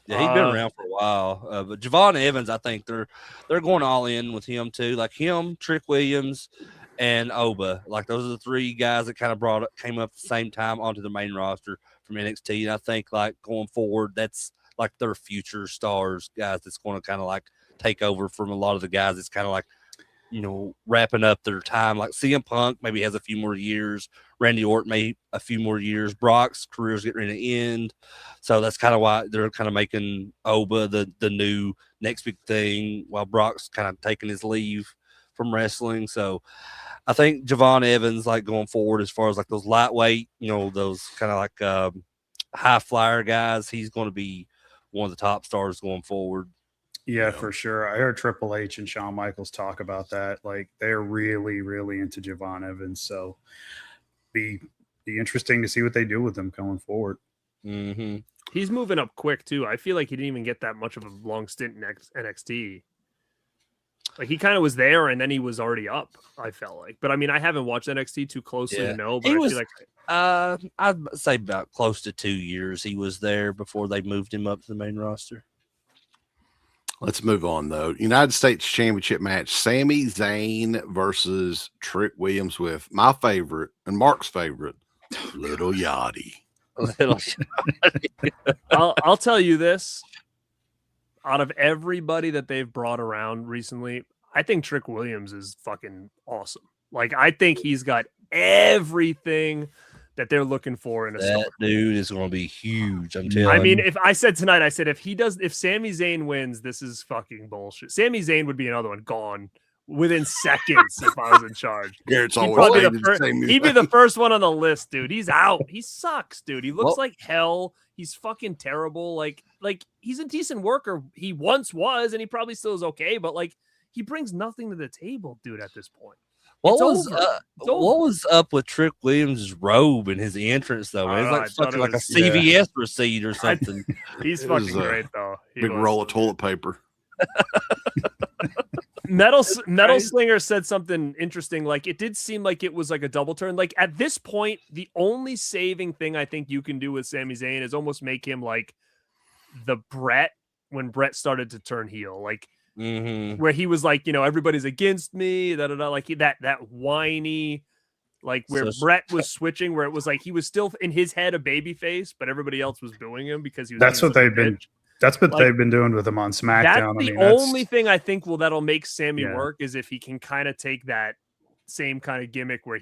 S2: Yeah,
S4: he's been around for a while. But Javon Evans, I think they're going all in with him too. Like him, Trick Williams, and Oba. Like those are the three guys that kind of came up at the same time onto the main roster from NXT. And I think like going forward, that's like their future stars, guys that's going to kind of like take over from a lot of the guys that's kind of like, you know, wrapping up their time. Like CM Punk maybe has a few more years. Randy Orton may a few more years. Brock's career's getting ready to end. So that's kind of why they're kind of making Oba the new next big thing while Brock's kind of taking his leave from wrestling. So I think Javon Evans, like going forward, as far as like those lightweight, you know, those kind of like high flyer guys, he's going to be one of the top stars going forward.
S5: Yeah, for sure. I heard Triple H and Shawn Michaels talk about that. Like they're really, really into Javon Evans. So be interesting to see what they do with him going forward.
S4: Mm-hmm.
S3: He's moving up quick too. I feel like he didn't even get that much of a long stint in NXT. Like he kind of was there and then he was already up, I felt like. But I mean, I haven't watched NXT too closely to know, but I feel like
S4: I'd say about close to 2 years he was there before they moved him up to the main roster.
S2: Let's move on though. United States Championship match: Sami Zayn versus Trick Williams with my favorite and Mark's favorite, Little Yachty.
S3: I'll tell you this. Out of everybody that they've brought around recently, I think Trick Williams is fucking awesome. Like, I think he's got everything that they're looking for in a star.
S4: That dude is going to be huge. I'm telling you.
S3: I mean, if I said tonight, I said if Sami Zayn wins, this is fucking bullshit. Sami Zayn would be another one gone within seconds if I was in charge.
S2: Garrett's
S3: He'd
S2: always
S3: be the first one on the list, dude. He's out. He sucks, dude. He looks like hell. He's fucking terrible. Like he's a decent worker. He once was, and he probably still is okay. But like, he brings nothing to the table, dude. At this point,
S4: what was up with Trick Williams' robe and his entrance though? It's like a CVS receipt or something.
S3: He's fucking great though.
S2: Big roll of toilet paper.
S3: Metal Slinger said something interesting. Like, it did seem like it was like a double turn. Like, at this point, the only saving thing I think you can do with Sami Zayn is almost make him like the Brett when Brett started to turn heel. Like, where he was like, you know, everybody's against me. Like that whiny, like where Brett was switching, where it was like he was still in his head a baby face, but everybody else was booing him because he was.
S5: That's what they've been. That's what they've been doing with him on SmackDown.
S3: That's the only thing I think that'll make Sammy work is if he can kind of take that same kind of gimmick where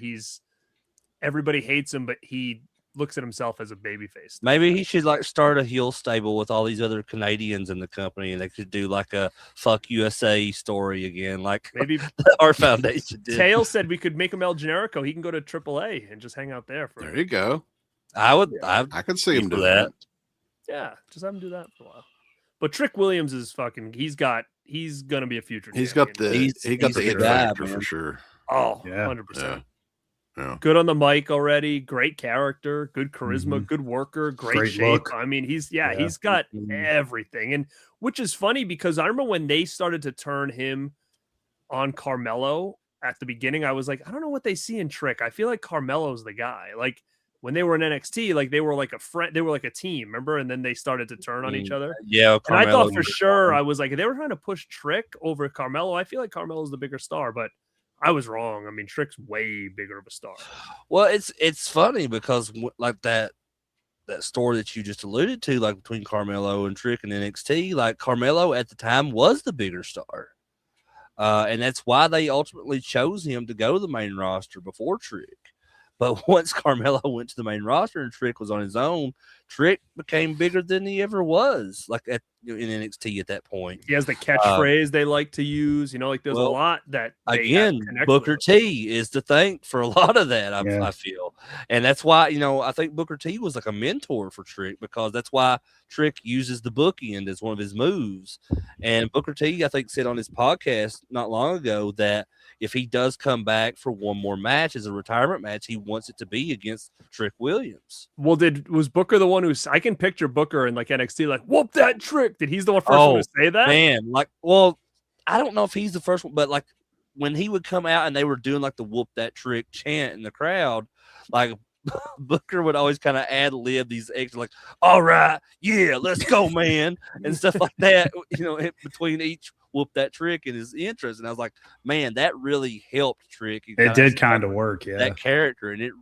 S3: everybody hates him, but he looks at himself as a babyface.
S4: Maybe he should like start a heel stable with all these other Canadians in the company, and they could do like a "fuck USA" story again, like
S3: maybe
S4: our foundation did.
S3: Tail said we could make him El Generico. He can go to AAA and just hang out there.
S2: There you go.
S4: I
S2: could see him do that.
S3: Yeah, just have him do that for a while. But Trick Williams is fucking. He's gonna be a future.
S2: He's got the
S4: he's
S2: it
S4: guy,
S2: factor for sure.
S3: Oh, yeah. 100%. Good on the mic already. Great character. Good charisma.
S5: Mhm.
S3: Good worker. Great
S5: Great
S3: shape.
S5: look.
S3: I mean, he's
S5: Yeah.
S3: got
S4: Mhm.
S3: everything. And which is funny because I remember when they started to turn him on Carmelo at the beginning, I was like, I don't know what they see in Trick. I feel like Carmelo's the guy. Like when they were in NXT, like they were like a friend, they were like a team, remember? And then they started to turn on each other.
S4: Yeah,
S3: And I
S4: Carmelo
S3: thought for
S4: was
S3: sure,
S4: awesome.
S3: I was like, they were trying to push Trick over Carmelo. I feel like Carmelo's the bigger star, but I was wrong. I mean, Trick's way bigger of a star.
S4: Well, it's funny because like that story that you just alluded to, like between Carmelo and Trick and NXT, like Carmelo at the time was the bigger star. And that's why they ultimately chose him to go to the main roster before Trick. But once Carmelo went to the main roster and Trick was on his own, Trick became bigger than he ever was, like in NXT at that point.
S3: He has the catchphrase they like to use. You know, like there's a
S4: well,
S3: lot that they
S4: Again,
S3: connect
S4: Booker
S3: with.
S4: T is to thank for a lot of that,
S5: Yeah.
S4: I feel. And that's why, I think Booker T was like a mentor for Trick, because that's why Trick uses the bookend as one of his moves. And Booker T, I think, said on his podcast not long ago that if he does come back for one more match as a retirement match, he wants it to be against Trick Williams.
S3: Well, was Booker the one who's? I can picture Booker in like NXT, like whoop that Trick. Did he's the one first one to say that?
S4: Man, like, well, I don't know if he's the first one, but like when he would come out and they were doing like the whoop that Trick chant in the crowd, like Booker would always kind of ad lib these extra, like, all right, yeah, let's go, man, and stuff like that, between each whoop that Trick and his entrance. And I was like, man, that really helped Trick.
S5: It did kind of work, yeah.
S4: That character, and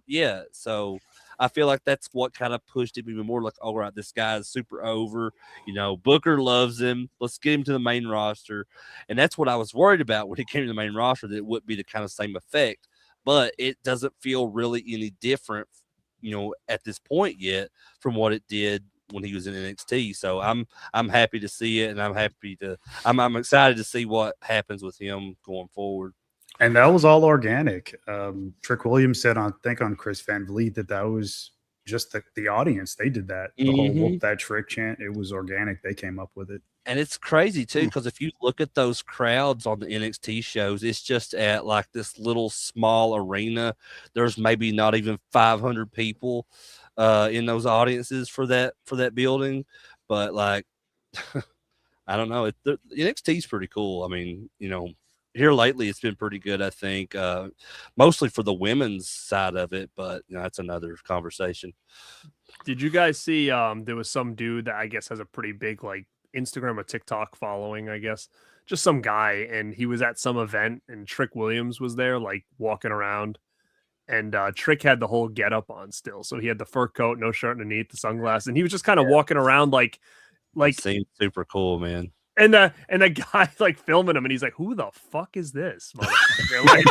S4: so I feel like that's what kind of pushed him even more, like, all right, this guy is super over, Booker loves him, let's get him to the main roster. And that's what I was worried about when he came to the main roster, that it wouldn't be the kind of same effect. But it doesn't feel really any different, at this point yet from what it did when he was in NXT. So I'm happy to see it, and I'm excited to see what happens with him going forward.
S5: And that was all organic. Trick Williams said on Chris Van Vliet that was just the audience. They did that. The whole whoop that Trick chant. It was organic. They came up with it.
S4: And it's crazy too, because if you look at those crowds on the NXT shows, it's just at like this little small arena. There's maybe not even 500 people in those audiences for that building. But like, I don't know. The NXT is pretty cool. I mean, here lately it's been pretty good, I think, mostly for the women's side of it, but that's another conversation.
S3: Did you guys see there was some dude that I guess has a pretty big like Instagram or TikTok following, I guess, just some guy, and he was at some event and Trick Williams was there like walking around, and Trick had the whole get up on still, so he had the fur coat, no shirt underneath, the sunglasses, and he was just kind of walking around like
S4: It seems super cool, man.
S3: And the guy like filming him, and he's like, "Who the fuck is this?" Like,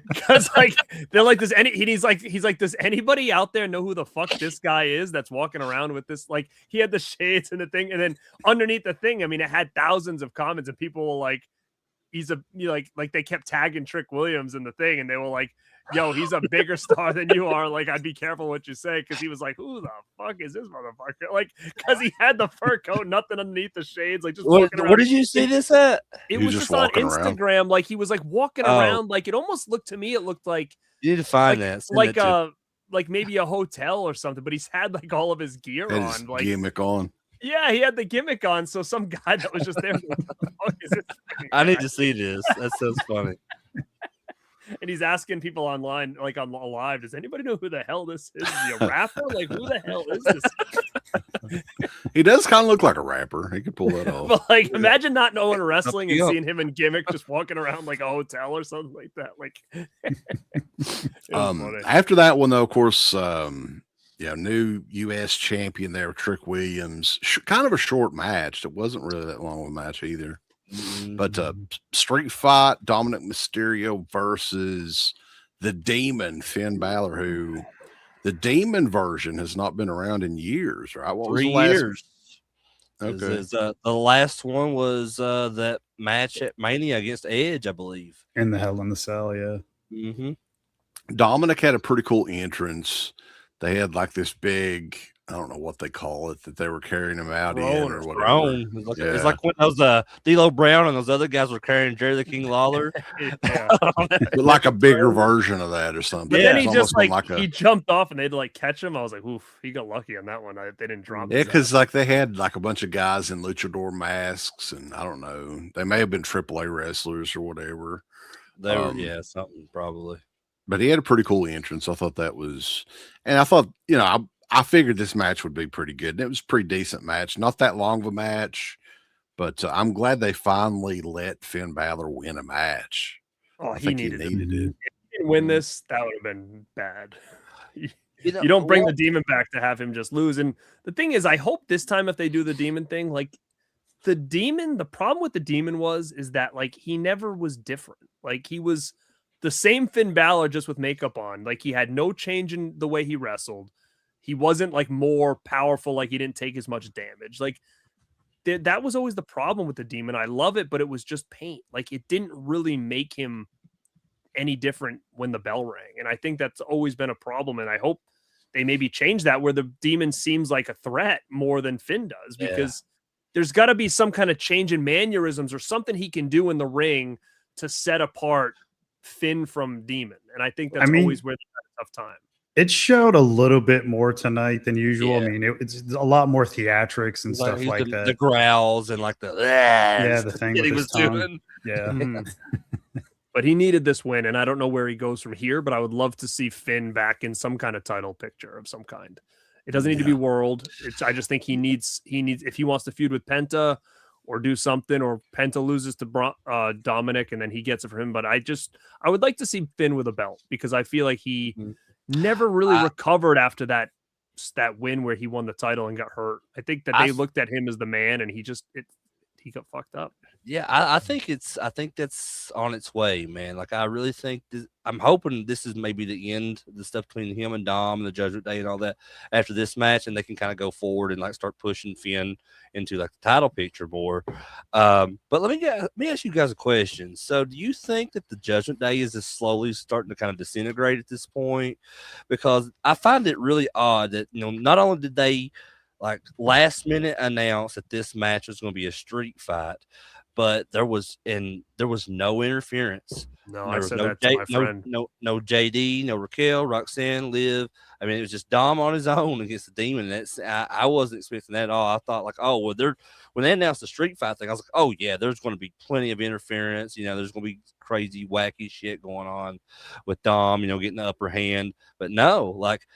S3: because like they're like, he's like, does anybody out there know who the fuck this guy is that's walking around with this? Like, he had the shades and the thing, and then underneath the thing, I mean, it had thousands of comments, and people were like, like they kept tagging Trick Williams in the thing, and they were like, yo, he's a bigger star than you are. Like, I'd be careful what you say, because he was like, who the fuck is this motherfucker? Like, because he had the fur coat, nothing underneath the shades, like just walking around.
S4: What did you see this at?
S3: It was just on Instagram. Around. Like, he was like walking around. Like, it almost looked to me, it looked like
S4: you need to find
S3: like, that. Like maybe a hotel or something, but he's had like all of his gear on, like
S2: gimmick on.
S3: Yeah, he had the gimmick on. So some guy that was just there. Like, what the fuck is this thing?
S4: I need to see this. That sounds funny.
S3: And he's asking people online, like on live, does anybody know who the hell this is? Is he a rapper? Like, who the hell is this?
S2: He does kind of look like a rapper. He could pull that off.
S3: But like, imagine not knowing wrestling and seeing him in gimmick, just walking around like a hotel or something like that. Like,
S2: after that one, though, of course, new U.S. champion there, Trick Williams. Kind of a short match. It wasn't really that long of a match either. But street fight, Dominic Mysterio versus the Demon, Finn Balor, who the Demon version has not been around in years, right? What was
S4: 3
S2: the last?
S4: years. Okay. The last one was that match at Mania against Edge, I believe.
S5: In the Hell in the Cell, yeah.
S4: Mm-hmm.
S2: Dominic had a pretty cool entrance. They had like this big I don't know what they call it that they were carrying him out in
S3: Throne
S2: or
S3: or
S2: whatever.
S4: Throne. It's
S2: Yeah.
S4: like when those D'Lo Brown and those other guys were carrying Jerry the King Lawler.
S3: Yeah.
S2: But like a bigger version of that or something.
S3: But then
S2: It's
S3: he
S2: almost
S3: just
S2: been
S3: like he jumped off and they'd like catch him. I was like, oof, he got lucky on that one. They didn't drop.
S2: yeah,
S3: his
S2: because
S3: ass.
S2: like they had like a bunch of guys in luchador masks, and I don't know, they may have been AAA wrestlers or whatever.
S4: They were, something probably.
S2: But he had a pretty cool entrance. I thought that was, and I thought, I figured this match would be pretty good. And it was a pretty decent match. Not that long of a match, but I'm glad they finally let Finn Balor win a match.
S3: Oh,
S2: I
S3: he
S2: think
S3: needed it.
S2: it.
S3: If he didn't win this, that would have been bad.
S4: You know,
S3: You don't bring the demon back to have him just lose. And the thing is, I hope this time if they do the demon thing, like the problem with the demon is that like he never was different. Like he was the same Finn Balor just with makeup on. Like he had no change in the way he wrestled. He wasn't like more powerful. Like he didn't take as much damage. Like that was always the problem with the demon. I love it, but it was just paint. Like it didn't really make him any different when the bell rang. And I think that's always been a problem. And I hope they maybe change that where the demon seems like a threat more than Finn does, because there's got to be some kind of change in mannerisms or something he can do in the ring to set apart Finn from Demon. And I think that's always where they have a tough time.
S5: It showed a little bit more tonight than usual.
S4: Yeah.
S5: I mean, it's a lot more theatrics and stuff like that.
S4: The growls and like the
S5: the thing
S4: that
S5: with
S4: he
S5: his
S4: was
S5: tongue.
S4: doing.
S5: Yeah.
S3: But he needed this win, and I don't know where he goes from here, but I would love to see Finn back in some kind of title picture of some kind. It doesn't need to be world. I just think he needs if he wants to feud with Penta or do something, or Penta loses to Dominic and then he gets it for him. But I would like to see Finn with a belt, because I feel like he never really recovered after that win where he won the title and got hurt. I think that they looked at him as the man, and he got fucked up.
S4: Yeah, I think that's on its way, man. Like I really think I'm hoping this is maybe the end of the stuff between him and Dom and the Judgment Day and all that after this match, and they can kind of go forward and like start pushing Finn into like the title picture more. But let me ask you guys a question. So do you think that the Judgment Day is just slowly starting to kind of disintegrate at this point? Because I find it really odd that, not only did they like last minute announce that this match was going to be a street fight, but there was no interference.
S3: No,
S4: there
S3: I
S4: was
S3: said
S4: no
S3: that to my friend.
S4: No JD, no Raquel, Roxanne, Liv. I mean, it was just Dom on his own against the Demon. And I wasn't expecting that at all. I thought like, oh, well, when they announced the street fight thing, I was like, oh yeah, there's going to be plenty of interference. There's going to be crazy, wacky shit going on with Dom, getting the upper hand. But no, like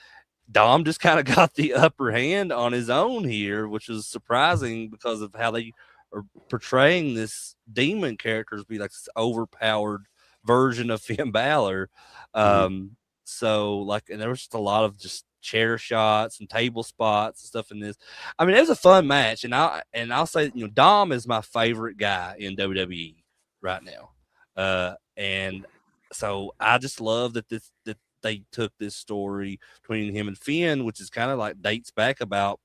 S4: Dom just kind of got the upper hand on his own here, which is surprising because of how they are portraying this Demon character to be like this overpowered version of Finn Balor. So like, and there was just a lot of just chair shots and table spots and stuff in this. I mean, it was a fun match, and I'll say, Dom is my favorite guy in WWE right now. And so I just love that they took this story between him and Finn, which is kind of like dates back about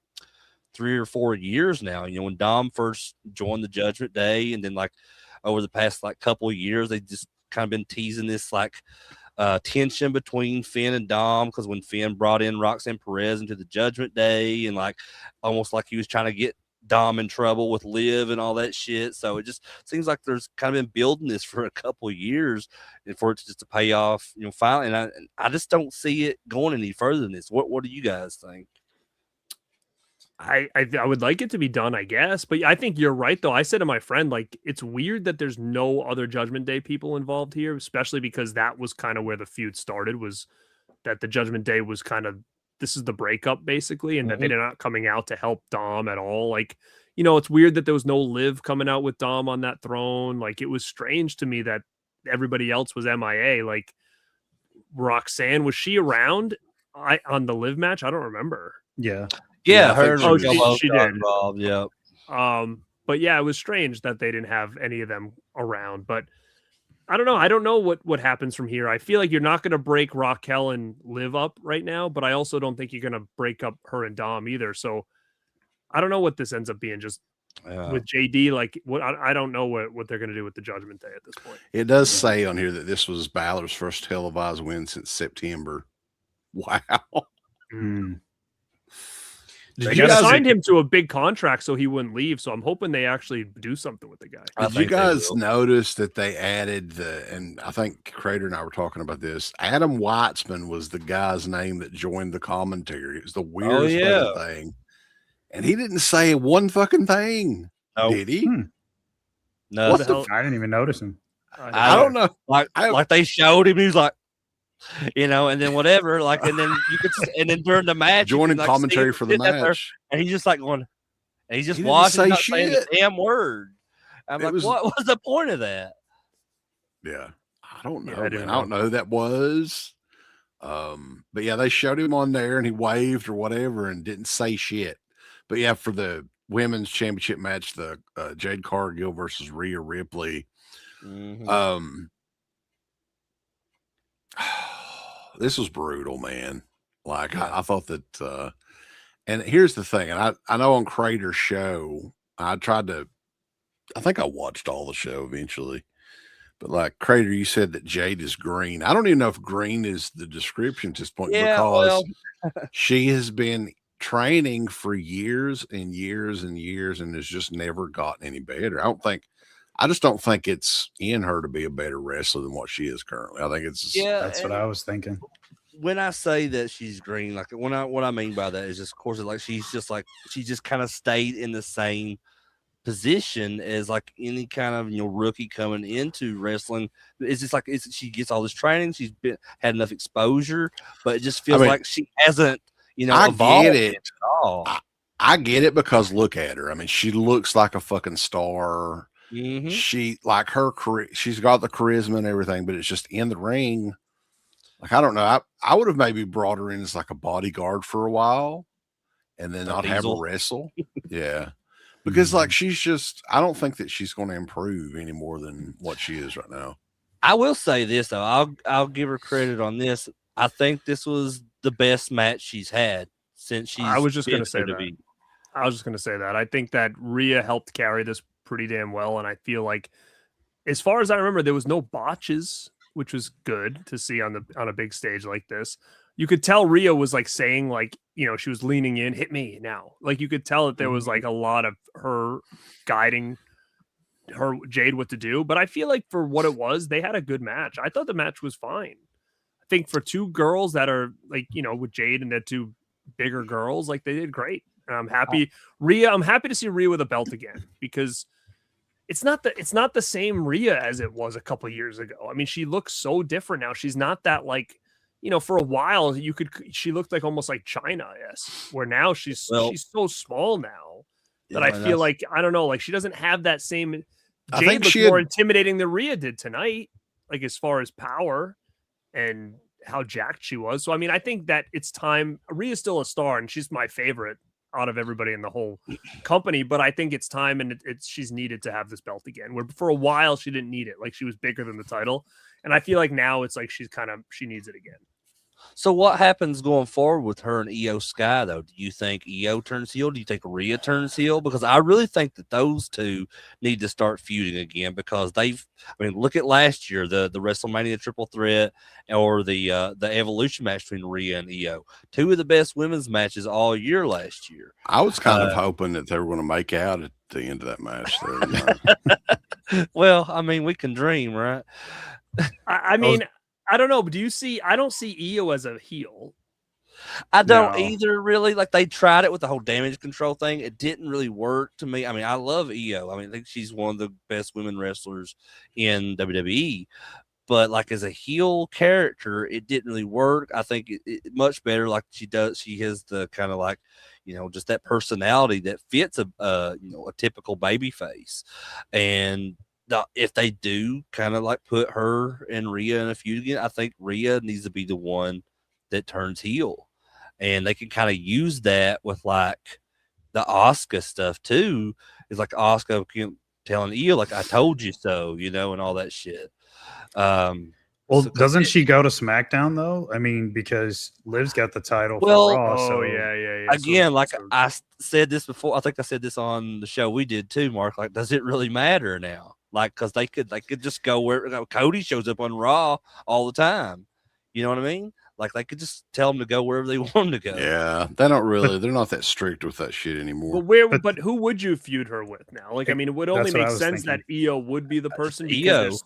S4: 3 or 4 years now. When Dom first joined the Judgment Day, and then like over the past like couple of years, they just kind of been teasing this like tension between Finn and Dom, because when Finn brought in Roxanne Perez into the Judgment Day, and like almost like he was trying to get Dom in trouble with Liv and all that shit. So it just seems like there's kind of been building this for a couple of years, and for it to pay off, finally. And I just don't see it going any further than this. What do you guys think?
S3: I would like it to be done, I guess, but I think you're right though. I said to my friend, like, it's weird that there's no other Judgment Day people involved here, especially because that was kind of where the feud started, was that the Judgment Day was kind of, this is the breakup basically, and that they're not coming out to help Dom at all. Like, it's weird that there was no Liv coming out with Dom on that throne. Like, it was strange to me that everybody else was MIA. Like, Roxanne, was she around on the Liv match? I don't remember.
S5: Yeah.
S4: Yeah,
S3: she did.
S4: Involved. Yeah.
S3: But yeah, it was strange that they didn't have any of them around. But I don't know. I don't know what happens from here. I feel like you're not going to break Raquel and Liv up right now, but I also don't think you're going to break up her and Dom either. So I don't know what this ends up being. Just with JD, like I don't know what they're going to do with the Judgment Day at this point.
S2: It does say on here that this was Balor's first televised win since September. Wow. Did
S3: They
S2: you guys,
S3: signed him to a big contract so he wouldn't leave. So I'm hoping they actually do something with the guy.
S2: did you guys notice that they added and I think Crater and I were talking about this. Adam Weitzman was the guy's name that joined the commentary. It was the weirdest fucking thing. And he didn't say one fucking thing.
S4: Nope.
S2: Did he?
S4: No,
S2: What the
S3: hell?
S5: I didn't even notice him.
S2: I don't know.
S4: Like they showed him, he was like, and then whatever, like, and then you could, and then during the match,
S2: Joining
S4: like,
S2: commentary for the match.
S4: and he's just like going, and he's just
S2: He didn't
S4: watching,
S2: say
S4: not saying
S2: shit.
S4: a damn word. I'm
S2: It
S4: like,
S2: was-
S4: what was the point of that?
S2: Yeah. I don't know.
S3: Yeah, I
S2: man.
S3: didn't
S2: I don't know who that was. But yeah, they showed him on there and he waved or whatever and didn't say shit. But yeah, for the women's championship match, the Jade Cargill versus Rhea Ripley.
S4: Mhm.
S2: This was brutal, man. Like I thought that and here's the thing, and I know on Crater's show, I think I watched all the show eventually. But like Crater, you said that Jade is green. I don't even know if green is the description at this point because she has been training for years and years and years and has just never gotten any better. I just don't think it's in her to be a better wrestler than what she is currently. I think it's
S5: That's what I was thinking.
S4: When I say that she's green, like what I mean by that is just, of course, like she just kind of stayed in the same position as like any kind of rookie coming into wrestling. It's just like she gets all this training, had enough exposure, but it just feels like she hasn't
S2: I
S4: evolved
S2: get it.
S4: at all.
S2: I get it because look at her. I mean, she looks like a fucking star.
S4: Mm-hmm.
S2: She like her she's got the charisma and everything, but it's just in the ring. Like, I don't know. I would have maybe brought her in as like a bodyguard for a while and then not have her wrestle. Yeah. Because like I don't think that she's going to improve any more than what she is right now.
S4: I will say this though. I'll give her credit on this. I think this was the best match she's had since she's.
S3: I was just going to say
S4: WWE.
S3: that. I was just going to say that. I think that Rhea helped carry this pretty damn well, and I feel like, as far as I remember, there was no botches, which was good to see on a big stage like this. You could tell Rhea was like saying, like, she was leaning in, hit me now. Like, you could tell that there was like a lot of her guiding her Jade what to do. But I feel like for what it was, they had a good match. I thought the match was fine. I think for two girls that are like, with Jade and the two bigger girls, like, they did great. And I'm happy. I'm happy to see Rhea with a belt again, because it's not the same Rhea as it was a couple of years ago. I mean, she looks so different now. She's not that, like, for a while she looked like almost like China, where now she's so small now that I feel like, I don't know, like, she doesn't have that same. Jade looked more intimidating than Rhea did tonight, like, as far as power and how jacked she was. So I mean, I think that it's time. Rhea's still a star, and she's my favorite out of everybody in the whole company, but I think it's time, and she's needed to have this belt again, where for a while she didn't need it. Like, she was bigger than the title, and I feel like now it's like she needs it again.
S4: So what happens going forward with her and Io Sky, though? Do you think Io turns heel? Do you think Rhea turns heel? Because I really think that those two need to start feuding again, because look at last year, the WrestleMania triple threat, or the Evolution match between Rhea and Io. Two of the best women's matches all year last year.
S2: I was kind of hoping that they were going to make out at the end of that match there.
S4: Well, I mean, we can dream, right?
S3: I mean, I don't know, but I don't see Io as a heel.
S4: I don't either, really. Like, they tried it with the whole damage control thing. It didn't really work to me. I mean, I love Io. I mean, I think she's one of the best women wrestlers in WWE. But, like, as a heel character, it didn't really work. I think it much better, like she does. She has the kind of, like, just that personality that fits a typical baby face. And if they do kind of like put her and Rhea in a feud again, I think Rhea needs to be the one that turns heel, and they can kind of use that with like the Asuka stuff too. It's like Asuka telling Io, like, I told you so, and all that shit.
S5: Well, doesn't she go to SmackDown though? I mean, because Liv's got the title for Raw. So
S3: yeah.
S4: Again, I said this before. I think I said this on the show we did too, Mark. Like, does it really matter now? Like, because they could just go where Cody shows up on Raw all the time. You know what I mean? Like they could just tell them to go wherever they want them to go.
S2: Yeah, they don't really. They're not that strict with that shit anymore.
S3: But who would you feud her with now? Like, I mean, it would only
S5: That's what I
S3: make
S5: was
S3: sense
S5: thinking.
S3: that Io would be the person. because
S4: Io.
S3: there's-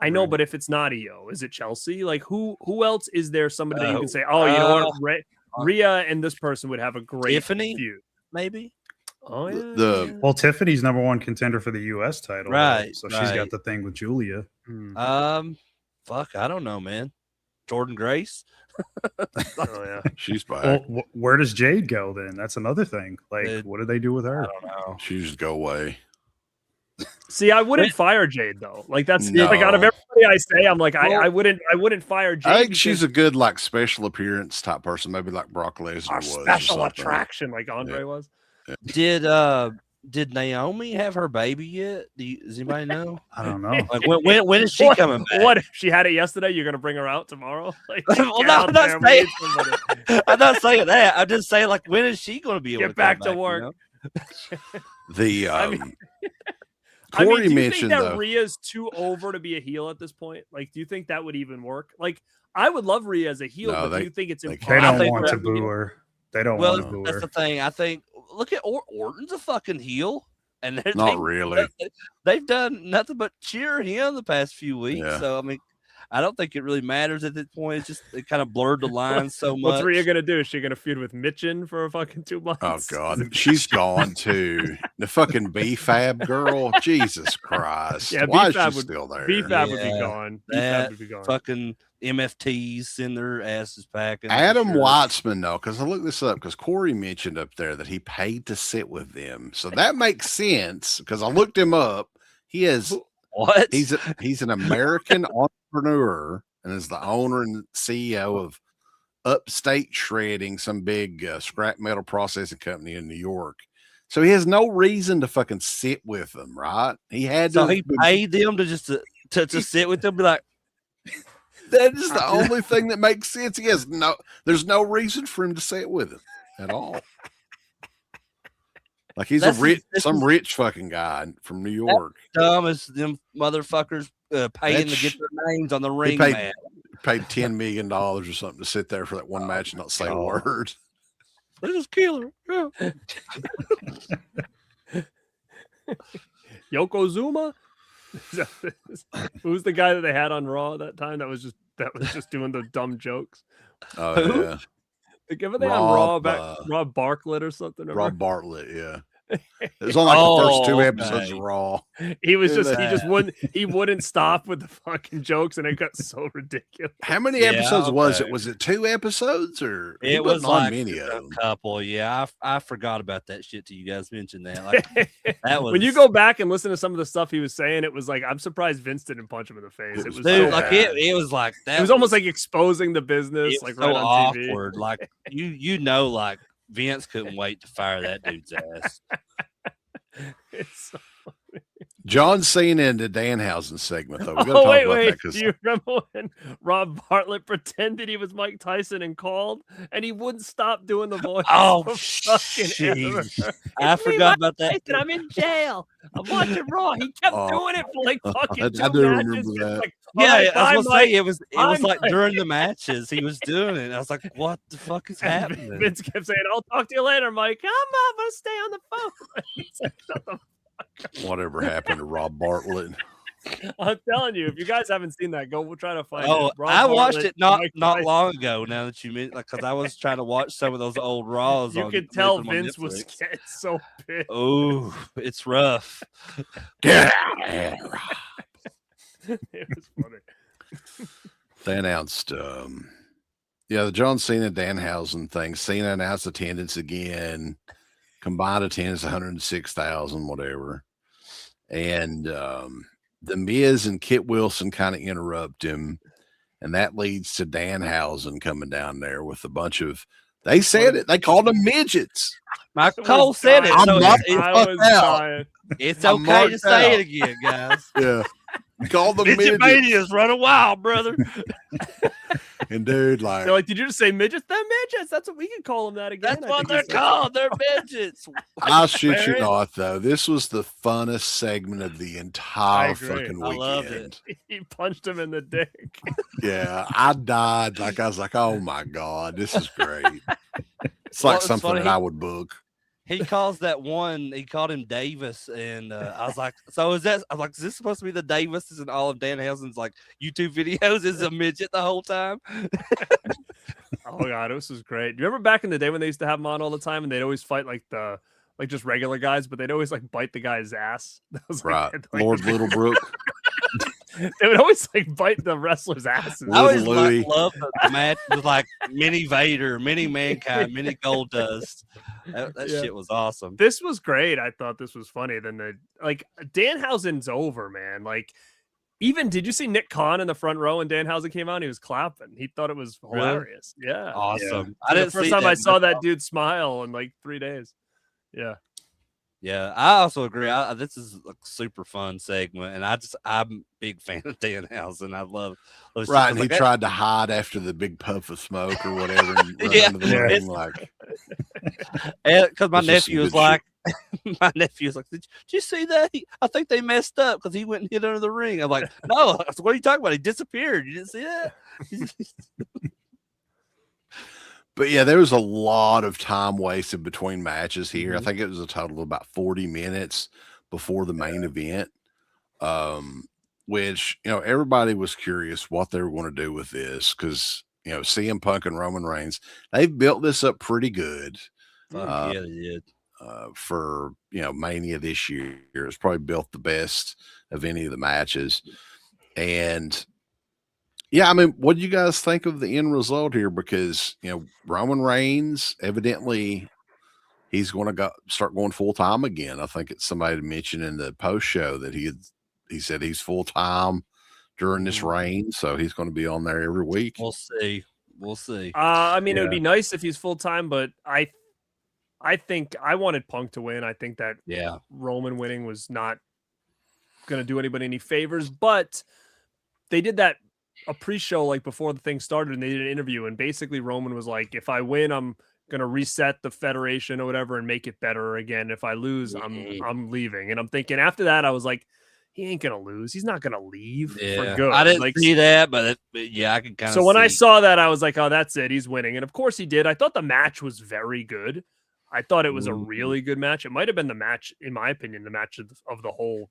S3: I know, but if it's not Io, is it Chelsea? Like, who else is there? Somebody that you can say, oh, you know what, Rhea and this person would have a great
S4: Tiffany?
S3: feud.
S4: Maybe.
S3: Oh yeah.
S5: Well, Tiffany's #1 contender for the U.S. title,
S4: Right,
S5: So she's
S4: right.
S5: got the thing with Julia.
S4: Fuck, I don't know, man. Jordan Grace.
S3: Oh yeah.
S2: She's back.
S5: Well, where does Jade go then? That's another thing. Like,
S4: It-
S5: what do they do with her?
S4: I don't know.
S2: She just go away.
S3: See, I wouldn't fire Jade though. Like that's
S2: No.
S3: like out of everybody I say, I'm like I wouldn't fire Jade.
S2: I think she's a good like special appearance type person, maybe like Brock Lesnar
S3: our
S2: was. or
S3: special
S2: something.
S3: attraction, like Andre was.
S4: Did Naomi have her baby yet? Does anybody know?
S5: I don't know.
S4: Like when is she
S3: What-
S4: coming back?
S3: What if she had it yesterday? You're gonna bring her out tomorrow? Like,
S4: Well,
S3: get
S4: no,
S3: out
S4: I'm not
S3: there, we
S4: saying-
S3: need somebody.
S4: I'm not saying that. I'm just saying, like, when is she going to be able
S3: Get
S4: to
S3: back
S4: come
S3: to work.
S4: You know?
S2: The
S3: I mean-
S2: Corey
S3: do you
S2: mentioned
S3: think that
S2: though.
S3: Rhea's too over to be a heel at this point? Like, do you think that would even work? Like, I would love Rhea as a heel,
S2: No,
S3: but
S2: they-
S3: do you think it's
S2: they
S3: impossible?
S5: They
S4: I
S5: don't
S4: think
S5: want
S4: we're
S5: to
S4: at the
S5: boo her. They don't
S4: Well,
S5: want to boo
S4: that's
S5: her.
S4: the thing. I think. Look at Orton's a fucking heel, and
S2: Not really.
S4: They've done nothing but cheer him the past few weeks.
S2: Yeah.
S4: So I mean, I don't think it really matters at this point. It's just it kind of blurred the lines so much.
S3: What's Rhea gonna do? Is she gonna feud with Mitchin for a fucking 2 months?
S2: Oh God, she's gone too. The fucking B-Fab girl. Jesus Christ.
S3: Yeah,
S2: Why is
S3: B-Fab
S2: she
S3: would-
S2: still there?
S3: B-Fab would be
S4: Yeah,
S3: gone.
S4: that
S3: B-Fab would be gone.
S4: Fucking MFTs send their asses packing. for
S2: Adam
S4: sure.
S2: Wattsman, though, because I looked this up because Corey mentioned up there that he paid to sit with them. So that makes sense because I looked him up. He is
S4: What?
S2: he's an American entrepreneur and is the owner and CEO of Upstate Shredding, some big scrap metal processing company in New York. So he has no reason to fucking sit with them, right? He had to.
S4: So he paid them to just to sit with them, be like,
S2: That is the only thing that makes sense. He has there's no reason for him to sit with him at all. Like he's some rich fucking guy from New York.
S4: dumb as them motherfuckers paying to get their names on the ring
S2: paid-
S4: mat.
S2: Paid $10 million or something to sit there for that one match and not say a
S4: God.
S2: word.
S4: They just kill her. Yeah.
S3: Yokozuna? Who's the guy that they had on Raw that time that was just doing the dumb jokes?
S2: Oh
S4: Who?
S2: yeah,
S3: Like, were they on Raw
S2: Rob,
S3: Rob Bartlett or something?
S2: Rob Bartlett. Yeah, it was on like the first 2 episodes of
S4: okay.
S2: Raw.
S3: He was
S2: Yeah,
S3: just he wouldn't stop with the fucking jokes, and it got so ridiculous.
S2: How many
S4: Yeah,
S2: episodes was it?
S4: okay.
S2: Was it 2 episodes or he
S4: It was
S2: wasn't on
S4: like
S2: many of
S4: a
S2: them?
S4: couple. Yeah, I forgot about that shit till you guys mentioned that. Like that was
S3: When you go back and listen to some of the stuff he was saying, it was like, I'm surprised Vince didn't punch him in the face.
S2: It
S3: It was
S2: was
S3: so
S4: dude, like
S3: bad.
S4: it was like that.
S3: It was almost like exposing the business,
S4: it was
S3: like
S4: so
S3: right on TV.
S4: awkward. Like you know, like Vince couldn't wait to fire that dude's ass.
S3: It's so-
S2: John Cena in the Danhausen segment though. We gotta
S3: Oh
S2: talk
S3: wait,
S2: about that
S3: wait!
S2: because
S3: Do you remember when Rob Bartlett pretended he was Mike Tyson and called, and he wouldn't stop doing the voice?
S4: Oh,
S3: for fucking ever.
S4: jeez. I forgot about that.
S3: Tyson, I'm in jail. I'm watching Raw. He kept
S2: Oh,
S3: doing it for like fucking
S2: I
S3: 2
S2: do
S3: matches.
S2: remember
S3: Just
S2: that.
S3: like, all
S4: Yeah,
S3: right,
S4: I
S3: bye,
S4: was gonna say
S3: Mike.
S4: it was
S3: I'm
S4: like
S3: like-
S4: during the matches he was doing it. I was like, what the fuck is
S3: And
S4: happening?
S3: Vince kept saying, "I'll talk to you later, Mike. I'm not gonna stay on the phone." It's like, shut the
S2: whatever happened to Rob Bartlett.
S3: I'm telling you, if you guys haven't seen that, go. We'll try to find
S4: Oh,
S3: it. Rob
S4: I watched
S3: Bartlett,
S4: it not
S3: Mike
S4: not
S3: Tyson.
S4: long ago. Now that you mean, like, because I was trying to watch some of those old Raws.
S3: You
S4: on,
S3: could tell
S4: with them on
S3: Vince was
S4: Netflix.
S3: getting so pissed.
S4: Oh, it's rough.
S2: Get out of here.
S3: It was funny.
S2: They announced the John Cena Danhausen thing. Cena announced attendance again. Combined attendance 106,000, whatever. And the Miz and Kit Wilson kind of interrupt him, and that leads to Danhausen coming down there with a bunch of. They said it. They called them midgets.
S4: Michael
S3: was
S4: Cole said it.
S3: dying.
S4: So
S2: I'm not-
S4: it's,
S3: I
S2: fuck
S3: was
S2: out.
S3: dying.
S4: it's
S2: I'm
S4: okay to
S2: marked
S4: say
S2: out.
S4: it again, guys.
S2: Yeah. Call the
S4: Midget
S2: midgets.
S4: Mania's running wild, brother.
S2: And dude, like,
S3: They're like, did you just say midgets? They're midgets. That's what we can call them that again.
S4: That's
S3: I
S4: what
S3: think
S4: they're
S3: he said.
S4: called. They're midgets.
S2: I shit you
S4: Barrett.
S2: not, though. This was the funnest segment of the entire
S3: agree.
S2: fucking
S4: I
S2: weekend.
S4: loved it.
S3: He punched him in the dick.
S2: Yeah, I died. Like, I was like, oh my God, this is great. It's
S4: Well,
S2: like
S4: it's
S2: something
S4: funny,
S2: that I would book.
S4: He calls that one. He called him Davis, and I was like, "So is that?" I'm like, "Is this supposed to be the Davises in all of Danhausen's like YouTube videos? Is a midget the whole time?"
S3: Oh God, this was great. Do you remember back in the day when they used to have him on all the time and they'd always fight like just regular guys, but they'd always like bite the guy's ass. That was
S2: Right.
S3: like,
S2: Lord Littlebrook.
S3: they would always like bite the wrestlers' asses.
S4: I always
S2: Little Louie.
S4: loved the match with like Mini Vader, Mini Mankind, Mini Gold Dust. That
S3: Yeah.
S4: shit was awesome.
S3: This was great. I thought this was funny. Then Danhausen's over, man. Like, even did you see Nick Khan in the front row when Danhausen came out? He was clapping. He thought it was
S4: Really?
S3: hilarious. Yeah.
S4: Awesome.
S3: The
S4: I didn't
S3: first
S4: see
S3: time I
S4: that,
S3: saw
S4: but-
S3: that dude smile in like 3 days. Yeah.
S4: Yeah, I also agree. This is a super fun segment, and I'm a big fan of Danhausen. I love
S2: Right. And he
S4: like that-
S2: tried to hide after the big puff of smoke or whatever. And run
S4: Yeah.
S2: into the
S5: Yeah.
S2: ring, like,
S4: because my
S2: This is some
S4: nephew was
S2: good
S4: like, my nephew was like, did you see that? I think they messed up because he went and hit under the ring. I'm like, no. I said, what are you talking about? He disappeared. You didn't see that?
S2: but yeah, there was a lot of time wasted between matches here.
S4: Mm-hmm.
S2: I think it was a total of about 40 minutes before the main event. Which, everybody was curious what they were going to do with this because, CM Punk and Roman Reigns, they've built this up pretty good.
S4: Fuck yeah, they did.
S2: For Mania this year. It's probably built the best of any of the matches. And yeah, I mean, what do you guys think of the end result here? Because Roman Reigns, evidently he's going to start going full time again. I think it's somebody mentioned in the post show that he said he's full time during this reign, so he's going to be on there every week.
S4: We'll see. We'll see.
S3: I mean, it would
S5: Yeah.
S3: be nice if he's full time, but I think I wanted Punk to win. I think that
S4: Yeah.
S3: Roman winning was not going to do anybody any favors, but they did a pre-show like before the thing started, and they did an interview, and basically Roman was like, if I win, I'm going to reset the federation or whatever and make it better again. If I lose, I'm leaving. And I'm thinking after that, I was like, he ain't going to lose. He's not going to leave for
S4: Yeah.
S3: good.
S4: I didn't
S3: Like,
S4: see that, but yeah, I can kind of
S3: so when I saw that, I was like, oh, that's it. He's winning. And of course he did. I thought the match was very good. I thought it was a really good match. It might have been the match, in my opinion, the match of the whole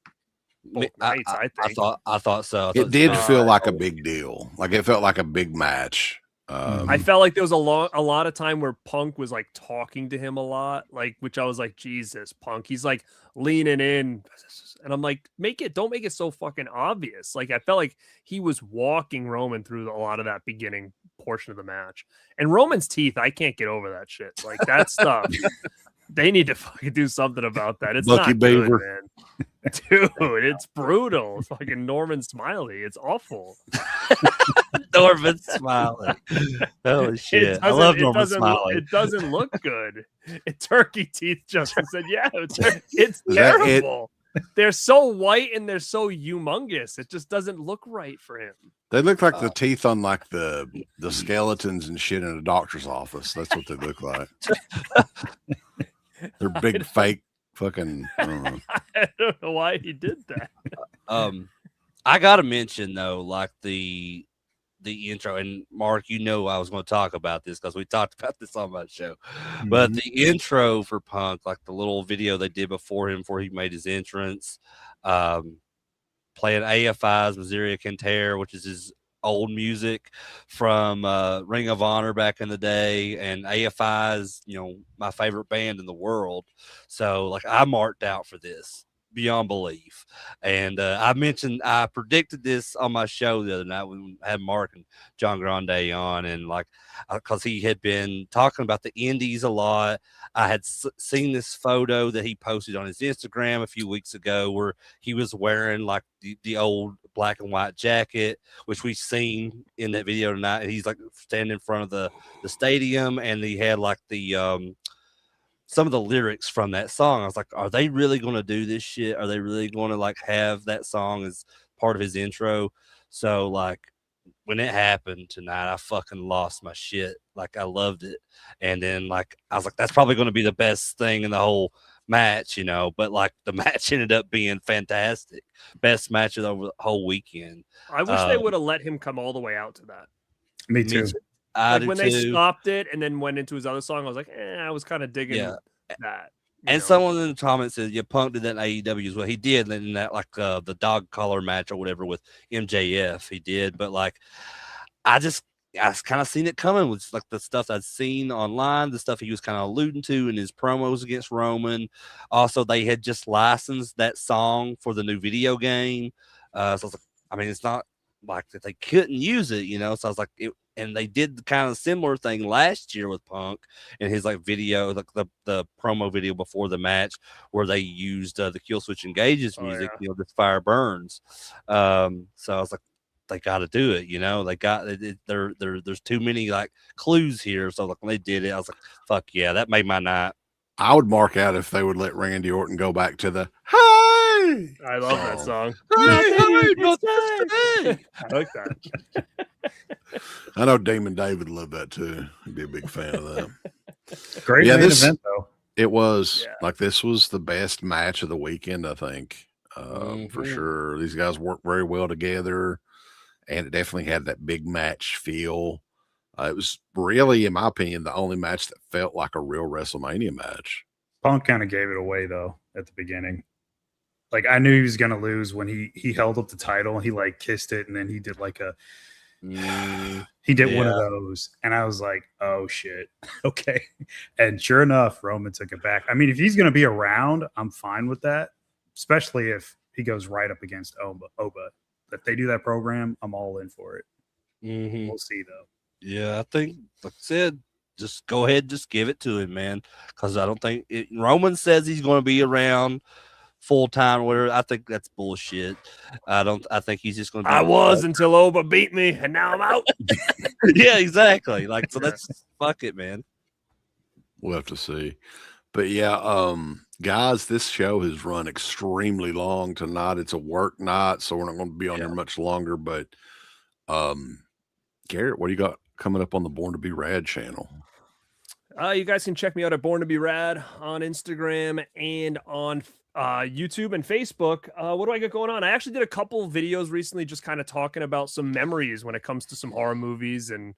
S3: both nights, I think.
S4: I thought so.
S2: It did feel like a big deal. Like it felt like a big match.
S3: I felt like there was a lot of time where Punk was like talking to him a lot, like, which I was like, Jesus, Punk. He's like leaning in, and I'm like, don't make it so fucking obvious. Like I felt like he was walking Roman through a lot of that beginning portion of the match. And Roman's teeth, I can't get over that shit. Like that stuff. They need to fucking do something about that. It's
S2: Lucky
S3: not
S2: Beaver.
S3: good, man. Dude, it's brutal. It's fucking Norman Smiley. It's awful.
S4: Norman Smiley. Holy shit. I love Norman Smiley.
S3: It doesn't look good. Turkey teeth, Justin said. Yeah, it's
S2: that it?
S3: terrible. They're so white and they're so humongous. It just doesn't look right for him.
S2: They look like the teeth on like the skeletons and shit in a doctor's office. That's what they look like. They're big fake fucking. I don't know.
S3: I don't know why he did that.
S4: I gotta mention though, like the intro, and Mark, I was going to talk about this because we talked about this on my show. But the intro for Punk, like the little video they did before he made his entrance, playing AFI's Missouri Can Tear, which is his old music from Ring of Honor back in the day, and AFI is my favorite band in the world. So like I marked out for this beyond belief. And I predicted this on my show the other night when I had Mark and John Grande on, and like because he had been talking about the indies a lot. I had seen this photo that he posted on his Instagram a few weeks ago where he was wearing like the old black and white jacket, which we've seen in that video tonight. And he's like standing in front of the stadium, and he had like the some of the lyrics from that song. I was like, are they really going to do this shit? Are they really going to like have that song as part of his intro. So like when it happened tonight, I fucking lost my shit. Like I loved it. And then like I was like, that's probably going to be the best thing in the whole match, but like the match ended up being fantastic. Best match of the whole weekend.
S3: I wish they would have let him come all the way out to that.
S5: Me too.
S3: Like when they stopped it and then went into his other song, I was like, I was kind of digging that.
S4: And someone in the comments says, "Yeah, Punk did that in AEW as well." He did in that like the dog collar match or whatever with MJF. He did, but like I kind of seen it coming with like the stuff I'd seen online, the stuff he was kind of alluding to in his promos against Roman. Also, they had just licensed that song for the new video game. So I was like, I mean, it's not like that they couldn't use it, So I was like, and they did the kind of similar thing last year with Punk in his like video, like the promo video before the match, where they used the Kill Switch Engages music, This Fire Burns. So I was like, they got to do it, They got there's too many like clues here. So like when they did it, I was like, fuck yeah, that made my night.
S2: I would mark out if they would let Randy Orton go back to the "Hey."
S3: I love that song.
S2: Hey,
S3: I like that.
S2: I know Damon David loved that too. He'd be a big fan of that.
S5: Great main event though.
S2: It was like this was the best match of the weekend, I think, for sure. These guys worked very well together, and it definitely had that big match feel. It was really, in my opinion, the only match that felt like a real WrestleMania match.
S5: Punk kind of gave it away though at the beginning. Like I knew he was gonna lose when he held up the title and he like kissed it, and then he did like he did one of those, and I was like, oh shit, okay. And sure enough, Roman took it back. I mean, if he's gonna be around, I'm fine with that, especially if he goes right up against Oba. If they do that program, I'm all in for it. We'll see though.
S4: Yeah, I think, like I said, just go ahead, just give it to him, man. Because I don't think Roman says he's going to be around full time or whatever. I think that's bullshit. I think he's just going to.
S3: I was until Oba beat me, and now I'm out.
S4: Yeah, exactly. Like so, that's fuck it, man.
S2: We'll have to see. But yeah, guys, this show has run extremely long tonight. It's a work night, so we're not going to be on here much longer. But Garrett, what do you got coming up on the Born to Be Rad channel?
S3: You guys can check me out at Born to Be Rad on Instagram and on YouTube and Facebook. What do I got going on? I actually did a couple of videos recently just kind of talking about some memories when it comes to some horror movies and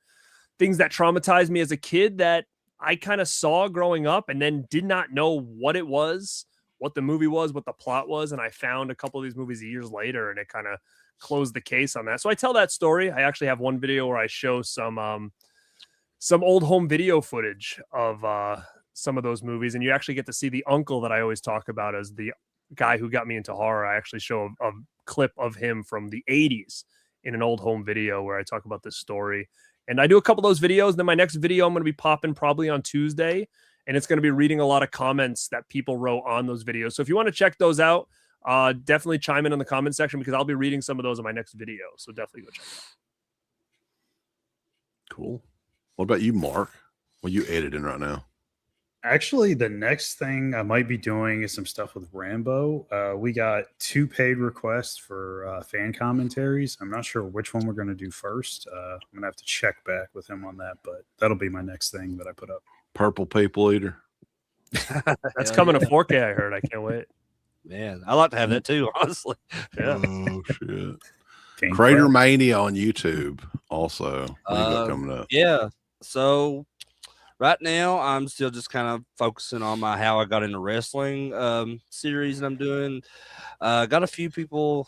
S3: things that traumatized me as a kid that I kind of saw growing up and then did not know what it was, what the movie was, what the plot was. And I found a couple of these movies years later, and it kind of closed the case on that. So I tell that story. I actually have one video where I show some old home video footage of some of those movies, and you actually get to see the uncle that I always talk about as the guy who got me into horror. I actually show a clip of him from the 80s in an old home video where I talk about this story. And I do a couple of those videos. Then my next video I'm going to be popping probably on Tuesday, and it's going to be reading a lot of comments that people wrote on those videos. So if you want to check those out, definitely chime in the comment section because I'll be reading some of those in my next video. So definitely go check it out.
S2: Cool. What about you, Mark? What are you editing right now?
S5: Actually, the next thing I might be doing is some stuff with Rambo. We got 2 paid requests for fan commentaries. I'm not sure which one we're going to do first. I'm going to have to check back with him on that, but that'll be my next thing that I put up.
S2: Purple People Eater.
S3: That's coming to 4K, I heard. I can't wait.
S4: Man, I like to have that too, honestly.
S3: Yeah.
S2: Oh, shit. Crater Mania on YouTube also. What do you got coming up?
S4: Yeah. So right now I'm still just kind of focusing on my how I got into wrestling series that I'm doing. Got a few people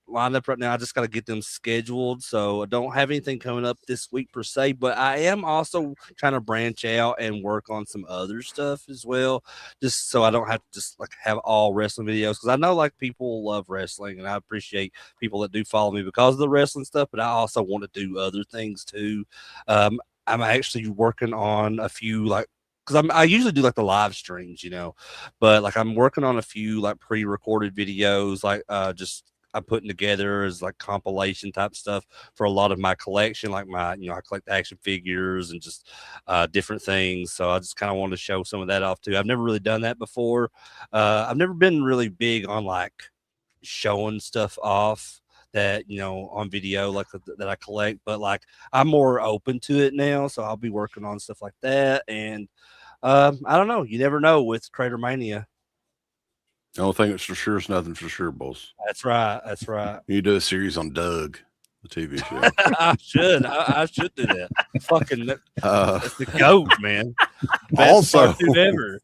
S4: lined up right now. I just got to get them scheduled. So I don't have anything coming up this week per se, but I am also trying to branch out and work on some other stuff as well, just so I don't have to just like have all wrestling videos, because I know like people love wrestling and I appreciate people that do follow me because of the wrestling stuff, but I also want to do other things too. I'm actually working on a few like, because I usually do like the live streams, but like I'm working on a few like pre-recorded videos, like just I'm putting together as like compilation type stuff for a lot of my collection, like my, I collect action figures and just different things. So I just kind of wanted to show some of that off too. I've never really done that before. I've never been really big on like showing stuff off that, on video, like that I collect, but like I'm more open to it now. So I'll be working on stuff like that. And I don't know. You never know with Crater Mania.
S2: The only thing that's for sure is nothing for sure, boss.
S4: That's right. That's right.
S2: You do a series on Doug, the TV show.
S4: I should do that. Fucking that's the GOAT, man. Best
S2: Also,
S4: cartoon ever.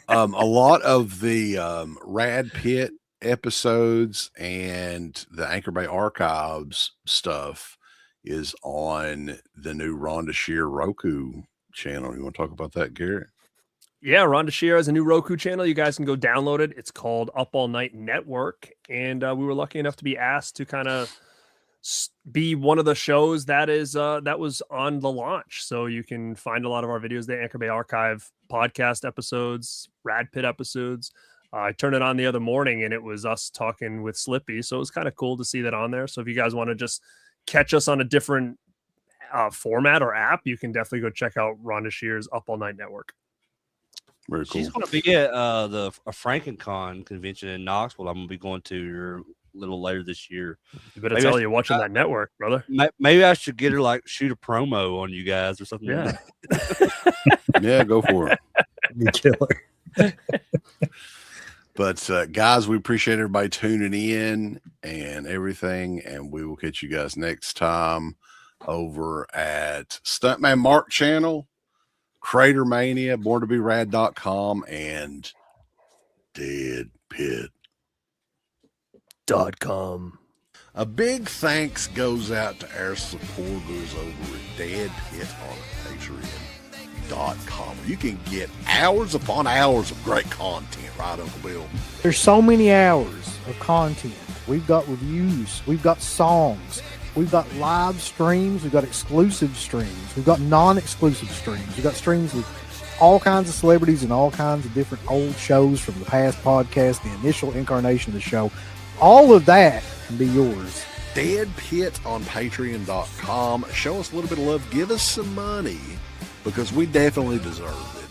S2: a lot of the Rad Pit episodes and the Anchor Bay Archives stuff is on the new Rhonda Shear Roku channel. You want to talk about that, Garrett?
S3: Yeah, Rhonda Shear has a new Roku channel. You guys can go download it. It's called Up All Night Network. And we were lucky enough to be asked to kind of be one of the shows that was on the launch. So you can find a lot of our videos, the Anchor Bay Archive podcast episodes, Rad Pit episodes. I turned it on the other morning and it was us talking with Slippy. So it was kind of cool to see that on there. So if you guys want to just catch us on a different format or app, you can definitely go check out Rhonda Shear's Up All Night Network.
S2: Very cool.
S4: She's going to be at a FrankenCon convention in Knoxville. I'm going to be going to a little later this year.
S3: You better tell you're watching that network, brother.
S4: Maybe I should get her shoot a promo on you guys or something.
S3: Yeah,
S2: Yeah, go for it.
S5: Be killer.
S2: But guys, we appreciate everybody tuning in and everything, and we will catch you guys next time over at Stuntman Mark channel, Crater Mania, BornToBeRad.com, and
S3: DeadPit.com.
S2: A big thanks goes out to our supporters over at Dead Pit on Patreon.com. You can get hours upon hours of great content, right, Uncle Bill?
S6: There's so many hours of content. We've got reviews. We've got songs. We've got live streams. We've got exclusive streams. We've got non-exclusive streams. We've got streams with all kinds of celebrities and all kinds of different old shows from the past podcast, the initial incarnation of the show. All of that can be yours.
S2: Dead Pit on Patreon.com. Show us a little bit of love. Give us some money because we definitely deserve it.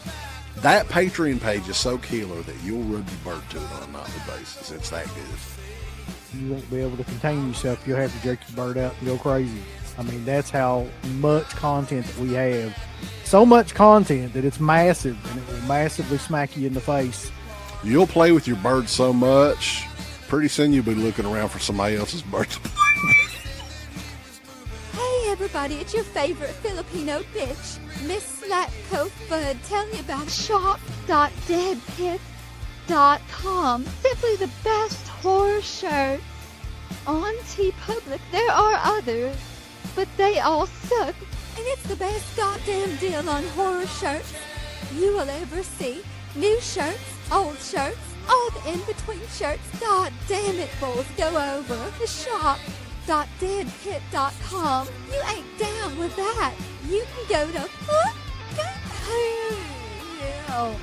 S2: That Patreon page is so killer that you'll rub your bird to it on a nightly basis. It's that good.
S6: You won't be able to contain yourself. You'll have to jerk your bird out and go crazy. I mean, that's how much content that we have. So much content that it's massive, and it will massively smack you in the face.
S2: You'll play with your bird so much, pretty soon you'll be looking around for somebody else's bird to play.
S7: Hey everybody, it's your favorite Filipino bitch, Miss Slatko Fudd, telling you about shop.deadpit.com. Simply the best horror shirt on TeePublic. There are others, but they all suck. And it's the best goddamn deal on horror shirts you will ever see. New shirts, old shirts, all the in-between shirts. God damn it, bulls, go over the shop.deadpit.com. You ain't down with that. You can go to fucking hell.